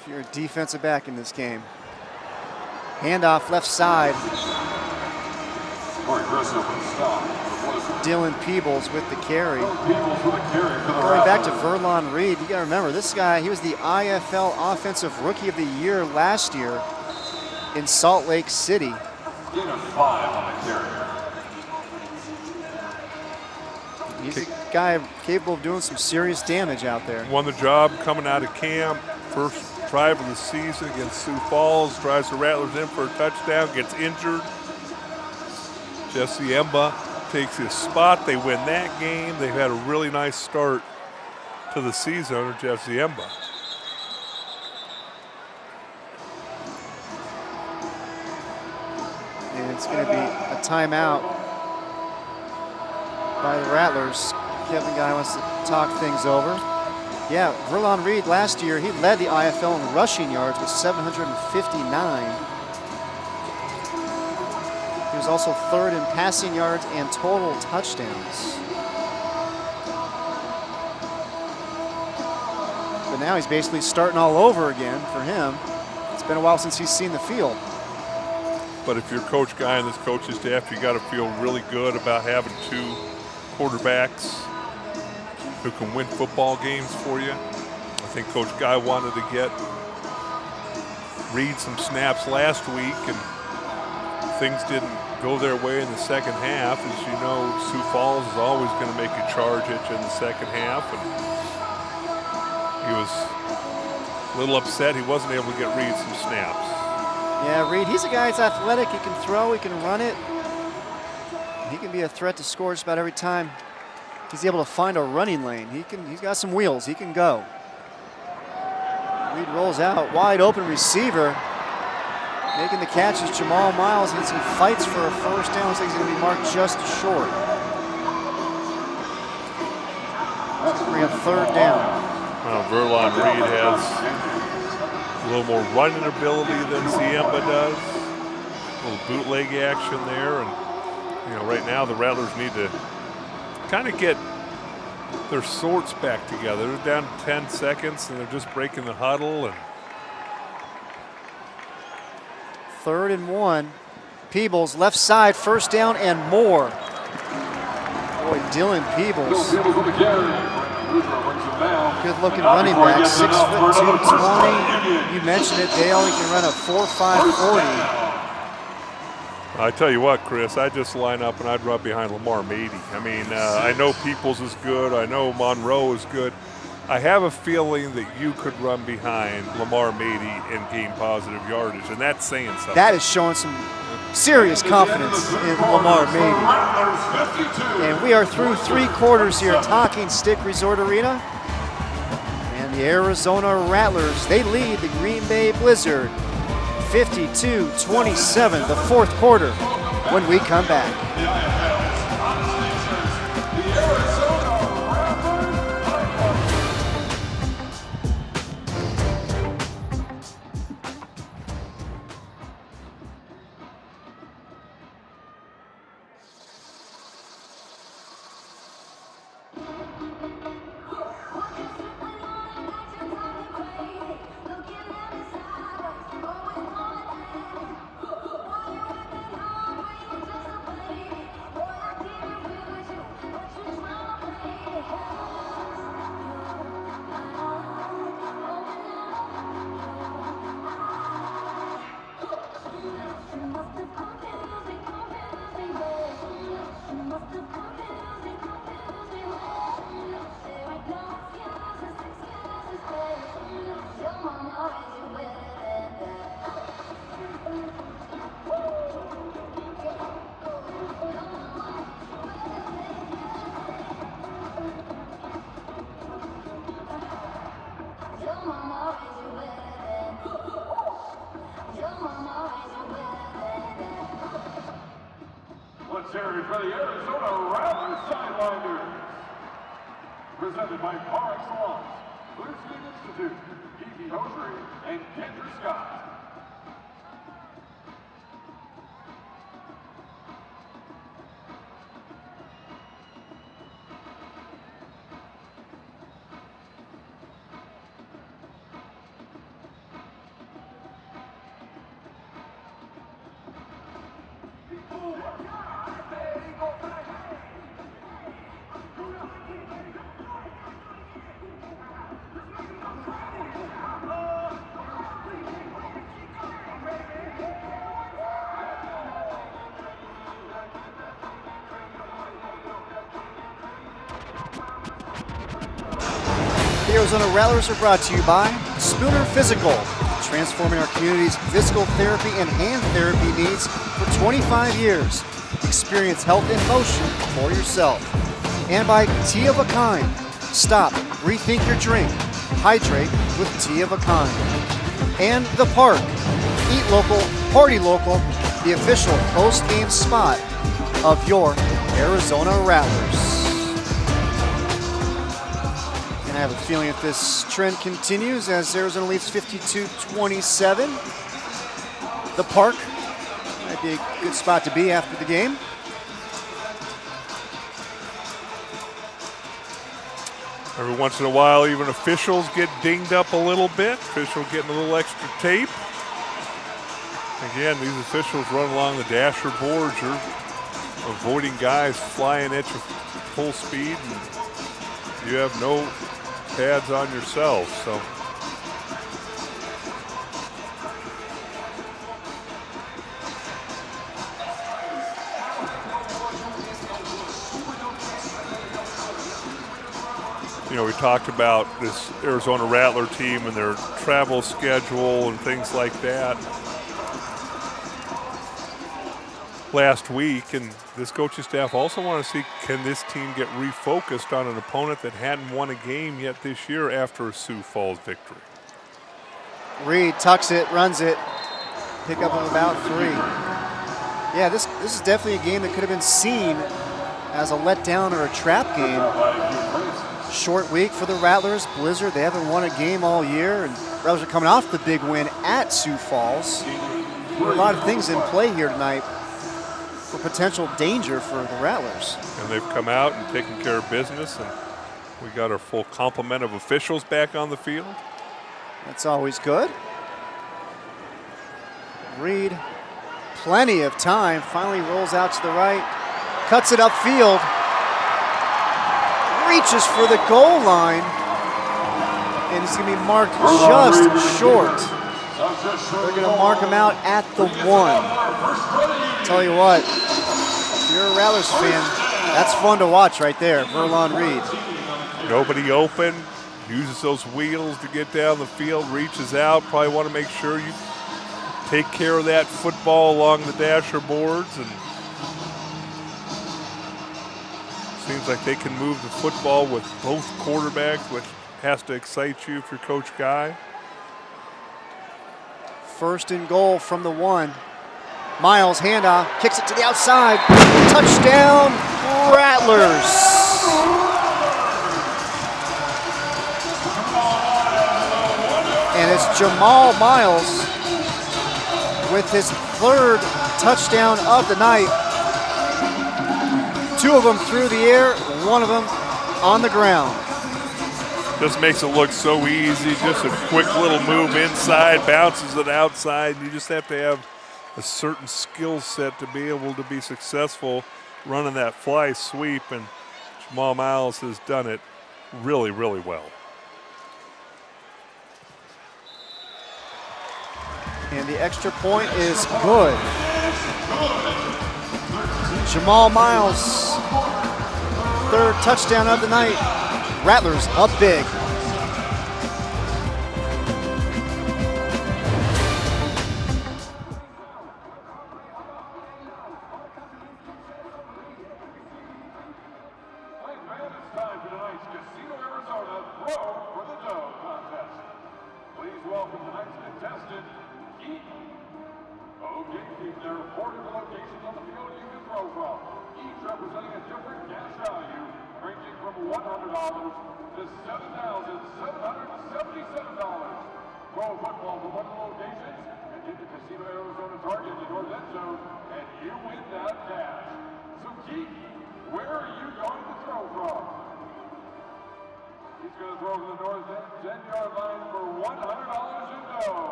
if you're a defensive back in this game. Handoff left side. Dylan Peebles with the carry. Going back to Verlon Reed, you got to remember this guy, he was the IFL Offensive Rookie of the Year last year in Salt Lake City. He's a guy capable of doing some serious damage out there. Won the job coming out of camp. First drive of the season against Sioux Falls. Drives the Rattlers in for a touchdown. Gets injured. Jesse Emba takes his spot. They win that game. They've had a really nice start to the season under Jesse Emba. And it's going to be a timeout by the Rattlers. Kevin Guy wants to talk things over. Yeah, Verlon Reed last year, he led the IFL in rushing yards with 759. He was also 3rd in passing yards and total touchdowns. But now he's basically starting all over again for him. It's been a while since he's seen the field. But if you're Coach Guy and this coaching staff, you got to feel really good about having 2 quarterbacks who can win football games for you. I think Coach Guy wanted to get Reed some snaps last week, and things didn't go their way in the second half. As you know, Sioux Falls is always going to make a charge at you in the second half, and he was a little upset he wasn't able to get Reed some snaps. Yeah, Reed, he's a guy that's athletic. He can throw, he can run it. He can be a threat to score just about every time he's able to find a running lane. He's got some wheels, he can go. Reed rolls out, wide open receiver. Making the catch is Jamal Miles. Had some fights for a first down. Looks like he's going to be marked just short. We have third down. Well, Verlon Reed has a little more running ability than Ziemba does. A little bootleg action there. And, right now the Rattlers need to kind of get their sorts back together. They're down 10 seconds, and they're just breaking the huddle. And 3rd and 1. Peebles, left side, first down and more. Boy, Dylan Peebles. Good looking running back, 6'2", 220. You mentioned it, Dale. He can run a 4.5 40. I tell you what, Chris, I'd just line up and I'd run behind Lamar Mady. I mean, I know Peoples is good. I know Monroe is good. I have a feeling that you could run behind Lamar Mady and gain positive yardage, and that's saying something. That is showing some serious confidence in Lamar Mady. And we are through 3 quarters here at Talking Stick Resort Arena. And the Arizona Rattlers, they lead the Green Bay Blizzard 52-27, the 4th quarter, when we come back. Let's hear it for the Arizona Rattlers sideliners. Presented by Par Excellence, Blue Skin Institute, Kiki Hosiery, and Kendra Scott. The Arizona Rattlers are brought to you by Spooner Physical, transforming our community's physical therapy and hand therapy needs for 25 years. Experience health in motion for yourself. And by Tea of a Kind. Stop, rethink your drink. Hydrate with Tea of a Kind. And The Park. Eat local, party local, the official post-game spot of your Arizona Rattlers. And I have a feeling if this trend continues as Arizona leads 52-27, The Park might be a good spot to be after the game. Every once in a while, even officials get dinged up a little bit. Official getting a little extra tape. Again, these officials run along the dasher boards. You're avoiding guys flying at you full speed, and you have no pads on yourself. So we talked about this Arizona Rattler team and their travel schedule and things like that last week, and this coaching staff also want to see, can this team get refocused on an opponent that hadn't won a game yet this year after a Sioux Falls victory? Reed tucks it, runs it. pickup of about 3. Yeah, this is definitely a game that could have been seen as a letdown or a trap game. Short week for the Rattlers. Blizzard, they haven't won a game all year, and Rattlers are coming off the big win at Sioux Falls. There are a lot of things in play here tonight for potential danger for the Rattlers. And they've come out and taken care of business, and we got our full complement of officials back on the field. That's always good. Reed, plenty of time, finally rolls out to the right, cuts it upfield, reaches for the goal line, and he's going to be marked just short. They're going to mark him out at the 1. Tell you what, if you're a Rattlers fan, that's fun to watch right there, Verlon Reed. Nobody open, uses those wheels to get down the field, reaches out, probably want to make sure you take care of that football along the dasher boards, and seems like they can move the football with both quarterbacks, which has to excite you if you're Coach Guy. First and goal from the 1. Miles, handoff, kicks it to the outside. Touchdown, Rattlers. And it's Jamal Miles with his 3rd touchdown of the night. 2 of them through the air, 1 of them on the ground. Just makes it look so easy, just a quick little move inside, bounces it outside. You just have to have a certain skill set to be able to be successful running that fly sweep, and Jamal Miles has done it really, really well. And the extra point is good. Jamal Miles, 3rd touchdown of the night. Rattlers up big.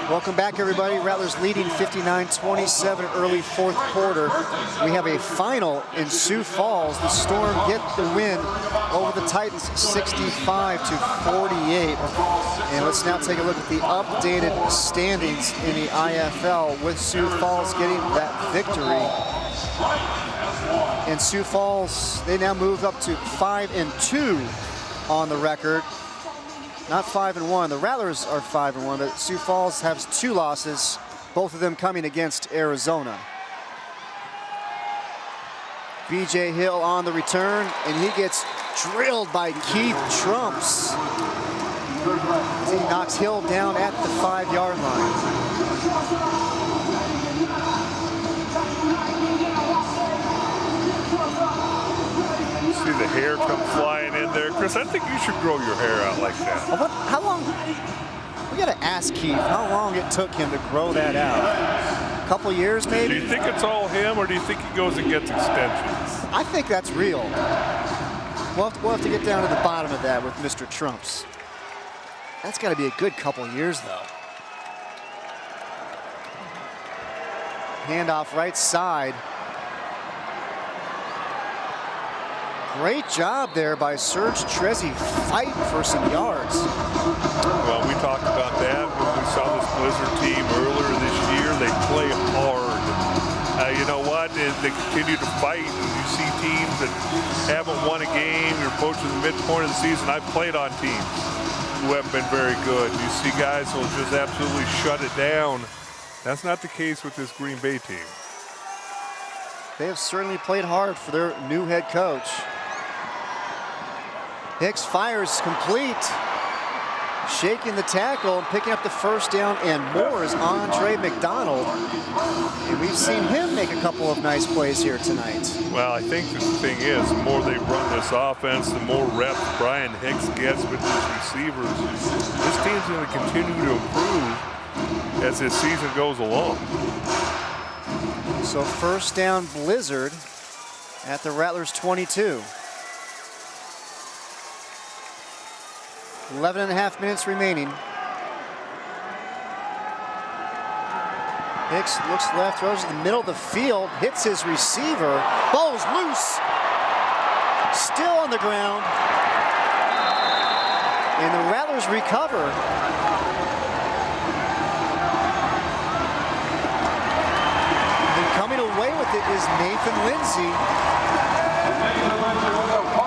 Welcome back, everybody. Rattlers leading 59-27 early 4th quarter. We have a final in Sioux Falls. The Storm get the win over the Titans 65-48. And let's now take a look at the updated standings in the IFL with Sioux Falls getting that victory. And Sioux Falls, they now move up to 5-2 on the record. Not 5-1. The Rattlers are 5-1, but Sioux Falls has 2 losses, both of them coming against Arizona. BJ Hill on the return, and he gets drilled by Keith Trumps as he knocks Hill down at the 5-yard line. See the hair come flying in there. Chris, I think you should grow your hair out like that. How long? We got to ask Keith how long it took him to grow that out. A couple years, maybe? Do you think it's all him, or do you think he goes and gets extensions? I think that's real. We'll have to get down to the bottom of that with Mr. Trumps. That's got to be a good couple years, though. Handoff right side. Great job there by Serge Trezzi, fighting for some yards. Well, we talked about that when we saw this Blizzard team earlier this year. They play hard. You know what? They continue to fight. And you see teams that haven't won a game. You're approaching the midpoint of the season. I've played on teams who haven't been very good. You see guys who will just absolutely shut it down. That's not the case with this Green Bay team. They have certainly played hard for their new head coach. Hicks fires complete. Shaking the tackle and picking up the first down, and more is Andre McDonald. And we've seen him make a couple of nice plays here tonight. Well, I think the thing is, the more they run this offense, the more reps Brian Hicks gets with his receivers. This team's going to continue to improve as this season goes along. So first down Blizzard at the Rattlers 22. 11.5 minutes remaining. Hicks looks left, throws in the middle of the field, hits his receiver. Ball's loose. Still on the ground. And the Rattlers recover. And coming away with it is Nathan Lindsay.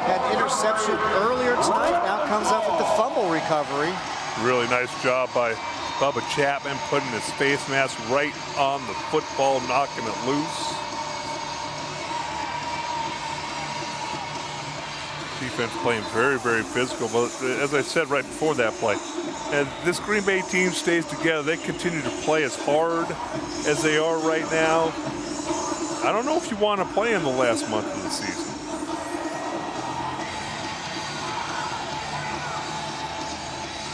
Had interception earlier tonight, now comes up with the fumble recovery. Really nice job by Bubba Chapman putting his face mask right on the football, knocking it loose. Defense playing very, very physical, but as I said right before that play, and this Green Bay team stays together. They continue to play as hard as they are right now. I don't know if you want to play in the last month of the season.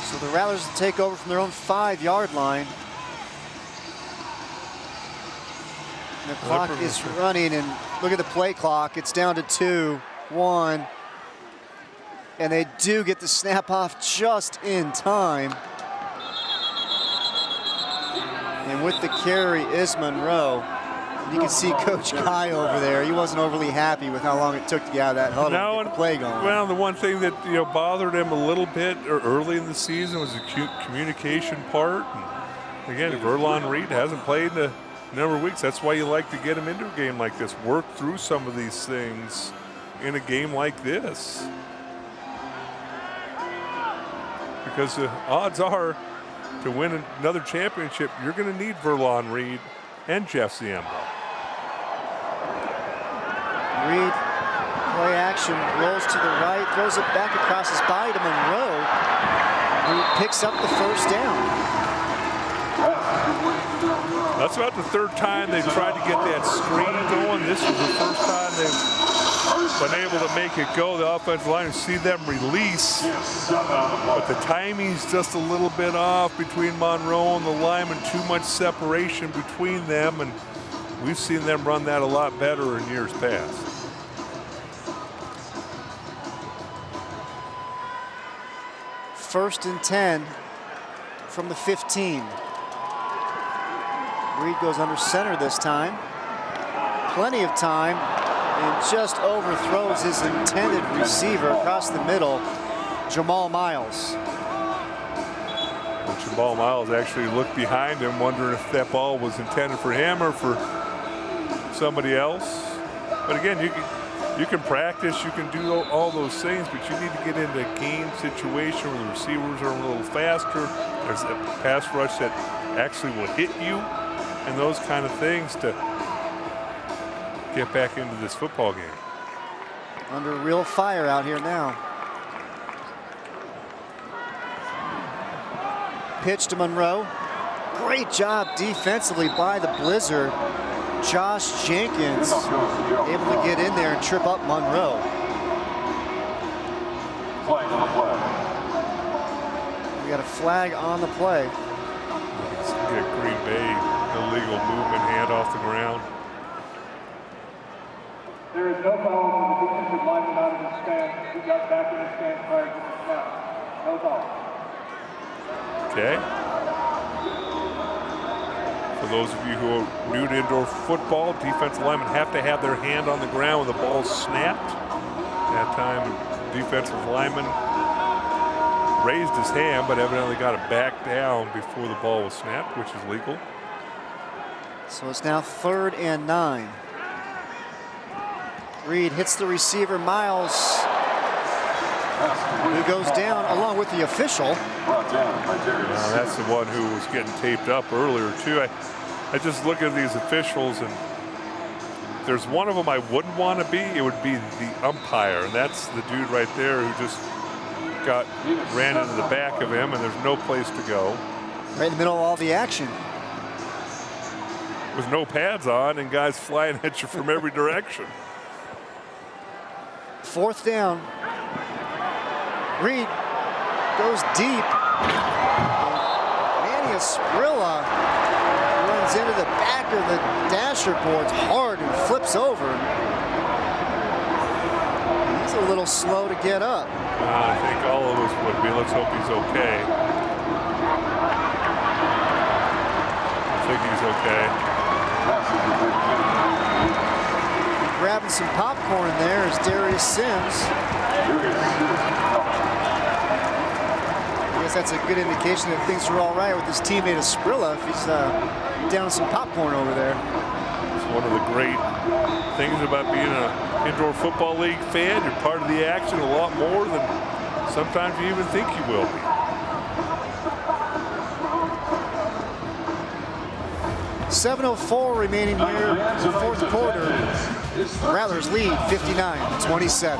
So the Rattlers will take over from their own 5-yard line. And the clock is running, and look at the play clock. It's down to 2, 1. And they do get the snap off just in time. And with the carry is Monroe. You can see Coach Kai over there. He wasn't overly happy with how long it took to get out of that huddle and get the play going. Well, the one thing that bothered him a little bit early in the season was the communication part. And again, Verlon Reed hasn't played in a number of weeks. That's why you like to get him into a game like this. Work through some of these things in a game like this. Because the odds are to win another championship, you're going to need Verlon Reed and Jeff Ziemba. Reed, play action, rolls to the right, throws it back across his body to Monroe, who picks up the first down. That's about the third time they've tried to get that screen going. This is the first time they've been able to make it go. The offensive line, see them release, but the timing's just a little bit off between Monroe and the lineman. Too much separation between them, and we've seen them run that a lot better in years past. First and 10 from the 15. Reed goes under center this time. Plenty of time, and just overthrows his intended receiver across the middle, Jamal Miles. And Jamal Miles actually looked behind him, wondering if that ball was intended for him or for somebody else. But again, you can practice, you can do all those things, but you need to get into a game situation where the receivers are a little faster. There's a pass rush that actually will hit you, and those kind of things to get back into this football game. Under real fire out here now. Pitch to Monroe. Great job defensively by the Blizzard. Josh Jenkins able to get in there and trip up Monroe. We got a flag on the play. Get Green Bay illegal movement, hand off the ground. There is no foul on the defensive lineman out of the stand. He got back in the stand prior to the snap. No foul. Okay. For For those of you who are new to indoor football, defensive linemen have to have their hand on the ground when the ball is snapped. That time, defensive lineman raised his hand, but evidently got it back down before the ball was snapped, which is legal. So it's now 3rd and 9. Reed hits the receiver, Miles, who goes down along with the official. That's the one who was getting taped up earlier, too. I just look at these officials, and if there's one of them I wouldn't want to be, it would be the umpire. And that's the dude right there who just ran into the back of him, and there's no place to go. Right in the middle of all the action. With no pads on and guys flying at you from every direction. 4th down. Reed goes deep. Manny Esprilla runs into the back of the dasher boards hard and flips over. He's a little slow to get up. I think all of us would be. Let's hope he's okay. I think he's okay. Grabbing some popcorn there is Darius Sims. I guess that's a good indication that things are all right with his teammate Esprilla if he's down some popcorn over there. It's one of the great things about being an indoor football league fan. You're part of the action a lot more than sometimes you even think you will be. 7:04 remaining here in the 4th quarter. Rattlers lead 59-27.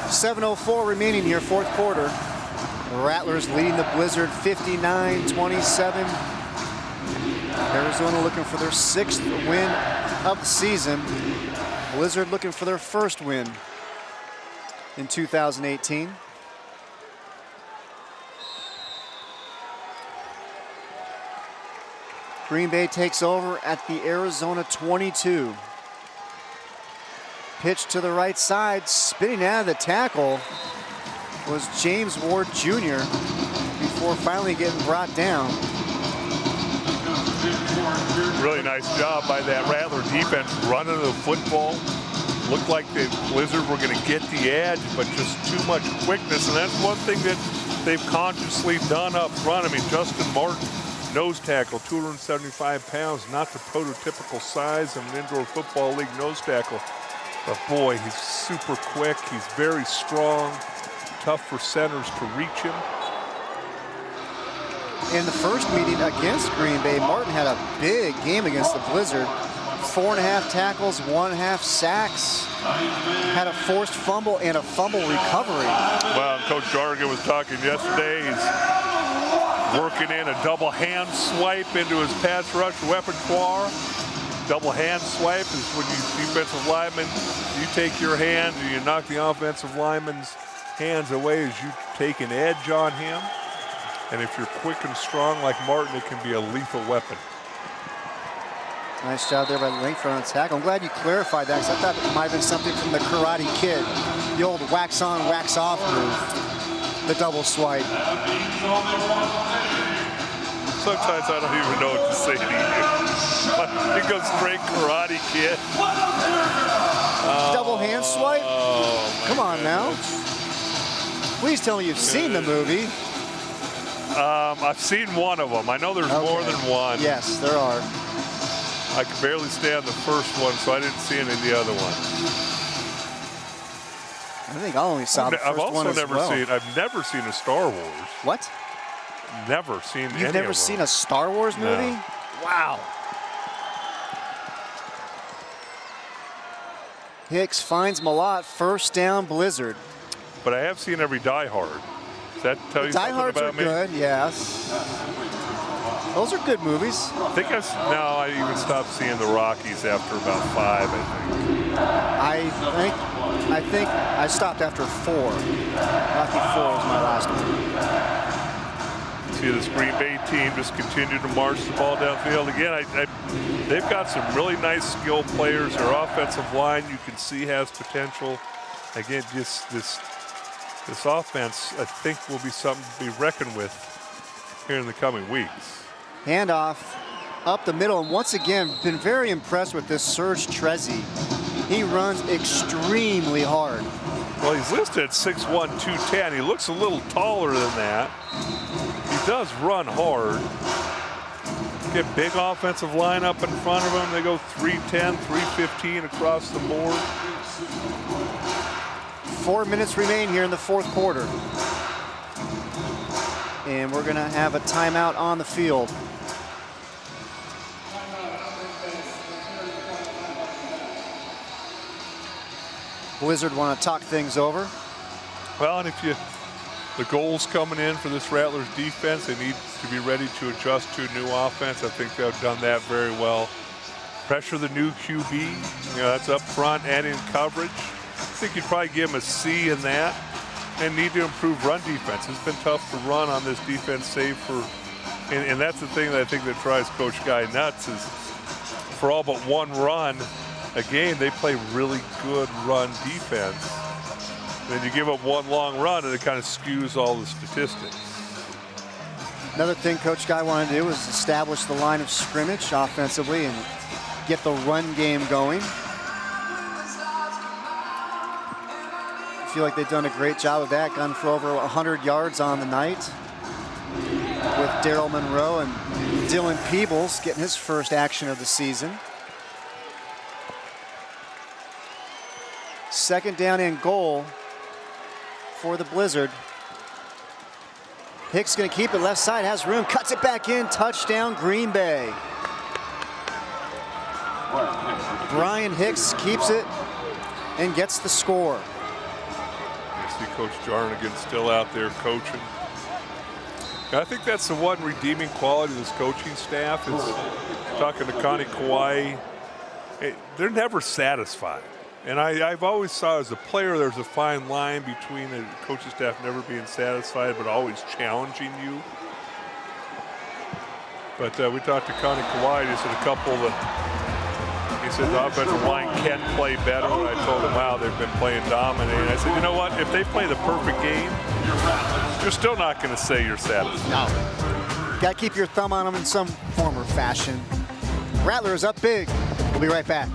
.04 remaining here, 4th quarter. The Rattlers leading the Blizzard 59-27. Arizona looking for their 6th win of the season. Blizzard looking for their 1st win in 2018. Green Bay takes over at the Arizona 22. Pitch to the right side, spinning out of the tackle was James Ward Jr. before finally getting brought down. Really nice job by that Rattler defense running the football. Looked like the Blizzard were going to get the edge, but just too much quickness. And that's one thing that they've consciously done up front. I mean, Justin Martin, nose tackle, 275 pounds, not the prototypical size of an indoor football league nose tackle. But boy, he's super quick. He's very strong. Tough for centers to reach him. In the first meeting against Green Bay, Martin had a big game against the Blizzard. 4.5 tackles, 1.5 sacks. Had a forced fumble and a fumble recovery. Well, Coach Jarga was talking yesterday. He's working in a double hand swipe into his pass rush repertoire. Double hand swipe is when you defensive lineman, you take your hand and you knock the offensive lineman's hands away as you take an edge on him. And if you're quick and strong like Martin, it can be a lethal weapon. Nice job there by Langford on the tackle. I'm glad you clarified that, because I thought it might have been something from the Karate Kid, the old wax on, wax off move, the double swipe. Sometimes I don't even know what to say to you. It goes straight Karate Kid. Double hand swipe? Come on now. Please tell me you've seen the movie. I've seen one of them. I know there's more than one. Yes, there are. I could barely stand the first one, so I didn't see any of the other ones. I think I only saw the first one as well. I've never seen a Star Wars. What? Never seen any of them. You've never seen a Star Wars movie? No. Wow. Hicks finds Malott, first down, Blizzard. But I have seen every Die Hard. Does that tell you something about me? Die Hards are good, yes. Those are good movies. I even stopped seeing the Rockies after about 5, I think I stopped after 4. Rocky 4 was my last one. See, this Green Bay team just continued to march the ball downfield. Again, they've got some really nice skilled players. Their offensive line, you can see, has potential. Again, just this offense, I think, will be something to be reckoned with here in the coming weeks. Handoff up the middle, and once again, been very impressed with this Serge Trezzi. He runs extremely hard. Well, he's listed at 6'1", 210. He looks a little taller than that. He does run hard. Get big offensive line up in front of him. They go 310, 315 across the board. 4 minutes remain here in the fourth quarter. And we're going to have a timeout on the field. Blizzard want to talk things over. Well, and the goals coming in for this Rattlers defense, they need to be ready to adjust to a new offense. I think they've done that very well. Pressure the new QB, that's up front and in coverage. I think you'd probably give them a C in that, and need to improve run defense. It's been tough to run on this defense, save for, and that's the thing that I think that drives Coach Guy nuts is for all but one run a game, they play really good run defense. Then you give up one long run, and it kind of skews all the statistics. Another thing Coach Guy wanted to do was establish the line of scrimmage offensively and get the run game going. I feel like they've done a great job of that. Gone for over 100 yards on the night with Daryl Monroe and Dylan Peebles getting his first action of the season. Second down and goal for the Blizzard. Hicks going to keep it left side, has room, cuts it back in, touchdown Green Bay. Brian Hicks keeps it and gets the score. You see Coach Jarnigan still out there coaching. And I think that's the one redeeming quality of this coaching staff is talking to Connie Kauai. They're never satisfied. And I've always saw as a player there's a fine line between the coaching staff never being satisfied but always challenging you. But we talked to Connie Kauai, he said a couple that he said the offensive line can play better. And I told him, wow, they've been playing dominating. I said, you know what, if they play the perfect game, you're still not going to say you're satisfied. No. Got to keep your thumb on them in some form or fashion. Rattlers up big. We'll be right back.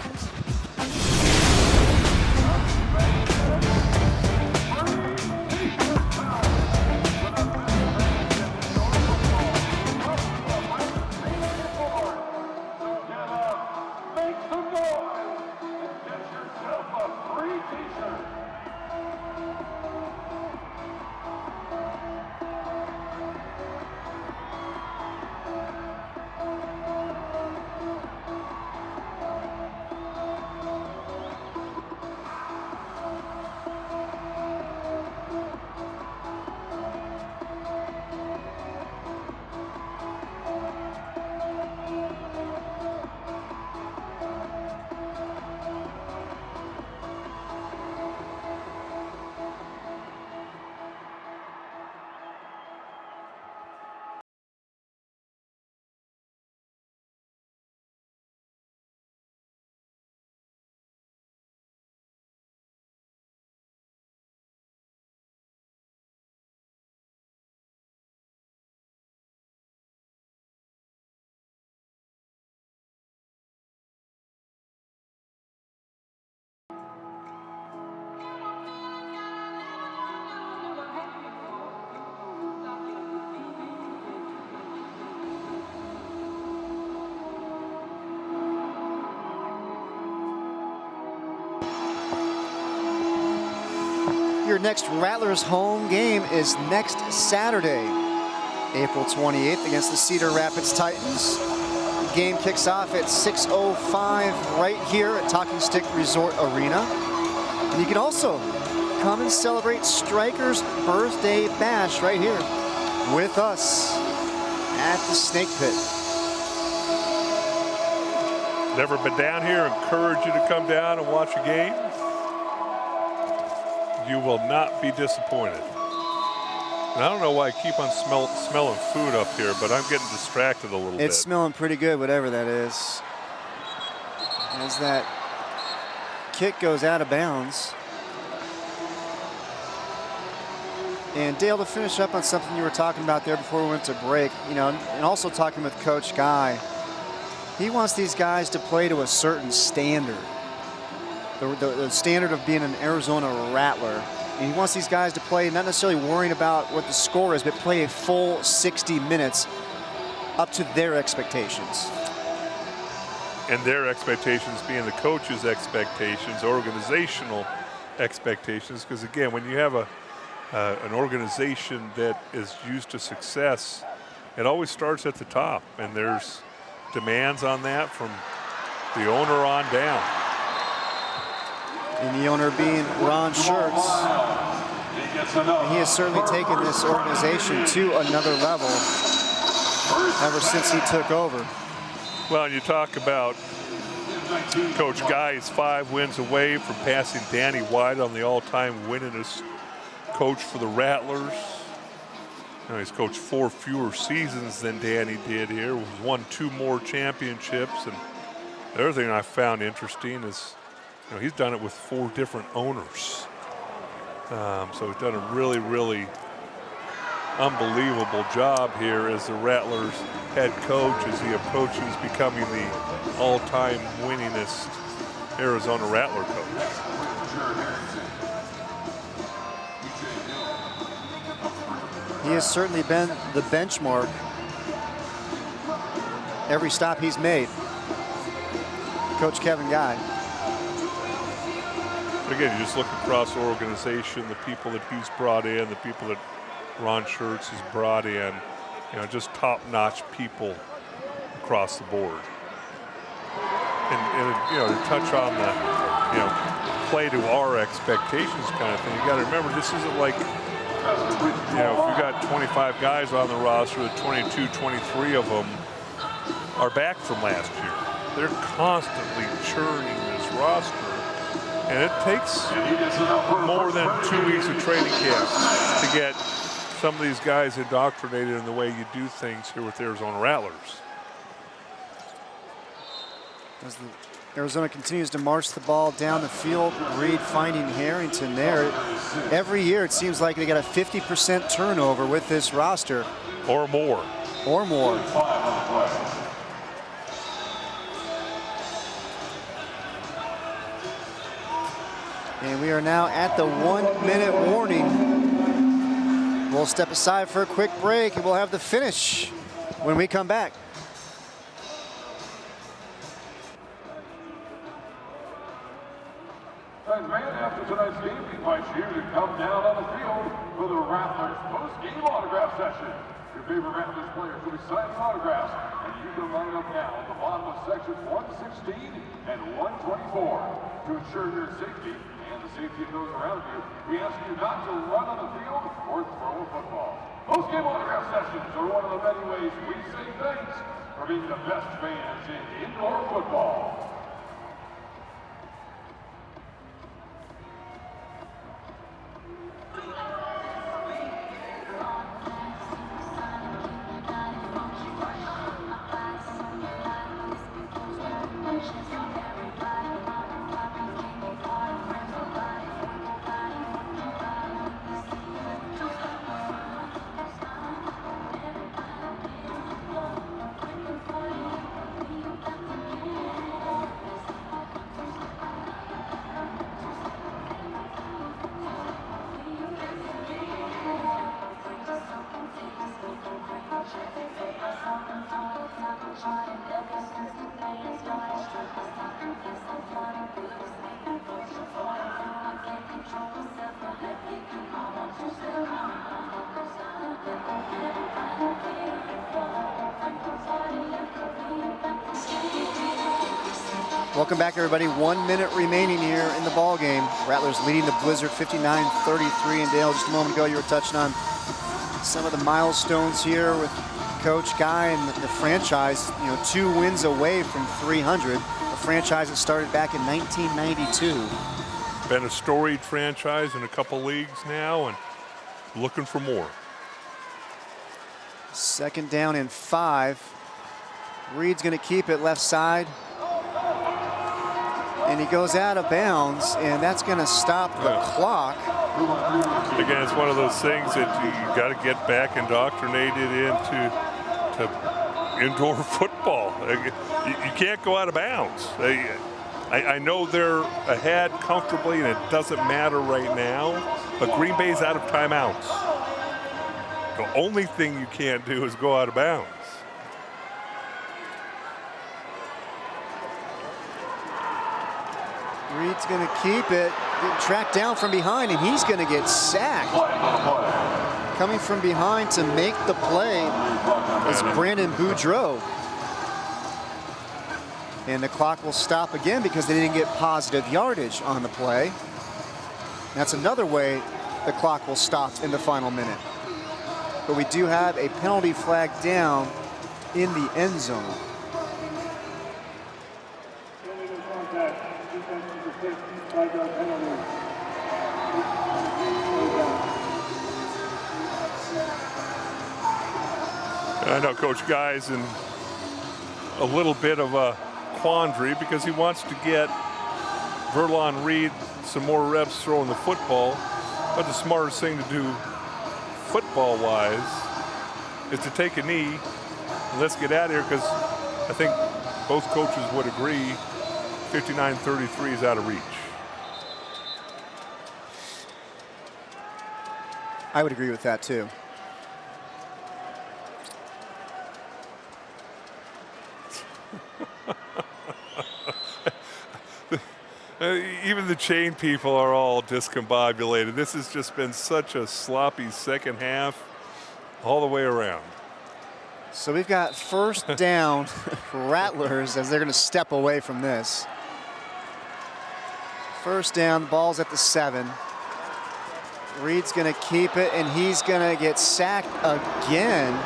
your next Rattlers home game is next Saturday, April 28th against the Cedar Rapids Titans. The game kicks off at 6:05 right here at Talking Stick Resort Arena. And you can also come and celebrate Striker's birthday bash right here with us at the Snake Pit. Never been down here. Encourage you to come down and watch a game. You will not be disappointed. And I don't know why I keep on smelling food up here, but I'm getting distracted a little bit. It's smelling pretty good, whatever that is. As that kick goes out of bounds. And Dale, to finish up on something you were talking about there before we went to break, you know, and also talking with Coach Guy, he wants these guys to play to a certain standard. The standard of being an Arizona Rattler. And he wants these guys to play, not necessarily worrying about what the score is, but play a full 60 minutes up to their expectations. And their expectations being the coach's expectations, organizational expectations. Because again, when you have an organization that is used to success, it always starts at the top. And there's demands on that from the owner on down. And the owner being Ron Schertz. And he has certainly taken this organization to another level ever since he took over. Well, and you talk about Coach Guy is 5 wins away from passing Danny White on the all-time winningest coach for the Rattlers. You know, he's coached 4 fewer seasons than Danny did here. He's won 2 more championships. And the other thing I found interesting is, you know, he's done it with 4 different owners. So he's done a really, really unbelievable job here as the Rattlers head coach as he approaches becoming the all-time winningest Arizona Rattler coach. He has certainly been the benchmark every stop he's made. Coach Kevin Guy. Again, you just look across the organization, the people that he's brought in, the people that Ron Schertz has brought in, you know, just top-notch people across the board. And you know, to touch on the, you know, play to our expectations kind of thing, you got to remember this isn't like, you know, if you got 25 guys on the roster, the 22, 23 of them are back from last year. They're constantly churning this roster. And it takes more than 2 weeks of training camp to get some of these guys indoctrinated in the way you do things here with Arizona Rattlers. As Arizona continues to march the ball down the field, Reed finding Harrington there. Every year it seems like they got a 50% turnover with this roster. Or more. Or more. And we are now at the 1-minute warning. We'll step aside for a quick break and we'll have the finish when we come back. And man, after tonight's game, we invite you to come down on the field for the Rattlers post-game autograph session. Your favorite Rattlers players will be signing autographs, and you can line up now at the bottom of sections 116 and 124. To ensure your safety and the safety of those around you, we ask you not to run on the field or throw a football. Post-game autograph sessions are one of the many ways we say thanks for being the best fans in indoor football. Welcome back, everybody. 1 minute remaining here in the ball game. Rattlers leading the Blizzard 59-33. And Dale, just a moment ago, you were touching on some of the milestones here with Coach Guy and the franchise. 2 wins away from 300. A franchise that started back in 1992. Been a storied franchise in a couple leagues now, and looking for more. 2nd down and 5. Reed's going to keep it left side. And he goes out of bounds, and that's going to stop the clock. Again, it's one of those things that you got to get back indoctrinated into indoor football. You can't go out of bounds. I know they're ahead comfortably, and it doesn't matter right now, but Green Bay's out of timeouts. The only thing you can't do is go out of bounds. Reed's going to keep it, get tracked down from behind, and he's going to get sacked. Coming from behind to make the play is Brandon Boudreaux. And the clock will stop again because they didn't get positive yardage on the play. That's another way the clock will stop in the final minute. But we do have a penalty flag down in the end zone. I know Coach Guy's in a little bit of a quandary because he wants to get Verlon Reed some more reps throwing the football, but the smartest thing to do football-wise is to take a knee and let's get out of here, because I think both coaches would agree 59-33 is out of reach. I would agree with that too. Even the chain people are all discombobulated. This has just been such a sloppy second half all the way around. So we've got 1st down Rattlers as they're going to step away from this. 1st down, the ball's at the 7. Reed's going to keep it, and he's going to get sacked again.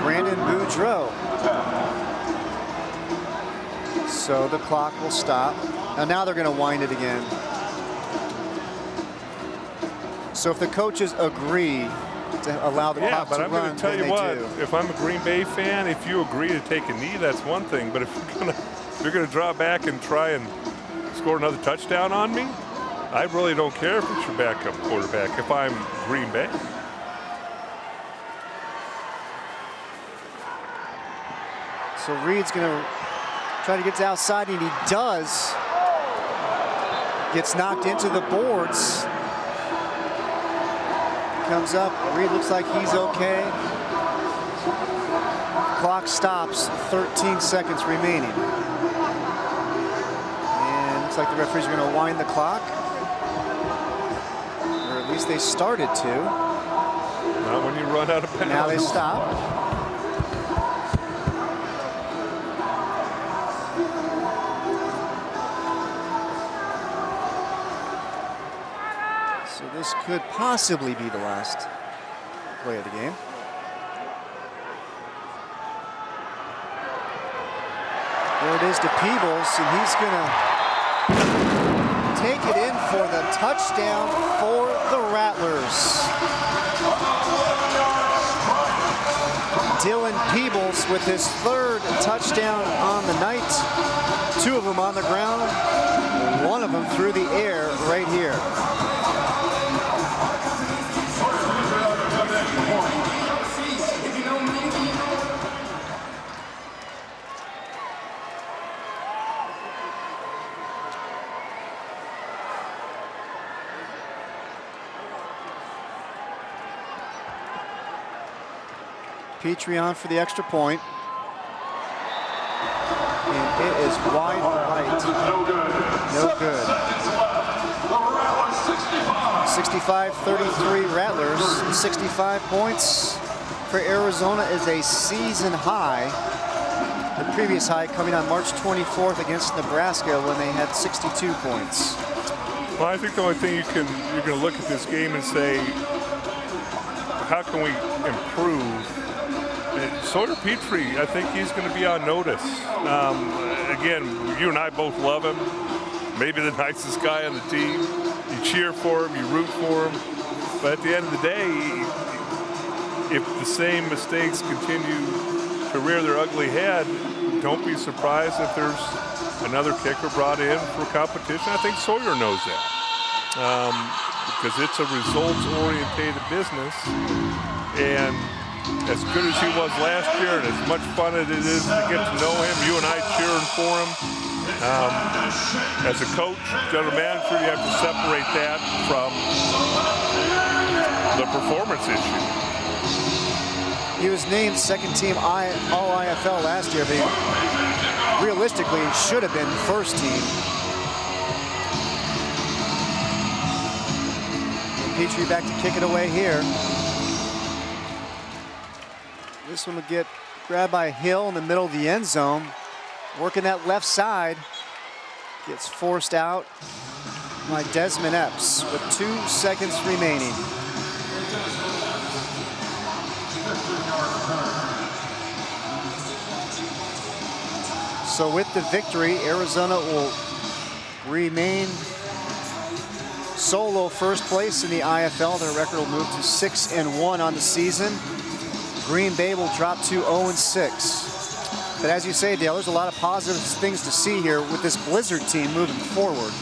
Brandon Boudreaux. So the clock will stop. And now they're going to wind it again. So if the coaches agree to allow the clock to run, but I'm going to tell you what, do. if I'm a Green Bay fan, if you agree to take a knee, that's one thing. But if you're going to draw back and try and score another touchdown on me, I really don't care if it's your backup quarterback if I'm Green Bay. So Reed's going to try to get to outside, and he does. Gets knocked into the boards. Comes up. Reed looks like he's okay. Clock stops. 13 seconds remaining. And looks like the referees are going to wind the clock. Or at least they started to. Not when you run out of bounds. Now they stop. This could possibly be the last play of the game. There it is to Peebles, and he's going to take it in for the touchdown for the Rattlers. Dylan Peebles with his 3rd touchdown on the night. 2 of them on the ground, 1 of them through the air right here. Petrie for the extra point. And it is wide right. No good. 65-33 Rattlers. 65 points for Arizona is a season high. the previous high coming on March 24th against Nebraska when they had 62 points. Well, I think the only thing you're going to look at this game and say, how can we improve? And Sawyer Petrie, I think he's going to be on notice. Again, you and I both love him. Maybe the nicest guy on the team. You cheer for him, you root for him. But at the end of the day, if the same mistakes continue to rear their ugly head, don't be surprised if there's another kicker brought in for competition. I think Sawyer knows that. Because it's a results-oriented business. And as good as he was last year and as much fun as it is to get to know him, you and I cheering for him. As a coach, general manager, you have to separate that from the performance issue. He was named second team All-IFL last year, but realistically he should have been first team. And Petrie back to kick it away here. This one will get grabbed by Hill in the middle of the end zone. Working that left side. Gets forced out by Desmond Epps with 2 seconds remaining. So with the victory, Arizona will remain solo first place in the IFL. Their record will move to 6-1 on the season. Green Bay will drop to 0-6. But as you say, Dale, there's a lot of positive things to see here with this Blizzard team moving forward.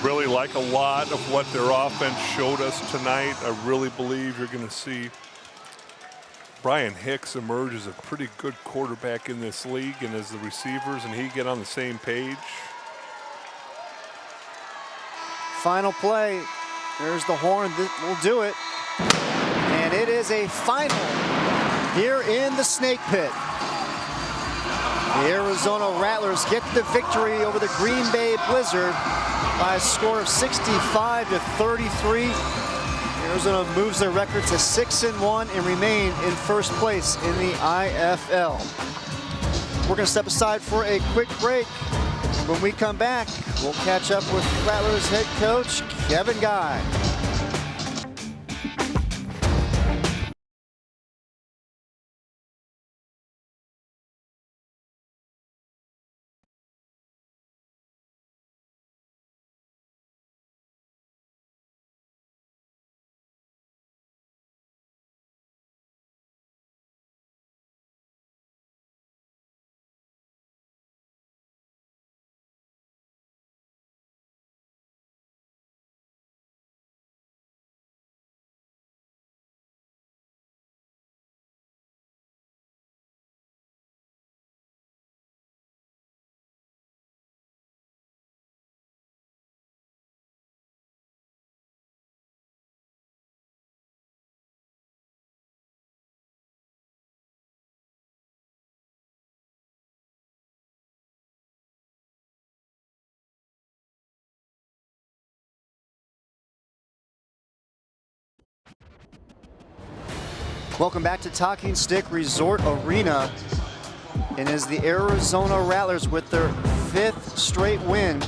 Really like a lot of what their offense showed us tonight. I really believe you're going to see Brian Hicks emerge as a pretty good quarterback in this league, and as the receivers and he get on the same page. Final play. There's the horn. That will do it. And it is a final here in the Snake Pit. The Arizona Rattlers get the victory over the Green Bay Blizzard by a score of 65-33. Arizona moves their record to 6-1 and remain in first place in the IFL. We're going to step aside for a quick break. When we come back, we'll catch up with Rattlers head coach Kevin Guy. Welcome back to Talking Stick Resort Arena. And as the Arizona Rattlers with their 5th straight win,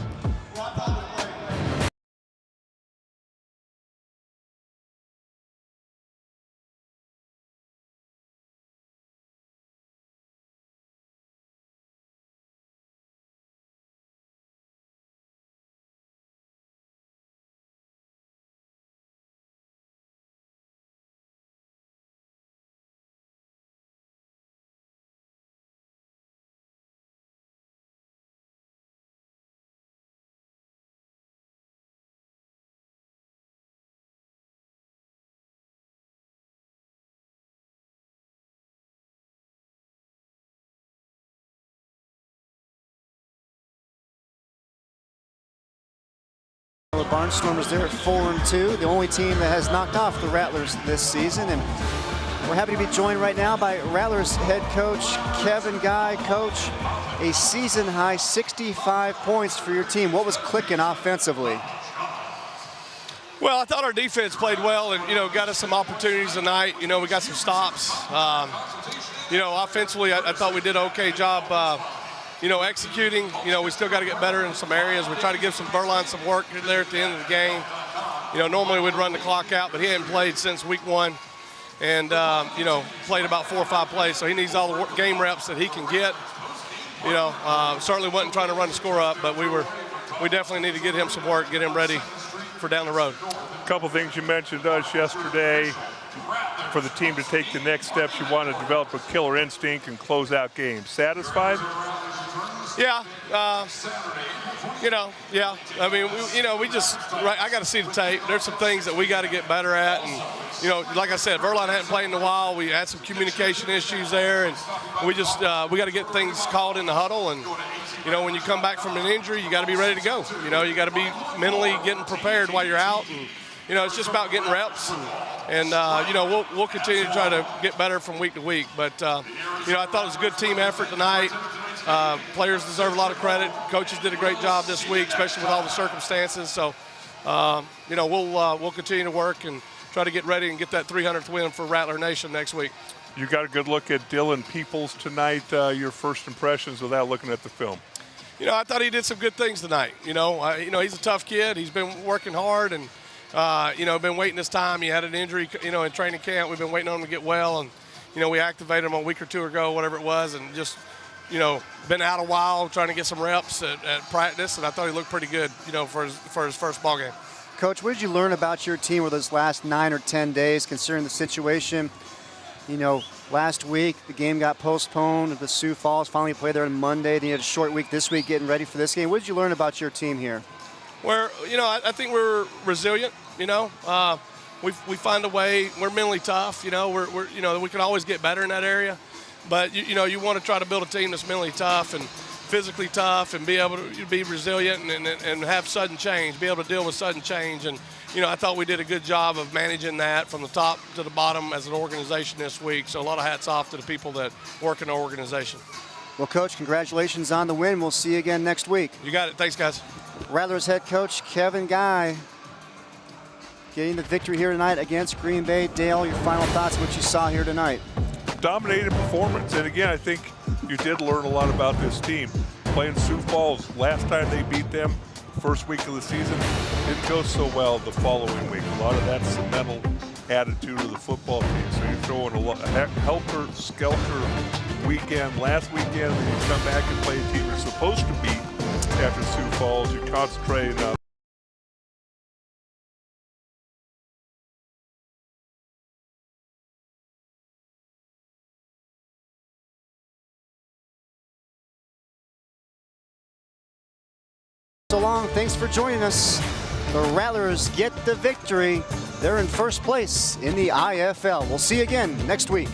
the Barnstormers there at 4-2, the only team that has knocked off the Rattlers this season. And we're happy to be joined right now by Rattlers head coach Kevin Guy. Coach, a season high 65 points for your team. What was clicking offensively? Well, I thought our defense played well and, got us some opportunities tonight. We got some stops. Offensively, I thought we did an okay job, executing. We still got to get better in some areas. We try to give some Verline some work there at the end of the game. Normally we'd run the clock out, but he hadn't played since week 1 and, played about 4 or 5 plays. So he needs all the game reps that he can get. Certainly wasn't trying to run the score up, but we definitely need to get him some work, get him ready for down the road. A couple things you mentioned to us yesterday. For the team to take the next steps, you want to develop a killer instinct and close out games. Satisfied? Yeah. Yeah. I mean, I got to see the tape. There's some things that we got to get better at. And, like I said, Verline hadn't played in a while. We had some communication issues there. And we got to get things called in the huddle. And, when you come back from an injury, you got to be ready to go. You got to be mentally getting prepared while you're out. And, it's just about getting reps. And we'll continue to try to get better from week to week. But, I thought it was a good team effort tonight. Players deserve a lot of credit. Coaches did a great job this week, especially with all the circumstances. So, we'll continue to work and try to get ready and get that 300th win for Rattler Nation next week. You got a good look at Dylan Peoples tonight. Your first impressions without looking at the film? I thought he did some good things tonight. He's a tough kid. He's been working hard and, been waiting his time. He had an injury, in training camp. We've been waiting on him to get well. And, we activated him a week or 2 ago, whatever it was, and just, been out a while trying to get some reps at practice. And I thought he looked pretty good, for his first ball game. Coach, what did you learn about your team over those last 9 or 10 days, considering the situation? Last week the game got postponed. The Sioux Falls finally played there on Monday. Then you had a short week this week getting ready for this game. What did you learn about your team here? I think we're resilient. We find a way. We're mentally tough. We can always get better in that area. But you want to try to build a team that's mentally tough and physically tough and be able to be resilient and have sudden change, be able to deal with sudden change. And I thought we did a good job of managing that from the top to the bottom as an organization this week. So a lot of hats off to the people that work in our organization. Well, Coach, congratulations on the win. We'll see you again next week. You got it. Thanks, guys. Rattlers head coach Kevin Guy getting the victory here tonight against Green Bay. Dale, your final thoughts on what you saw here tonight? Dominated performance. And again, I think you did learn a lot about this team. Playing Sioux Falls, last time they beat them, first week of the season, didn't go so well the following week. A lot of that's the mental attitude of the football team. So you're showing a helter-skelter weekend last weekend, and then you come back and play a team you're supposed to beat after Sioux Falls. You're concentrating on so long. Thanks for joining us. The Rattlers get the victory. They're in first place in the IFL. We'll see you again next week.